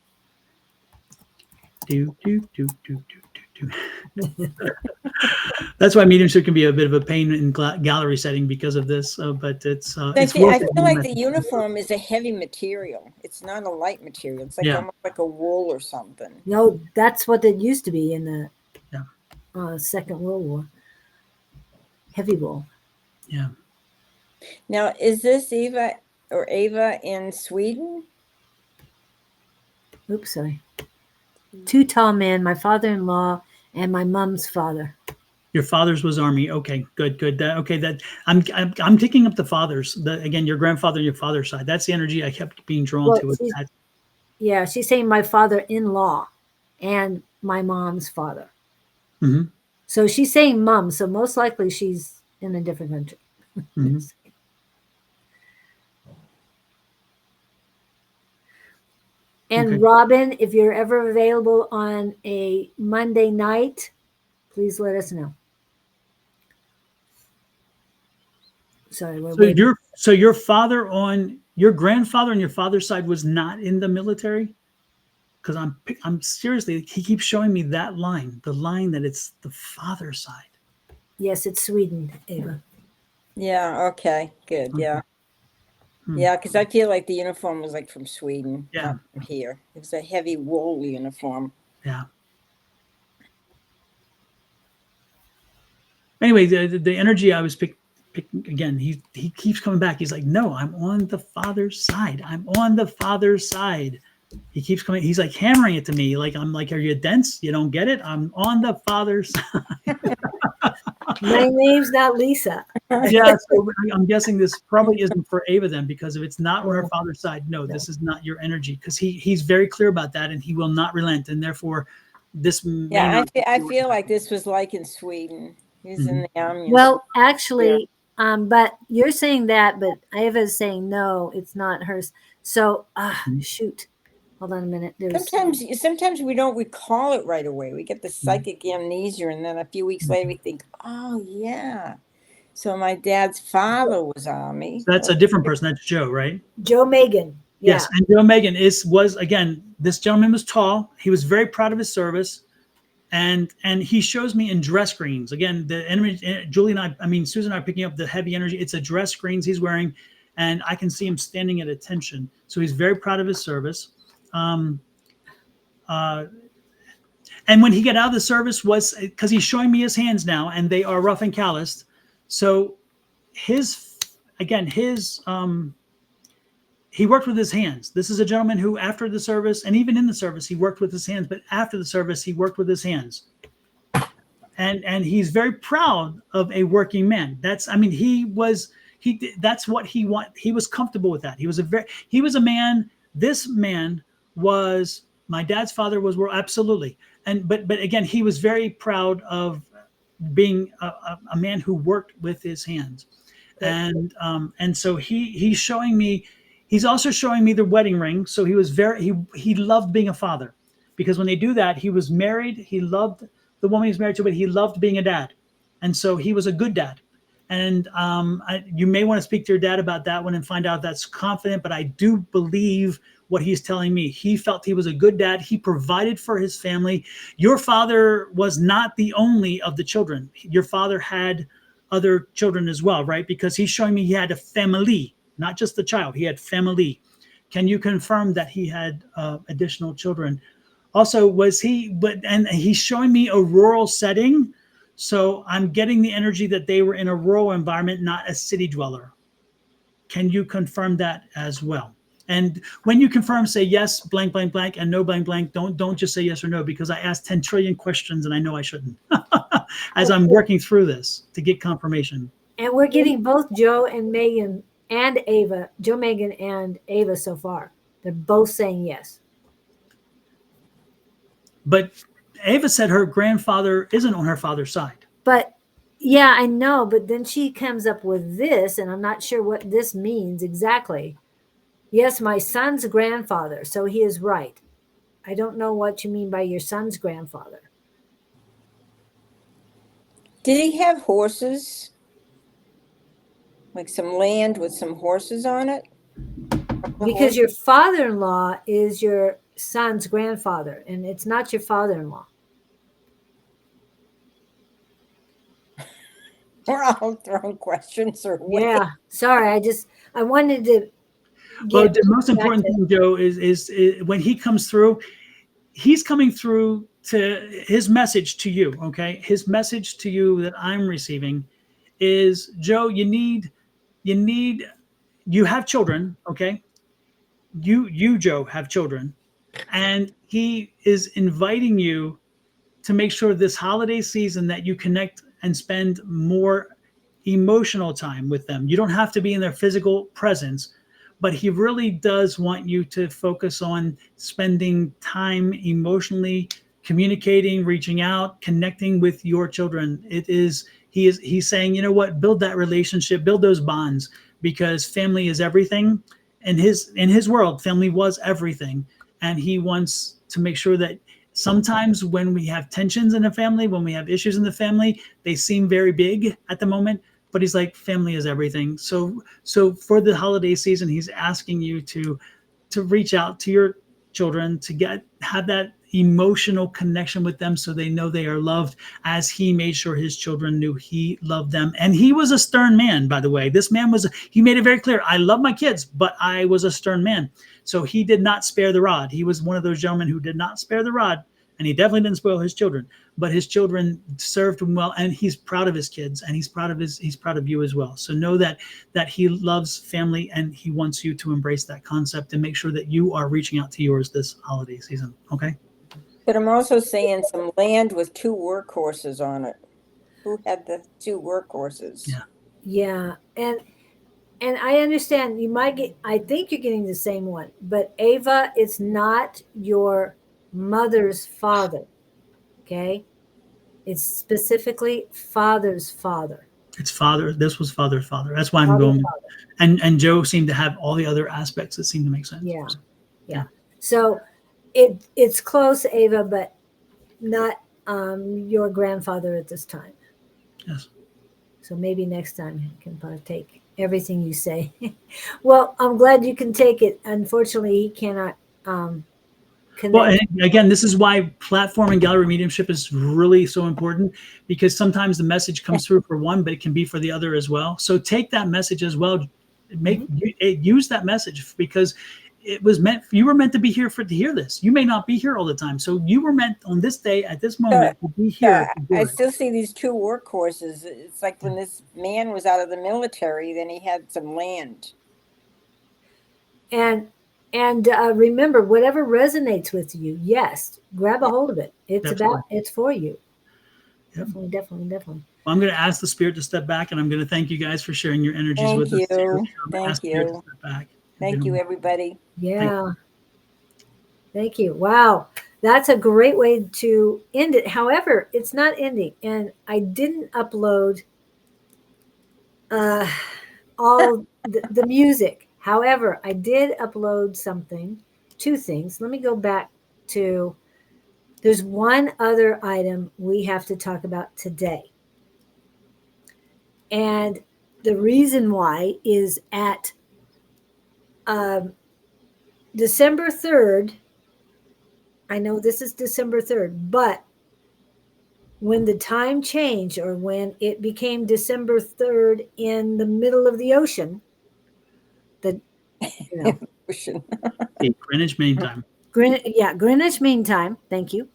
That's why mediumship can be a bit of a pain in gallery setting because of this. But it's. I feel like the uniform is a heavy material. It's not a light material. It's like almost like a wool or something. No, that's what it used to be in the. Yeah. Second World War. Heavy wool. Yeah. Now, is this Eva in Sweden? Oops, sorry. 2 tall men, my father-in-law and my mom's father. Your father's was Army. Okay, good. That I'm taking up the fathers. Again, your grandfather and your father's side. That's the energy I kept being drawn Well, to. With that. Yeah, she's saying my father-in-law and my mom's father. Mm-hmm. So she's saying mom. So most likely she's in a different country. Mm-hmm. And Okay. Robin, if you're ever available on a Monday night, please let us know. Sorry, we're waiting. So your father on your grandfather on your father's side was not in the military? Because I'm seriously, he keeps showing me that line, the line that it's the father's side. Yes, it's Sweden, Ava. Yeah, okay, good. Okay. Yeah. Hmm. Yeah, because I feel like the uniform was like from Sweden, Yeah. not from here. It was a heavy wool uniform. Yeah. Anyway, the energy I was picking again, he keeps coming back. He's like, no, I'm on the father's side. I'm on the father's side. He keeps coming. He's like hammering it to me. Like, I'm like, are you dense? You don't get it? I'm on the father's side. My name's not Lisa. Yeah, so I'm guessing this probably isn't for Ava then, because if it's not on her father's side, no, this is not your energy, because he's very clear about that, and he will not relent, and therefore this may Yeah, not. I feel like this was like in Sweden. He's in the army. in Well, Sweden. actually, but you're saying that, but Ava's saying no, it's not hers. So, shoot. Hold on a minute. Sometimes we don't recall it right away. We get the psychic amnesia, and then a few weeks later we think, "Oh yeah." So my dad's father was Army. So that's a different person. That's Joe, right? Joe Megan. Yeah. Yes, and Joe Megan was again. This gentleman was tall. He was very proud of his service, and he shows me in dress greens. Again, the energy. Julie and I mean Susan and I are picking up the heavy energy. It's a dress greens he's wearing, and I can see him standing at attention. So he's very proud of his service. And when he got out of the service was because he's showing me his hands now, and they are rough and calloused. So he worked with his hands. This is a gentleman who, after the service, and even in the service, he worked with his hands. But after the service, he worked with his hands, and he's very proud of a working man. That's what he want. He was comfortable with that. He was a man. This man was my dad's father was absolutely, but again, he was very proud of being a man who worked with his hands, and so he's showing me. He's also showing me the wedding ring. So he was he loved being a father, because when they do that, he was married. He loved the woman he was married to, but he loved being a dad, and so he was a good dad. And you may want to speak to your dad about that one and find out if that's confident. But I do believe what he's telling me. He felt he was a good dad. He provided for his family. Your father was not the only of the children. Your father had other children as well, right? Because he's showing me he had a family, not just the child. He had family. Can you confirm that he had additional children? Also, and he's showing me a rural setting. So I'm getting the energy that they were in a rural environment, not a city dweller. Can you confirm that as well? And when you confirm, say yes, blank, blank, blank, and no, blank, blank. Don't just say yes or no, because I asked 10 trillion questions and I know I shouldn't as I'm working through this to get confirmation. And we're getting both Joe and Megan and Ava, Joe, Megan, and Ava so far. They're both saying yes. But Ava said her grandfather isn't on her father's side. But yeah, I know. But then she comes up with this, and I'm not sure what this means exactly. Yes, my son's grandfather. So he is right. I don't know what you mean by your son's grandfather. Did he have horses? Like some land with some horses on it? Because your father-in-law is your son's grandfather, and it's not your father-in-law. We're all throwing questions or what? Yeah, sorry. I wanted to. Well, the most important thing, Joe, is when he comes through, he's coming through his message to you, okay? His message to you that I'm receiving is, Joe, you have children, okay? You, Joe, have children. And he is inviting you to make sure this holiday season that you connect and spend more emotional time with them. You don't have to be in their physical presence, but he really does want you to focus on spending time emotionally communicating, reaching out, connecting with your children. He's saying, you know what, build that relationship, build those bonds, because family is everything. In his world, family was everything. And he wants to make sure that sometimes when we have tensions in a family, when we have issues in the family, they seem very big at the moment, but he's like, family is everything. So for the holiday season, he's asking you to reach out to your children, to have that emotional connection with them so they know they are loved, as he made sure his children knew he loved them. And he was a stern man, by the way. This man he made it very clear, I love my kids, but I was a stern man. So he did not spare the rod. He was one of those gentlemen who did not spare the rod, and he definitely didn't spoil his children, but his children served him well, and he's proud of his kids, and he's proud of you as well. So know that he loves family, and he wants you to embrace that concept and make sure that you are reaching out to yours this holiday season. Okay. But I'm also saying some land with 2 workhorses on it. Who had the 2 workhorses? Yeah. Yeah. And I understand I think you're getting the same one, but Ava, it's not your mother's father. Okay. It's specifically father's father. It's father. This was father's father. That's why I'm going. And Joe seemed to have all the other aspects that seem to make sense. Yeah. So it's close, Ava, but not your grandfather at this time. Yes. So maybe next time you can partake everything you say. Well, I'm glad you can take it. Unfortunately, he cannot connect. Well, and again, this is why platform and gallery mediumship is really so important, because sometimes the message comes through for one, but it can be for the other as well. So take that message as well. Use that message, because you were meant to be here to hear this. You may not be here all the time. So you were meant on this day at this moment to be here. I still see these 2 workhorses. It's like when this man was out of the military, then he had some land. And remember, whatever resonates with you, yes, grab a hold of it. It's for you. Yep. Definitely. Well, I'm going to ask the spirit to step back, and I'm going to thank you guys for sharing your energies with us. Thank you. Thank you, everybody. Yeah. Thank you. Wow. That's a great way to end it. However, it's not ending. And I didn't upload all the music. However, I did upload 2 things. Let me go back to, there's one other item we have to talk about today. And the reason why is at December 3rd, I know this is December 3rd, but when the time changed, or when it became December 3rd in the middle of the ocean, Ocean. Greenwich Mean Time. Greenwich Mean Time. Thank you.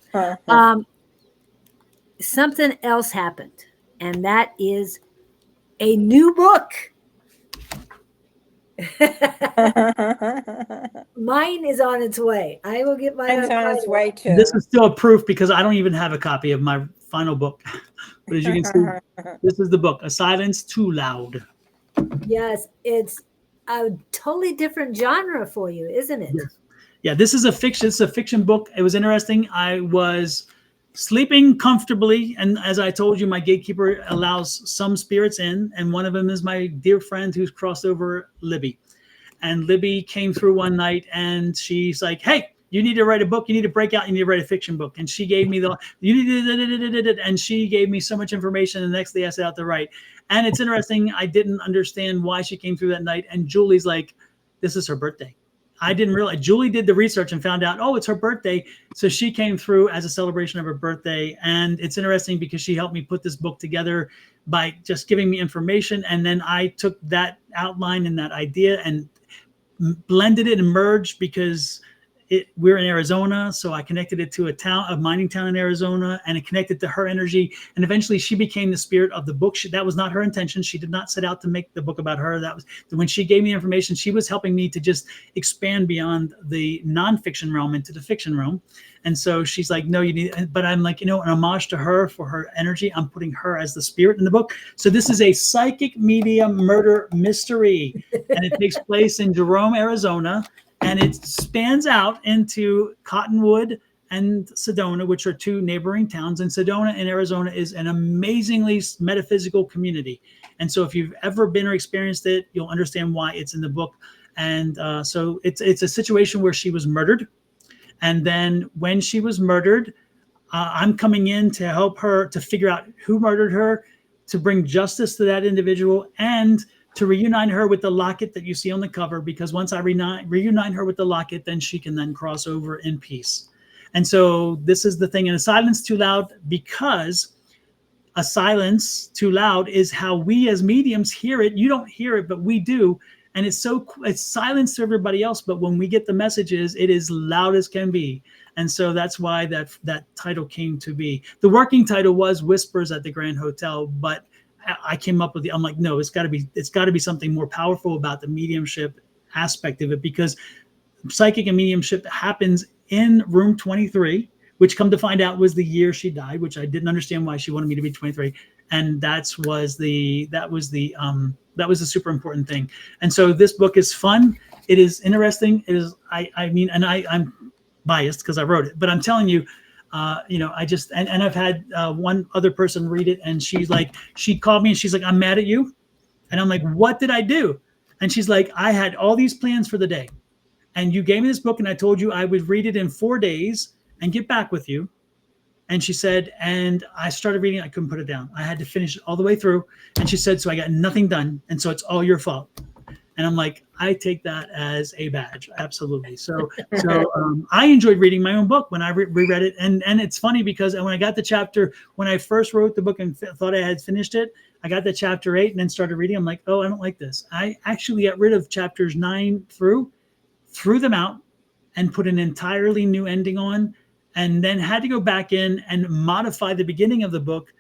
Something else happened, and that is a new book. Mine is on its way. I will get mine on its way too. This is still a proof, because I don't even have a copy of my final book. But as you can see, this is the book, A Silence Too Loud. Yes, it's a totally different genre for you, isn't it? Yes. Yeah, this is a fiction. It's a fiction book. It was interesting. I was sleeping comfortably, and as I told you, my gatekeeper allows some spirits in, and one of them is my dear friend who's crossed over, Libby. And Libby came through one night, and she's like, "Hey, you need to write a book. You need to break out. You need to write a fiction book." And she gave me and she gave me so much information. And the next day I set out to write. And it's interesting. I didn't understand why she came through that night. And Julie's like, "This is her birthday." I didn't realize. Julie did the research and found out, oh, it's her birthday. So she came through as a celebration of her birthday. And it's interesting because she helped me put this book together by just giving me information. And then I took that outline and that idea and blended it and merged, because we're in Arizona, so I connected it to a mining town in Arizona, and it connected to her energy. And eventually she became the spirit of the book. That was not her intention. She did not set out to make the book about her. That was when she gave me information, she was helping me to just expand beyond the nonfiction realm into the fiction realm. And so she's like, no, you need, but I'm like, an homage to her for her energy. I'm putting her as the spirit in the book. So this is a psychic medium murder mystery, and it takes place in Jerome, Arizona. And it spans out into Cottonwood and Sedona, which are two neighboring towns. And Sedona in Arizona is an amazingly metaphysical community. And so if you've ever been or experienced it, you'll understand why it's in the book. And so it's a situation where she was murdered. And then when she was murdered, I'm coming in to help her to figure out who murdered her, to bring justice to that individual, and to reunite her with the locket that you see on the cover, because once I reunite her with the locket, then she can then cross over in peace. And so this is the thing. And a silence too loud, because a silence too loud is how we as mediums hear it. You don't hear it, but we do. And it's silence to everybody else. But when we get the messages, it is loud as can be. And so that's why that title came to be. The working title was Whispers at the Grand Hotel, but I came up with I'm like, no, it's got to be something more powerful about the mediumship aspect of it, because psychic and mediumship happens in room 23, which come to find out was the year she died, which I didn't understand why she wanted me to be 23. And that was the super important thing. And so this book is fun. It is interesting. It is, I'm biased because I wrote it, but I'm telling you, I just, and I've had one other person read it, and she called me and she's like, I'm mad at you. And I'm like, what did I do? And she's like, I had all these plans for the day, and you gave me this book, and I told you I would read it in 4 days and get back with you. And she said, and I started reading, I couldn't put it down. I had to finish it all the way through. And she said, so I got nothing done. And so it's all your fault. And I'm like, I take that as a badge. Absolutely. So I enjoyed reading my own book when I reread it. And it's funny because when I got the chapter, when I first wrote the book and thought I had finished it, I got to chapter 8 and then started reading. I'm like, oh, I don't like this. I actually got rid of chapters 9 threw them out and put an entirely new ending on, and then had to go back in and modify the beginning of the book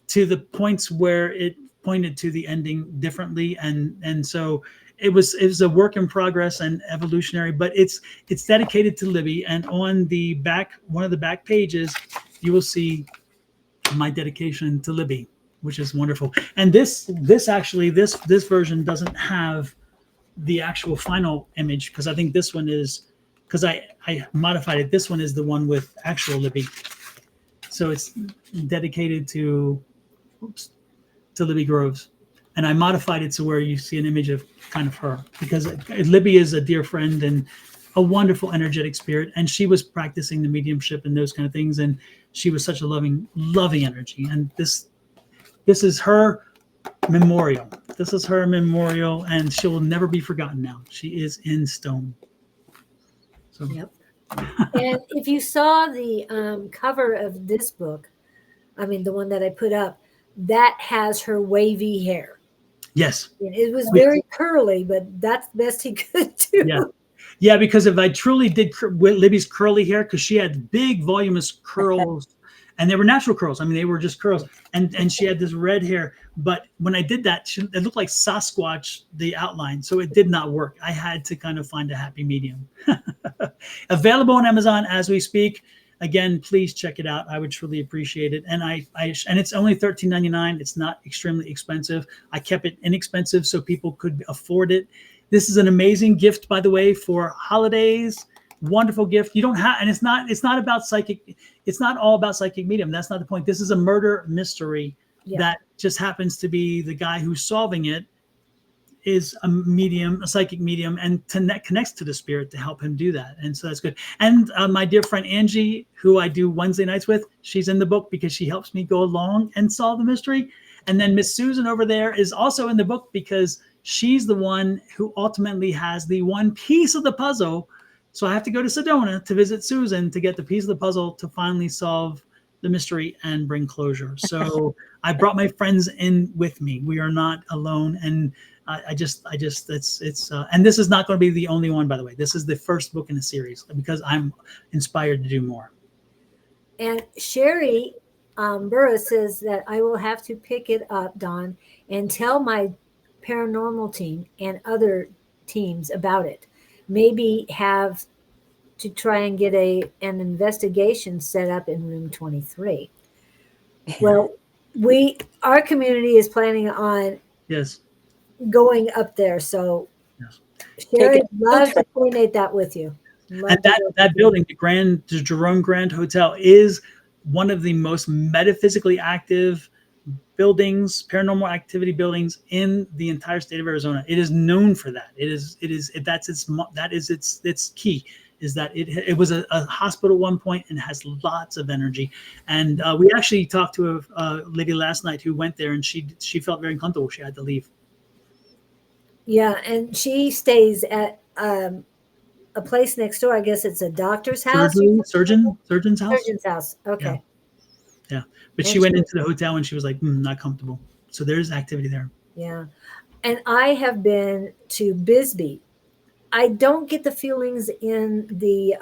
to the points where it pointed to the ending differently. And so it was a work in progress and evolutionary, but it's dedicated to Libby. And on the back, one of the back pages, you will see my dedication to Libby, which is wonderful. And this version doesn't have the actual final image, because I think this one is, because I modified it. This one is the one with actual Libby. So it's dedicated to Libby Groves. And I modified it to where you see an image of kind of her, because Libby is a dear friend and a wonderful energetic spirit. And she was practicing the mediumship and those kind of things. And she was such a loving energy. And this is her memorial. This is her memorial, and she will never be forgotten now. She is in stone. So. Yep. And if you saw the cover of this book, the one that I put up, that has her wavy hair. Yes. It was very curly, but that's the best he could do. Yeah, because if I truly did Libby's curly hair, because she had big voluminous curls, and they were natural curls. They were just curls. And she had this red hair. But when I did that, it looked like Sasquatch, the outline. So it did not work. I had to kind of find a happy medium. Available on Amazon as we speak. Again, please check it out. I would truly appreciate it. And and it's only $13.99. It's not extremely expensive. I kept it inexpensive so people could afford it. This is an amazing gift, by the way, for holidays. Wonderful gift. You don't have, and it's not about psychic. It's not all about psychic medium. That's not the point. This is a murder mystery that just happens to be the guy who's solving it is a psychic medium, and connects to the spirit to help him do that. And so that's good. And my dear friend Angie, who I do Wednesday nights with, she's in the book because she helps me go along and solve the mystery. And then Miss Susan over there is also in the book because she's the one who ultimately has the one piece of the puzzle. So I have to go to Sedona to visit Susan to get the piece of the puzzle to finally solve the mystery and bring closure. So I brought my friends in with me. We are not alone. And I just, and this is not going to be the only one, by the way. This is the first book in the series because I'm inspired to do more. And Sherry Burris says that I will have to pick it up, Don, and tell my paranormal team and other teams about it. Maybe have to try and get an investigation set up in room 23. Well, our community is planning on Yes. going up there. So Yes. Sherry, Take love to coordinate that with you. And that building, the Jerome Grand Hotel, is one of the most metaphysically active buildings, paranormal activity buildings in the entire state of Arizona. It is known for that. That is its key, is that it was a hospital at one point and has lots of energy. And we actually talked to a lady last night who went there, and she felt very uncomfortable. She had to leave. Yeah, and she stays at a place next door. I guess it's a doctor's house. Surgeon's house. Surgeon's house. Okay. Yeah. But she went into the hotel and she was like, not comfortable. So there's activity there. Yeah. And I have been to Bisbee. I don't get the feelings in the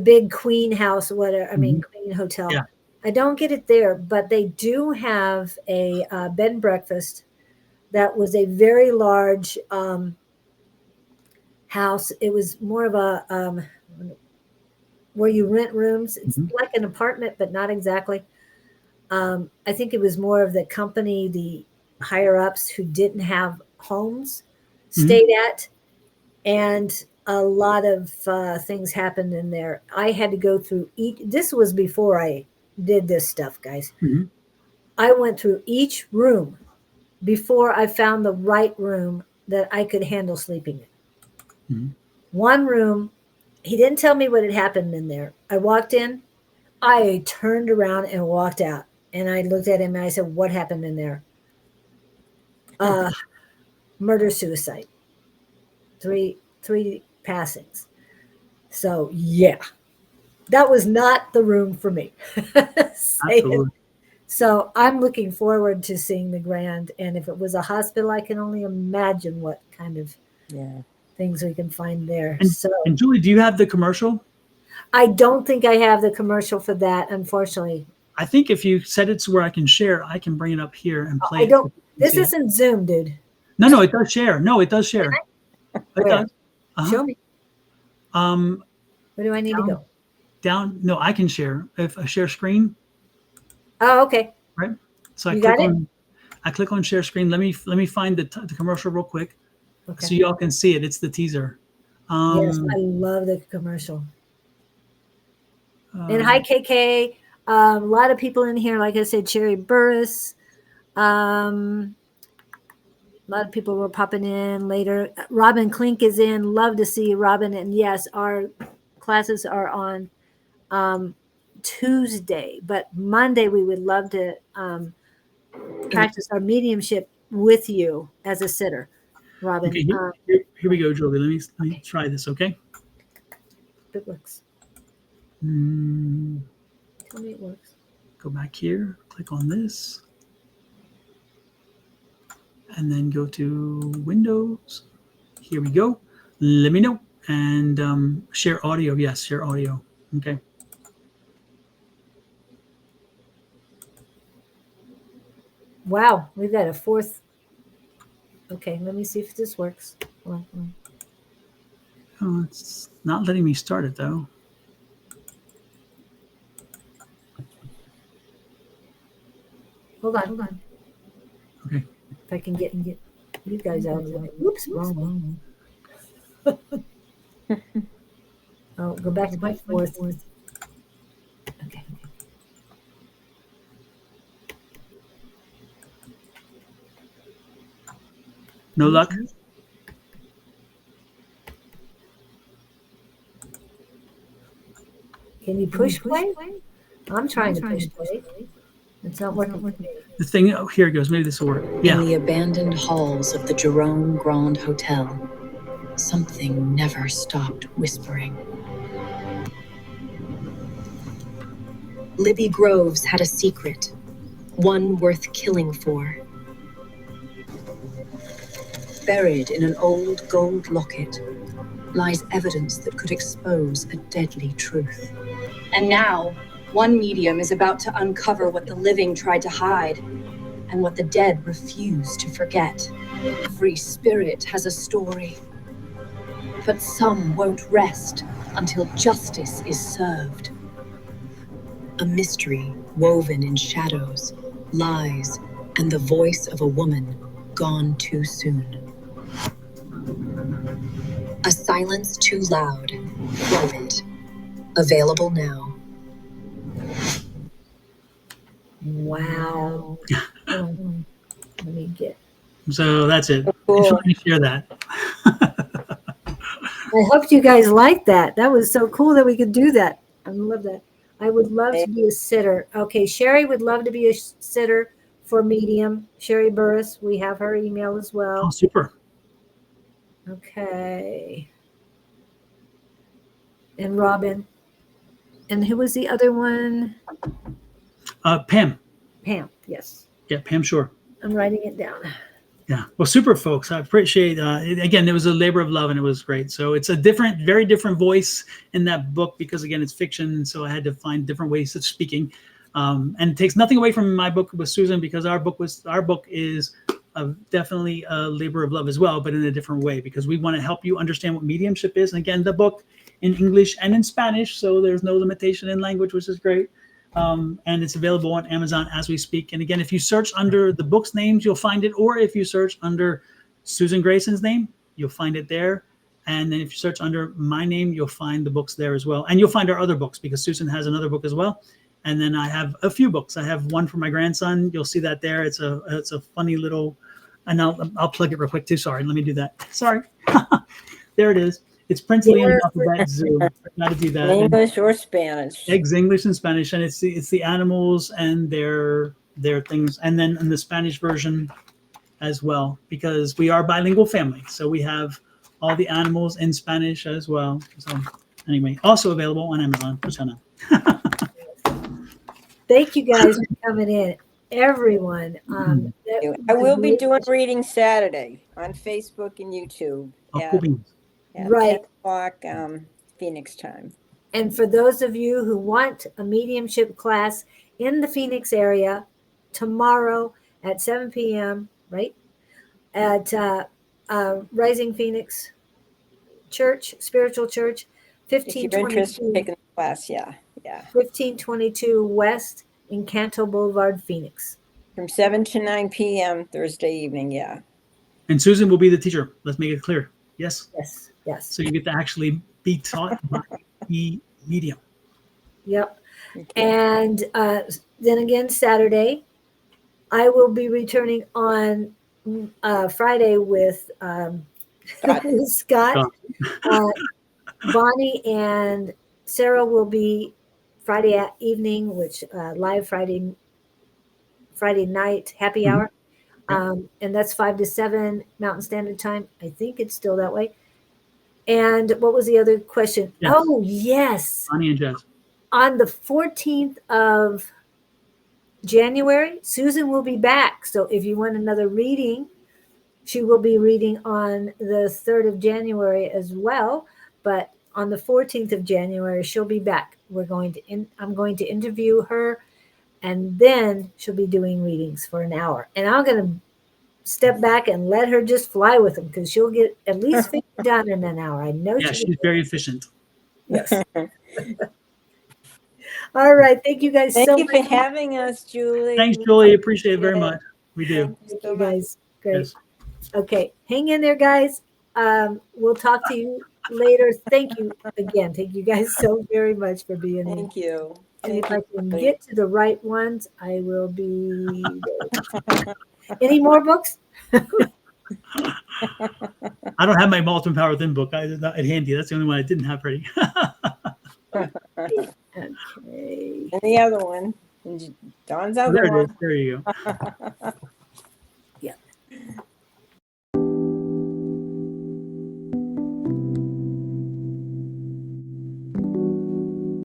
big Queen house, whatever. I mean, Queen Hotel. Yeah. I don't get it there, but they do have a bed and breakfast that was a very large house. It was more of a where you rent rooms. It's like an apartment, but not exactly. I think it was more of the company, the higher ups who didn't have homes stayed at, and a lot of things happened in there. I had to go through each. This was before I did this stuff, guys. I went through each room before I found the right room that I could handle sleeping in. One room, he didn't tell me what had happened in there. I walked in, I turned around and walked out, and I looked at him and I said, "What happened in there?" Murder, suicide. Three passings. So yeah, that was not the room for me. Absolutely. So I'm looking forward to seeing the Grand, and if it was a hospital, I can only imagine what kind of things we can find there. And Julie, do you have the commercial? I don't think I have the commercial for that, unfortunately. I think if you set it to where I can share, I can bring it up here and play. I don't. This isn't Zoom, dude. No, it does share. No, it does share. It does. Show me. Where do I need to go? Down. No, I can share. If I share screen. Oh, okay. Right. So I click on share screen. Let me find the commercial real quick, so y'all can see it. It's the teaser. Yes, I love the commercial. And hi, KK. A lot of people in here, like I said, Sherry Burris. A lot of people were popping in later. Robin Klink is in. Love to see Robin. And yes, our classes are on Tuesday, but Monday we would love to practice our mediumship with you as a sitter, Robin. Okay, here we go, Julie. Let me try this, okay? It works. Tell me it works. Go back here, click on this, and then go to Windows. Here we go. Let me know. And share audio. Yes, share audio. Okay. Wow, we've got a fourth. Okay, let me see if this works. Hold on. Oh, it's not letting me start it though. Hold on. Okay. If I can get you guys out of the way. Whoops, wrong one. Oh, go back to my fourth. Okay. No luck? Can you push play? I'm trying to push play. It's not working. The thing, oh, here it goes. Maybe this will work. Yeah. In the abandoned halls of the Jerome Grand Hotel, something never stopped whispering. Libby Groves had a secret, one worth killing for. Buried in an old gold locket lies evidence that could expose a deadly truth. And now, one medium is about to uncover what the living tried to hide and what the dead refuse to forget. Every spirit has a story, but some won't rest until justice is served. A mystery woven in shadows, lies, and the voice of a woman gone too soon. A silence too loud. Probe it. Available now. Wow. Let me get. So that's it. Cool. Just wanted to share that. I hope you guys liked that. That was so cool that we could do that. I love that. I would love to be a sitter. Okay, Sherry would love to be a sitter for Medium. Sherry Burris, we have her email as Oh, well. super. Okay. And Robin. And who was the other one? Pam. Pam, yes. Yeah, Pam Shore. I'm writing it down. Yeah. Well, super, folks. I appreciate again, it was a labor of love and it was great. So it's a different, very different voice in that book because, again, it's fiction. So I had to find different ways of speaking. And it takes nothing away from my book with Susan because our book is definitely a labor of love as well, but in a different way because we want to help you understand what mediumship is. And again, the book in English and in Spanish. So there's no limitation in language, which is great. And it's available on Amazon as we speak. And again, if you search under the book's names, you'll find it. Or if you search under Susan Grayson's name, you'll find it there. And then if you search under my name, you'll find the books there as well. And you'll find our other books because Susan has another book as well. And then I have a few books. I have one for my grandson. You'll see that there. It's a funny little, and I'll plug it real quick too. Sorry, let me do that. Sorry. There it is. It's Princely and Alphabet Zoo. Got to do that. English or Spanish. English and Spanish, and it's the animals and their things, and then in the Spanish version as well, because we are a bilingual family, so we have all the animals in Spanish as well. So anyway, also available on Amazon. Thank you guys for coming in, everyone. I will be doing reading Saturday on Facebook and YouTube at Right. 10 o'clock Phoenix time. And for those of you who want a mediumship class in the Phoenix area, tomorrow at 7 p.m., right? At Rising Phoenix Church, Spiritual Church, If you're interested in taking the class, yeah. 1522 West Encanto Boulevard, Phoenix. From 7 to 9 p.m. Thursday evening, yeah. And Susan will be the teacher. Let's make it clear. Yes? Yes. So you get to actually be taught by the medium. Yep. Okay. And then again, Saturday, I will be returning on Friday with Scott. Bonnie and Sarah will be Friday evening, which live Friday night happy hour. And that's 5 to 7 Mountain Standard Time. I think it's still that way. And what was the other question? Yes. Oh, yes. Bonnie and Jess. On the 14th of January, Susan will be back. So if you want another reading, she will be reading on the 3rd of January as well. But on the 14th of January, she'll be back. I'm going to interview her, and then she'll be doing readings for an hour. And I'm going to step back and let her just fly with them because she'll get at least 50 done in an hour. I know. Yeah, she's very efficient. Yes. All right. Thank you guys so much. Thank you for having us, Julie. Thanks, Julie. Appreciate it very much. We do. Thank you guys. Great. Yes. Okay. Hang in there, guys. We'll talk to you later. Thank you again. Thank you guys so very much for being here. Thank you. And if I can get to the right ones, I will be there. Any more books? I don't have my Molten Power Within book. I did not at handy. That's the only one I didn't have ready. Okay. And the other one. Dawn's other there one. It is. There you go.